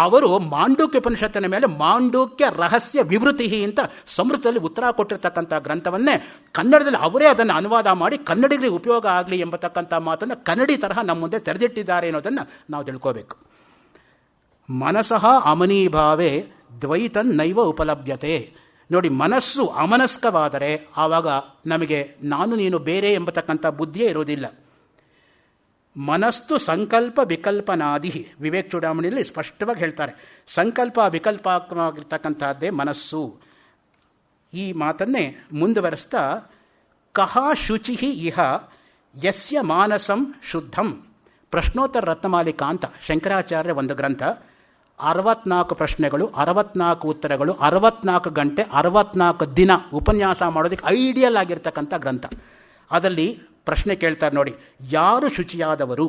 ಅವರು ಮಾಂಡುಕ್ಯ ಉಪನಿಷತ್ತಿನ ಮೇಲೆ ಮಾಂಡುಕ್ಯ ರಹಸ್ಯ ವಿವೃತಿ ಅಂತ ಸಂಸ್ಕೃತದಲ್ಲಿ ಉತ್ತರ ಕೊಟ್ಟಿರ್ತಕ್ಕಂಥ ಗ್ರಂಥವನ್ನೇ ಕನ್ನಡದಲ್ಲಿ ಅವರೇ ಅದನ್ನು ಅನುವಾದ ಮಾಡಿ ಕನ್ನಡಿಗರಿಗೆ ಉಪಯೋಗ ಆಗಲಿ ಎಂಬತಕ್ಕಂಥ ಮಾತನ್ನು ಕನ್ನಡಿ ತರಹ ನಮ್ಮ ಮುಂದೆ ತೆರೆದಿಟ್ಟಿದ್ದಾರೆ ಅನ್ನೋದನ್ನು ನಾವು ತಿಳ್ಕೋಬೇಕು. ಮನಸಃ ಅಮನೀಭಾವೇ ದ್ವೈತನ್ ನೈವ ಉಪಲಭ್ಯತೆ. ನೋಡಿ, ಮನಸ್ಸು ಅಮನಸ್ಕವಾದರೆ ಆವಾಗ ನಮಗೆ ನಾನು ನೀನು ಬೇರೆ ಎಂಬತಕ್ಕಂಥ ಬುದ್ಧಿಯೇ ಇರೋದಿಲ್ಲ. ಮನಸ್ತು ಸಂಕಲ್ಪ ವಿಕಲ್ಪನಾದಿ. ವಿವೇಕ್ ಚೂಡಾಮಣಿಯಲ್ಲಿ ಸ್ಪಷ್ಟವಾಗಿ ಹೇಳ್ತಾರೆ, ಸಂಕಲ್ಪ ವಿಕಲ್ಪವಾಗಿರ್ತಕ್ಕಂಥದ್ದೇ ಮನಸ್ಸು. ಈ ಮಾತನ್ನೇ ಮುಂದುವರೆಸ್ತಾ, ಕಹ ಶುಚಿ ಇಹ ಯಸ್ಯ ಮಾನಸಂ ಶುದ್ಧಂ. ಪ್ರಶ್ನೋತ್ತರ ರತ್ನಮಾಲಿಕಾ ಅಂತ ಶಂಕರಾಚಾರ್ಯ ಒಂದು ಗ್ರಂಥ, 64 ಪ್ರಶ್ನೆಗಳು, 64 ಉತ್ತರಗಳು, 64 ಗಂಟೆ 64 ದಿನ ಉಪನ್ಯಾಸ ಮಾಡೋದಕ್ಕೆ ಐಡಿಯಲ್ ಆಗಿರ್ತಕ್ಕಂಥ ಗ್ರಂಥ. ಅದರಲ್ಲಿ ಪ್ರಶ್ನೆ ಕೇಳ್ತಾರೆ ನೋಡಿ, ಯಾರು ಶುಚಿಯಾದವರು,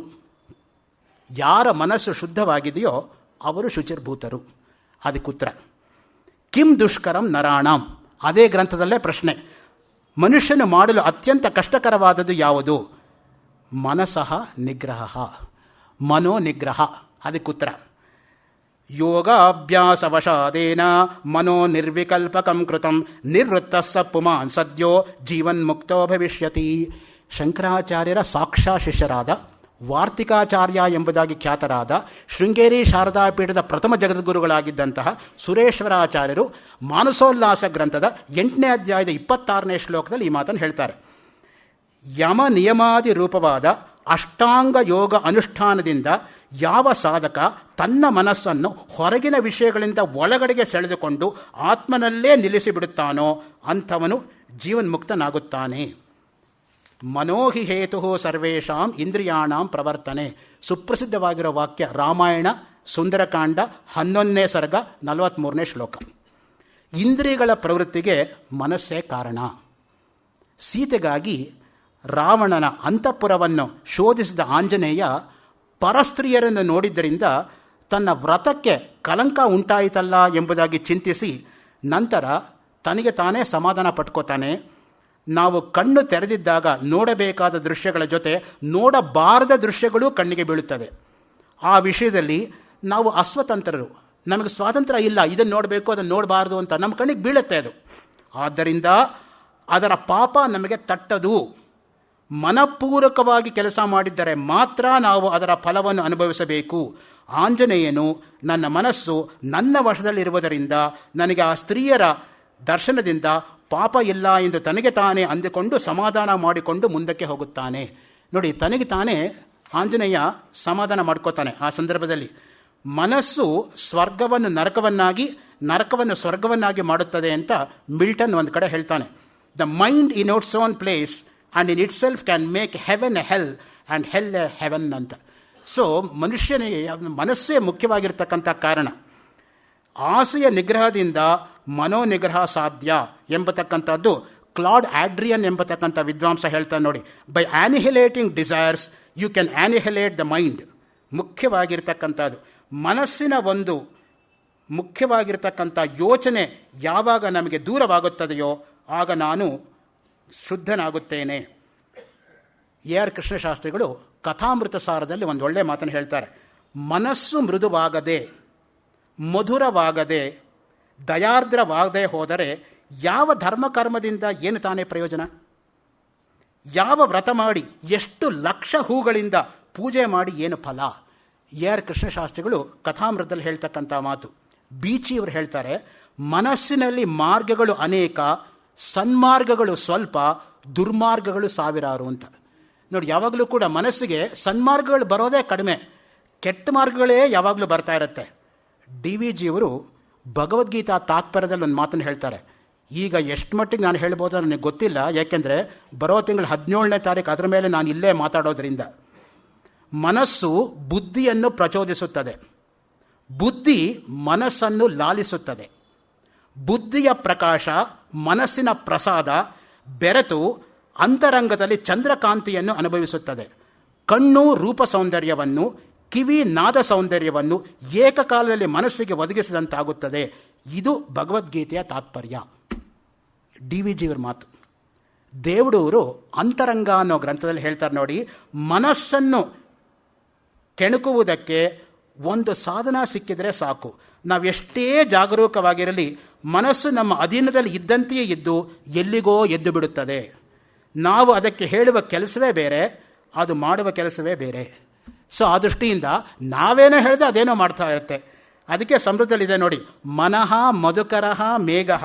ಯಾರ ಮನಸ್ಸು ಶುದ್ಧವಾಗಿದೆಯೋ ಅವರು ಶುಚಿರ್ಭೂತರು. ಅದಕ್ಕೆ ಉತ್ತರ ಕಿಂ ದುಷ್ಕರಂ ನರಾಣಾಂ. ಅದೇ ಗ್ರಂಥದಲ್ಲೇ ಪ್ರಶ್ನೆ, ಮನುಷ್ಯನು ಮಾಡಲು ಅತ್ಯಂತ ಕಷ್ಟಕರವಾದದ್ದು ಯಾವುದು? ಮನಸಃ ನಿಗ್ರಹ, ಮನೋ ನಿಗ್ರಹ. ಅದಕ್ಕೆ ಉತ್ತರ ಯೋಗಾಭ್ಯಾಸವಶಾದೇನ ಮನೋ ನಿರ್ವಿಕಲ್ಪಕಂ ಕೃತಂ ನಿವೃತ್ತಸ್ಸ ಪುಮಾನ್ ಸದ್ಯೋ ಜೀವನ್ಮುಕ್ತೋ ಭವಿಷ್ಯತಿ. ಶಂಕರಾಚಾರ್ಯರ ಸಾಕ್ಷಾ ಶಿಷ್ಯರಾದ, ವಾರ್ತಿಕಾಚಾರ್ಯ ಎಂಬುದಾಗಿ ಖ್ಯಾತರಾದ, ಶೃಂಗೇರಿ ಶಾರದಾ ಪೀಠದ ಪ್ರಥಮ ಜಗದ್ಗುರುಗಳಾಗಿದ್ದಂತಹ ಸುರೇಶ್ವರಾಚಾರ್ಯರು ಮಾನಸೋಲ್ಲಾಸ ಗ್ರಂಥದ 8ನೇ ಅಧ್ಯಾಯದ 26ನೇ ಶ್ಲೋಕದಲ್ಲಿ ಈ ಮಾತನ್ನು ಹೇಳ್ತಾರೆ. ಯಮ ನಿಯಮಾದಿ ರೂಪವಾದ ಅಷ್ಟಾಂಗ ಯೋಗ ಅನುಷ್ಠಾನದಿಂದ ಯಾವ ಸಾಧಕ ತನ್ನ ಮನಸ್ಸನ್ನು ಹೊರಗಿನ ವಿಷಯಗಳಿಂದ ಒಳಗಡೆಗೆ ಸೆಳೆದುಕೊಂಡು ಆತ್ಮನಲ್ಲೇ ನಿಲ್ಲಿಸಿಬಿಡುತ್ತಾನೋ ಅಂಥವನು ಜೀವನ್ಮುಕ್ತನಾಗುತ್ತಾನೆ. ಮನೋಹಿ ಹೇತು ಸರ್ವೇಷಾಂ ಇಂದ್ರಿಯಾಣಾಂ ಪ್ರವರ್ತನೆ. ಸುಪ್ರಸಿದ್ಧವಾಗಿರೋ ವಾಕ್ಯ, ರಾಮಾಯಣ ಸುಂದರಕಾಂಡ 11ನೇ ಸರ್ಗ 43ನೇ ಶ್ಲೋಕ. ಇಂದ್ರಿಯಗಳ ಪ್ರವೃತ್ತಿಗೆ ಮನಸ್ಸೇ ಕಾರಣ. ಸೀತೆಗಾಗಿ ರಾವಣನ ಅಂತಃಪುರವನ್ನು ಶೋಧಿಸಿದ ಆಂಜನೇಯ ಪರಸ್ತ್ರೀಯರನ್ನು ನೋಡಿದ್ದರಿಂದ ತನ್ನ ವ್ರತಕ್ಕೆ ಕಲಂಕ ಉಂಟಾಯಿತಲ್ಲ ಎಂಬುದಾಗಿ ಚಿಂತಿಸಿ ನಂತರ ತನಗೆ ತಾನೇ ಸಮಾಧಾನ ಪಟ್ಕೋತಾನೆ. ನಾವು ಕಣ್ಣು ತೆರೆದಿದ್ದಾಗ ನೋಡಬೇಕಾದ ದೃಶ್ಯಗಳ ಜೊತೆ ನೋಡಬಾರದ ದೃಶ್ಯಗಳು ಕಣ್ಣಿಗೆ ಬೀಳುತ್ತದೆ. ಆ ವಿಷಯದಲ್ಲಿ ನಾವು ಅಸ್ವತಂತ್ರರು, ನಮಗೆ ಸ್ವಾತಂತ್ರ್ಯ ಇಲ್ಲ, ಇದನ್ನು ನೋಡಬೇಕು ಅದನ್ನು ನೋಡಬಾರ್ದು ಅಂತ ನಮ್ಮ ಕಣ್ಣಿಗೆ ಬೀಳುತ್ತೆ ಅದು. ಆದ್ದರಿಂದ ಅದರ ಪಾಪ ನಮಗೆ ತಟ್ಟದು. ಮನಪೂರ್ವಕವಾಗಿ ಕೆಲಸ ಮಾಡಿದ್ದರೆ ಮಾತ್ರ ನಾವು ಅದರ ಫಲವನ್ನು ಅನುಭವಿಸಬೇಕು. ಆಂಜನೇಯನು ನನ್ನ ಮನಸ್ಸು ನನ್ನ ವಶದಲ್ಲಿರುವುದರಿಂದ ನನಗೆ ಆ ಸ್ತ್ರೀಯರ ದರ್ಶನದಿಂದ ಪಾಪ ಇಲ್ಲ ಎಂದು ತನಗೆ ತಾನೇ ಅಂದುಕೊಂಡು ಸಮಾಧಾನ ಮಾಡಿಕೊಂಡು ಮುಂದಕ್ಕೆ ಹೋಗುತ್ತಾನೆ. ನೋಡಿ, ತನಗೆ ತಾನೇ ಆಂಜನೇಯ ಸಮಾಧಾನ ಮಾಡ್ಕೋತಾನೆ. ಆ ಸಂದರ್ಭದಲ್ಲಿ ಮನಸ್ಸು ಸ್ವರ್ಗವನ್ನು ನರಕವನ್ನಾಗಿ, ನರಕವನ್ನು ಸ್ವರ್ಗವನ್ನಾಗಿ ಮಾಡುತ್ತದೆ ಅಂತ ಮಿಲ್ಟನ್ ಒಂದು ಕಡೆ ಹೇಳ್ತಾನೆ. The mind in its own place and in itself can make heaven a hell and hell a heaven ಅಂತ. ಸೊ ಮನುಷ್ಯನಿಗೆ ಮನಸ್ಸೇ ಮುಖ್ಯವಾಗಿರ್ತಕ್ಕಂಥ ಕಾರಣ. ಆಸೆಯ ನಿಗ್ರಹದಿಂದ ಮನೋನಿಗ್ರಹ ಸಾಧ್ಯ ಎಂಬತಕ್ಕಂಥದ್ದು ಕ್ಲಾಡ್ ಆಡ್ರಿಯನ್ ಎಂಬತಕ್ಕಂಥ ವಿದ್ವಾಂಸ ಹೇಳ್ತಾನೆ ನೋಡಿ. By annihilating desires you can annihilate the mind. ಮುಖ್ಯವಾಗಿರ್ತಕ್ಕಂಥದ್ದು ಮನಸ್ಸಿನ ಒಂದು ಮುಖ್ಯವಾಗಿರ್ತಕ್ಕಂಥ ಯೋಚನೆ ಯಾವಾಗ ನಮಗೆ ದೂರವಾಗುತ್ತದೆಯೋ ಆಗ ನಾನು ಶುದ್ಧನಾಗುತ್ತೇನೆ. ಎ.ಆರ್. ಕೃಷ್ಣಶಾಸ್ತ್ರಿಗಳು ಕಥಾಮೃತ ಸಾರದಲ್ಲಿ ಒಂದು ಒಳ್ಳೆಯ ಮಾತನ್ನು ಹೇಳ್ತಾರೆ. ಮನಸ್ಸು ಮೃದುವಾಗದೆ, ಮಧುರವಾಗದೆ, ದಯಾರ್ದ್ರವಾಗದೆ ಹೋದರೆ ಯಾವ ಧರ್ಮಕರ್ಮದಿಂದ ಏನು ತಾನೇ ಪ್ರಯೋಜನ? ಯಾವ ವ್ರತ ಮಾಡಿ, ಎಷ್ಟು ಲಕ್ಷ ಹೂಗಳಿಂದ ಪೂಜೆ ಮಾಡಿ ಏನು ಫಲ? ಎ.ಆರ್. ಕೃಷ್ಣಶಾಸ್ತ್ರಿಗಳು ಕಥಾಮೃತದಲ್ಲಿ ಹೇಳ್ತಕ್ಕಂಥ ಮಾತು. ಬೀಚಿಯವರು ಹೇಳ್ತಾರೆ, ಮನಸ್ಸಿನಲ್ಲಿ ಮಾರ್ಗಗಳು ಅನೇಕ, ಸನ್ಮಾರ್ಗಗಳು ಸ್ವಲ್ಪ, ದುರ್ಮಾರ್ಗಗಳು ಸಾವಿರಾರು ಅಂತ. ನೋಡಿ, ಯಾವಾಗಲೂ ಕೂಡ ಮನಸ್ಸಿಗೆ ಸನ್ಮಾರ್ಗಗಳು ಬರೋದೇ ಕಡಿಮೆ, ಕೆಟ್ಟ ಮಾರ್ಗಗಳೇ ಯಾವಾಗಲೂ ಬರ್ತಾ ಇರುತ್ತೆ. ಡಿ.ವಿ.ಜಿಯವರು ಭಗವದ್ಗೀತಾ ತಾತ್ಪರ್ಯದಲ್ಲಿ ಒಂದು ಮಾತನ್ನು ಹೇಳ್ತಾರೆ. ಈಗ ಎಷ್ಟು ಮಟ್ಟಿಗೆ ನಾನು ಹೇಳ್ಬೋದು ನನಗೆ ಗೊತ್ತಿಲ್ಲ, ಯಾಕೆಂದರೆ ಬರೋ ತಿಂಗಳು 17ನೇ ತಾರೀಕು ಅದರ ಮೇಲೆ ನಾನು ಇಲ್ಲೇ ಮಾತಾಡೋದ್ರಿಂದ. ಮನಸ್ಸು ಬುದ್ಧಿಯನ್ನು ಪ್ರಚೋದಿಸುತ್ತದೆ, ಬುದ್ಧಿ ಮನಸ್ಸನ್ನು ಲಾಲಿಸುತ್ತದೆ. ಬುದ್ಧಿಯ ಪ್ರಕಾಶ, ಮನಸ್ಸಿನ ಪ್ರಸಾದ ಬೆರೆತು ಅಂತರಂಗದಲ್ಲಿ ಚಂದ್ರಕಾಂತಿಯನ್ನು ಅನುಭವಿಸುತ್ತದೆ. ಕಣ್ಣು ರೂಪ ಸೌಂದರ್ಯವನ್ನು, ಕಿವಿ ನಾದ ಸೌಂದರ್ಯವನ್ನು ಏಕಕಾಲದಲ್ಲಿ ಮನಸ್ಸಿಗೆ ಒದಗಿಸಿದಂತಾಗುತ್ತದೆ. ಇದು ಭಗವದ್ಗೀತೆಯ ತಾತ್ಪರ್ಯ. ಡಿ.ವಿ.ಜಿಯವರ ಮಾತು. ದೇವಡೂರು ಅಂತರಂಗ ಅನ್ನೋ ಗ್ರಂಥದಲ್ಲಿ ಹೇಳ್ತಾರೆ ನೋಡಿ, ಮನಸ್ಸನ್ನು ಕೆಣಕುವುದಕ್ಕೆ ಒಂದು ಸಾಧನ ಸಿಕ್ಕಿದರೆ ಸಾಕು. ನಾವೆಷ್ಟೇ ಜಾಗರೂಕವಾಗಿರಲಿ, ಮನಸ್ಸು ನಮ್ಮ ಅಧೀನದಲ್ಲಿ ಇದ್ದಂತೆಯೇ ಇದ್ದು ಎಲ್ಲಿಗೋ ಎದ್ದು ಬಿಡುತ್ತದೆ. ನಾವು ಅದಕ್ಕೆ ಹೇಳುವ ಕೆಲಸವೇ ಬೇರೆ, ಅದು ಮಾಡುವ ಕೆಲಸವೇ ಬೇರೆ. ಸೊ ಆ ದೃಷ್ಟಿಯಿಂದ ನಾವೇನೋ ಹೇಳಿದೆ ಅದೇನೋ ಮಾಡ್ತಾ ಇರುತ್ತೆ. ಅದಕ್ಕೆ ಸಮೃದ್ಧದಲ್ಲಿದೆ ನೋಡಿ, ಮನಃ ಮಧುಕರಃ ಮೇಘಃ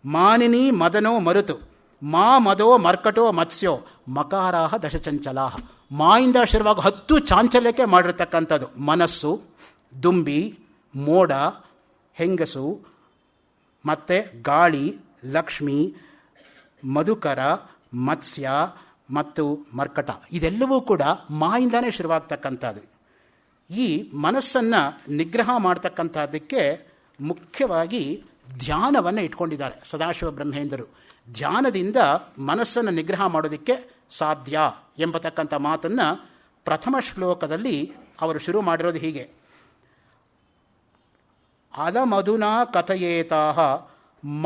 ಮಾನಿನಿ ಮದನೋ ಮರುತು ಮಾ ಮದೋ ಮರ್ಕಟೋ ಮತ್ಸ್ಯೋ ಮಕಾರಾಹ ದಶಚಂಚಲಾಹ. ಮಾಯಿಂದ ಶುರುವಾಗಿ 10 ಚಾಂಚಲ್ಯಕ್ಕೆ ಮಾಡಿರ್ತಕ್ಕಂಥದ್ದು. ಮನಸ್ಸು, ದುಂಬಿ, ಮೋಡ, ಹೆಂಗಸು, ಮತ್ತು ಗಾಳಿ, ಲಕ್ಷ್ಮಿ, ಮಧುಕರ, ಮತ್ಸ್ಯ ಮತ್ತು ಮರ್ಕಟ, ಇದೆಲ್ಲವೂ ಕೂಡ ಮಾಯಿಂದಾನೇ ಶುರುವಾಗ್ತಕ್ಕಂಥದ್ದು. ಈ ಮನಸ್ಸನ್ನು ನಿಗ್ರಹ ಮಾಡ್ತಕ್ಕಂಥದ್ದಕ್ಕೆ ಮುಖ್ಯವಾಗಿ ಧ್ಯಾನವನ್ನು ಇಟ್ಕೊಂಡಿದ್ದಾರೆ ಸದಾಶಿವ ಬ್ರಹ್ಮೇಂದ್ರರು. ಧ್ಯಾನದಿಂದ ಮನಸ್ಸನ್ನು ನಿಗ್ರಹ ಮಾಡೋದಕ್ಕೆ ಸಾಧ್ಯ ಎಂಬತಕ್ಕಂಥ ಮಾತನ್ನು ಪ್ರಥಮ ಶ್ಲೋಕದಲ್ಲಿ ಅವರು ಶುರು ಮಾಡಿರೋದು ಹೀಗೆ: ಅಲಮಧುನಾ ಕಥಯೇತಾಹ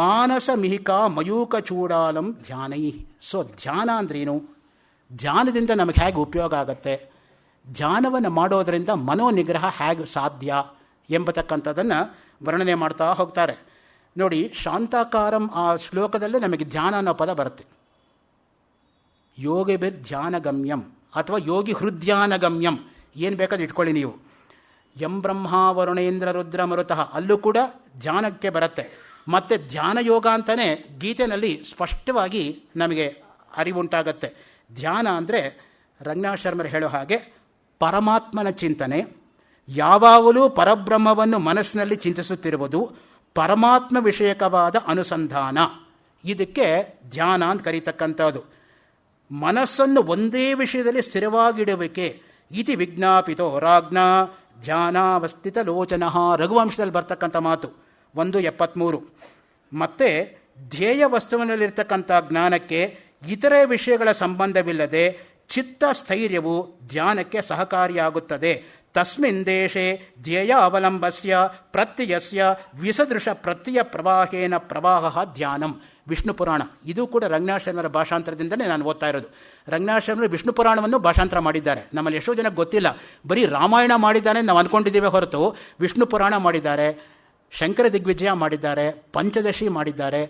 ಮಾನಸ ಮಿಹಿಕಾ ಮಯೂಕ ಚೂಡಾಲಂ ಧ್ಯಾನೈ. ಸೊ ಧ್ಯಾನ ಅಂದ್ರೇನು, ಧ್ಯಾನದಿಂದ ನಮಗೆ ಹೇಗೆ ಉಪಯೋಗ ಆಗುತ್ತೆ, ಧ್ಯಾನವನ್ನು ಮಾಡೋದರಿಂದ ಮನೋನಿಗ್ರಹ ಹೇಗೆ ಸಾಧ್ಯ ಎಂಬತಕ್ಕಂಥದ್ದನ್ನು ವರ್ಣನೆ ಮಾಡ್ತಾ ಹೋಗ್ತಾರೆ. ನೋಡಿ, ಶಾಂತಾಕಾರಂ ಆ ಶ್ಲೋಕದಲ್ಲೇ ನಮಗೆ ಧ್ಯಾನ ಅನ್ನೋ ಪದ ಬರುತ್ತೆ. ಯೋಗಿಭಿರ್ ಧ್ಯಾನ ಗಮ್ಯಂ ಅಥವಾ ಯೋಗಿ ಹೃದ್ಯಾನ ಗಮ್ಯಂ, ಏನು ಬೇಕಾದ್ರೂ ಇಟ್ಕೊಳ್ಳಿ ನೀವು. ಯಂ ಬ್ರಹ್ಮ ವರುಣೇಂದ್ರ ರುದ್ರ ಮರುತಃ, ಅಲ್ಲೂ ಕೂಡ ಧ್ಯಾನಕ್ಕೆ ಬರುತ್ತೆ. ಮತ್ತು ಧ್ಯಾನ ಯೋಗ ಅಂತಲೇ ಗೀತೆಯಲ್ಲಿ ಸ್ಪಷ್ಟವಾಗಿ ನಮಗೆ ಅರಿವುಂಟಾಗತ್ತೆ. ಧ್ಯಾನ ಅಂದರೆ ರಂಗನಾಥ ಶರ್ಮರು ಹೇಳೋ ಹಾಗೆ ಪರಮಾತ್ಮನ ಚಿಂತನೆ, ಯಾವಾಗಲೂ ಪರಬ್ರಹ್ಮವನ್ನು ಮನಸ್ಸಿನಲ್ಲಿ ಚಿಂತಿಸುತ್ತಿರುವುದು, ಪರಮಾತ್ಮ ವಿಷಯಕವಾದ ಅನುಸಂಧಾನ, ಇದಕ್ಕೆ ಧ್ಯಾನ ಅಂತ ಕರೀತಕ್ಕಂಥದ್ದು. ಮನಸ್ಸನ್ನು ಒಂದೇ ವಿಷಯದಲ್ಲಿ ಸ್ಥಿರವಾಗಿಡುವಿಕೆ. ಇತಿ ವಿಜ್ಞಾಪಿತೋ ರಾಜ್ಞ ಧ್ಯಾನಾವಸ್ಥಿತ ಲೋಚನ, ರಘುವಂಶದಲ್ಲಿ ಬರ್ತಕ್ಕಂಥ ಮಾತು 1:73. ಮತ್ತು ಧ್ಯೇಯ ವಸ್ತುವಿನಲ್ಲಿರ್ತಕ್ಕಂಥ ಜ್ಞಾನಕ್ಕೆ ಇತರೆ ವಿಷಯಗಳ ಸಂಬಂಧವಿಲ್ಲದೆ ಚಿತ್ತ ಸ್ಥೈರ್ಯವು ಧ್ಯಾನಕ್ಕೆ ಸಹಕಾರಿಯಾಗುತ್ತದೆ. ತಸ್ಮಿನ್ ದೇಶೆ ಧ್ಯೇಯ ಅವಲಂಬಸ್ಯ ಪ್ರತ್ಯಯಸ್ಯ ವಿಸದೃಶ ಪ್ರತ್ಯಯ ಪ್ರವಾಹೇನ ಪ್ರವಾಹ ಧ್ಯಾನಂ. ವಿಷ್ಣು ಪುರಾಣ, ಇದು ಕೂಡ ರಂಗನಾಥ ಶರ್ಮರ ಭಾಷಾಂತರದಿಂದಲೇ ನಾನು ಓದ್ತಾ ಇರೋದು. ರಂಗನಾಥ ಶರ್ಮರು ವಿಷ್ಣು ಪುರಾಣವನ್ನು ಭಾಷಾಂತರ ಮಾಡಿದ್ದಾರೆ. ನಮ್ಮಲ್ಲಿ ಎಷ್ಟೋ ಜನಕ್ಕೆ ಗೊತ್ತಿಲ್ಲ, ಬರೀ ರಾಮಾಯಣ ಮಾಡಿದ್ದಾನೆ ನಾವು ಅಂದ್ಕೊಂಡಿದ್ದೇವೆ ಹೊರತು ವಿಷ್ಣು ಪುರಾಣ ಮಾಡಿದ್ದಾರೆ, ಶಂಕರ ದಿಗ್ವಿಜಯ ಮಾಡಿದ್ದಾರೆ, ಪಂಚದಶಿ ಮಾಡಿದ್ದಾರೆ.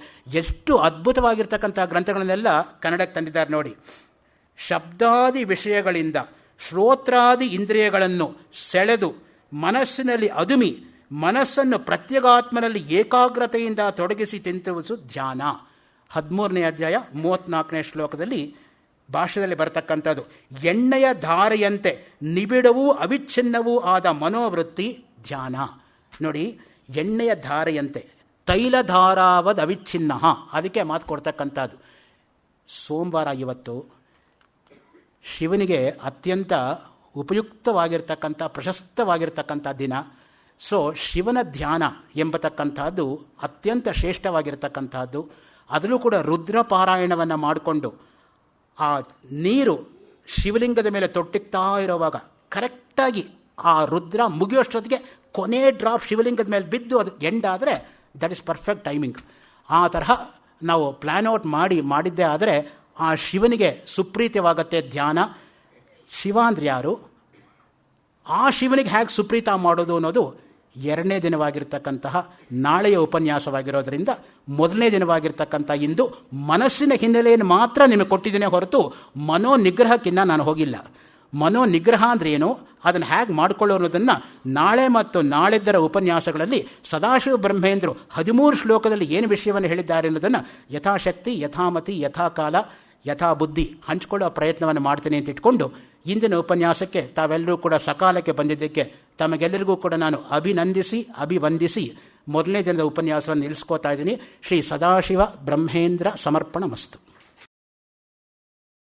ಎಷ್ಟು ಅದ್ಭುತವಾಗಿರ್ತಕ್ಕಂಥ ಗ್ರಂಥಗಳನ್ನೆಲ್ಲ ಕನ್ನಡಕ್ಕೆ ತಂದಿದ್ದಾರೆ ನೋಡಿ. ಶಬ್ದಾದಿ ವಿಷಯಗಳಿಂದ ಶ್ರೋತ್ರಾದಿ ಇಂದ್ರಿಯಗಳನ್ನು ಸೆಳೆದು ಮನಸ್ಸಿನಲ್ಲಿ ಅದುಮಿ ಮನಸ್ಸನ್ನು ಪ್ರತ್ಯಗಾತ್ಮನಲ್ಲಿ ಏಕಾಗ್ರತೆಯಿಂದ ತೊಡಗಿಸಿ ತಿಂತುವುದು ಧ್ಯಾನ. 13ನೇ ಅಧ್ಯಾಯ 34ನೇ ಶ್ಲೋಕದಲ್ಲಿ ಭಾಷೆಯಲ್ಲಿ ಬರತಕ್ಕಂಥದ್ದು. ಎಣ್ಣೆಯ ಧಾರೆಯಂತೆ ನಿಬಿಡವೂ ಅವಿಚ್ಛಿನ್ನವೂ ಆದ ಮನೋವೃತ್ತಿ ಧ್ಯಾನ. ನೋಡಿ, ಎಣ್ಣೆಯ ಧಾರೆಯಂತೆ, ತೈಲಧಾರಾವದ್ ಅವಿಚ್ಛಿನ್ನ, ಅದಕ್ಕೆ ಮಾತು ಕೊಡ್ತಕ್ಕಂಥದ್ದು. ಸೋಮವಾರ ಇವತ್ತು ಶಿವನಿಗೆ ಅತ್ಯಂತ ಉಪಯುಕ್ತವಾಗಿರ್ತಕ್ಕಂಥ ಪ್ರಶಸ್ತವಾಗಿರ್ತಕ್ಕಂಥ ದಿನ. ಸೊ ಶಿವನ ಧ್ಯಾನ ಎಂಬತಕ್ಕಂಥದ್ದು ಅತ್ಯಂತ ಶ್ರೇಷ್ಠವಾಗಿರ್ತಕ್ಕಂಥದ್ದು. ಅದರಲ್ಲೂ ಕೂಡ ರುದ್ರ ಪಾರಾಯಣವನ್ನು ಮಾಡಿಕೊಂಡು ಆ ನೀರು ಶಿವಲಿಂಗದ ಮೇಲೆ ತೊಟ್ಟಿಕ್ತಾ ಇರೋವಾಗ ಕರೆಕ್ಟಾಗಿ ಆ ರುದ್ರ ಮುಗಿಯೋಷ್ಟೊತ್ತಿಗೆ ಕೊನೆ ಡ್ರಾಪ್ ಶಿವಲಿಂಗದ ಮೇಲೆ ಬಿದ್ದು ಅದು ಎಂಡಾದರೆ ದಟ್ ಇಸ್ ಪರ್ಫೆಕ್ಟ್ ಟೈಮಿಂಗ್. ಆ ತರಹ ನಾವು ಪ್ಲ್ಯಾನ್ ಔಟ್ ಮಾಡಿದ್ದೇ ಆದರೆ ಆ ಶಿವನಿಗೆ ಸುಪ್ರೀತವಾಗತ್ತೆ ಧ್ಯಾನ. ಶಿವ ಅಂದ್ರೆ ಯಾರು, ಆ ಶಿವನಿಗೆ ಹೇಗೆ ಸುಪ್ರೀತ ಮಾಡೋದು ಅನ್ನೋದು 2ನೇ ದಿನವಾಗಿರ್ತಕ್ಕಂತಹ ನಾಳೆಯ ಉಪನ್ಯಾಸವಾಗಿರೋದರಿಂದ 1ನೇ ದಿನವಾಗಿರ್ತಕ್ಕಂಥ ಇಂದು ಮನಸ್ಸಿನ ಹಿನ್ನೆಲೆಯನ್ನು ಮಾತ್ರ ನಿಮಗೆ ಕೊಟ್ಟಿದ್ದೇನೆ ಹೊರತು ಮನೋ ನಿಗ್ರಹಕ್ಕಿನ್ನ ನಾನು ಹೋಗಿಲ್ಲ. ಮನೋ ನಿಗ್ರಹ ಅಂದರೆ ಏನು, ಅದನ್ನು ಹೇಗೆ ಮಾಡಿಕೊಳ್ಳೋ ಅನ್ನೋದನ್ನು ನಾಳೆ ಮತ್ತು ನಾಳೆದ್ದರ ಉಪನ್ಯಾಸಗಳಲ್ಲಿ ಸದಾಶಿವ ಬ್ರಹ್ಮೇಂದ್ರರು 13 ಶ್ಲೋಕದಲ್ಲಿ ಏನು ವಿಷಯವನ್ನು ಹೇಳಿದ್ದಾರೆ ಅನ್ನೋದನ್ನು ಯಥಾಶಕ್ತಿ ಯಥಾಮತಿ ಯಥಾಕಾಲ ಯಥಾ ಬುದ್ಧಿ ಹಂಚಿಕೊಳ್ಳೋ ಪ್ರಯತ್ನವನ್ನು ಮಾಡ್ತೀನಿ ಅಂತ ಇಟ್ಕೊಂಡು ಇಂದಿನ ಉಪನ್ಯಾಸಕ್ಕೆ ತಾವೆಲ್ಲರೂ ಕೂಡ ಸಕಾಲಕ್ಕೆ ಬಂದಿದ್ದಕ್ಕೆ ತಮಗೆಲ್ಲರಿಗೂ ಕೂಡ ನಾನು ಅಭಿವಂದಿಸಿ 1ನೇ ದಿನದ ಉಪನ್ಯಾಸವನ್ನು ನಿಲ್ಲಿಸ್ಕೋತಾ ಇದ್ದೀನಿ. ಶ್ರೀ ಸದಾಶಿವ ಬ್ರಹ್ಮೇಂದ್ರ ಸಮರ್ಪಣ ಮಸ್ತು.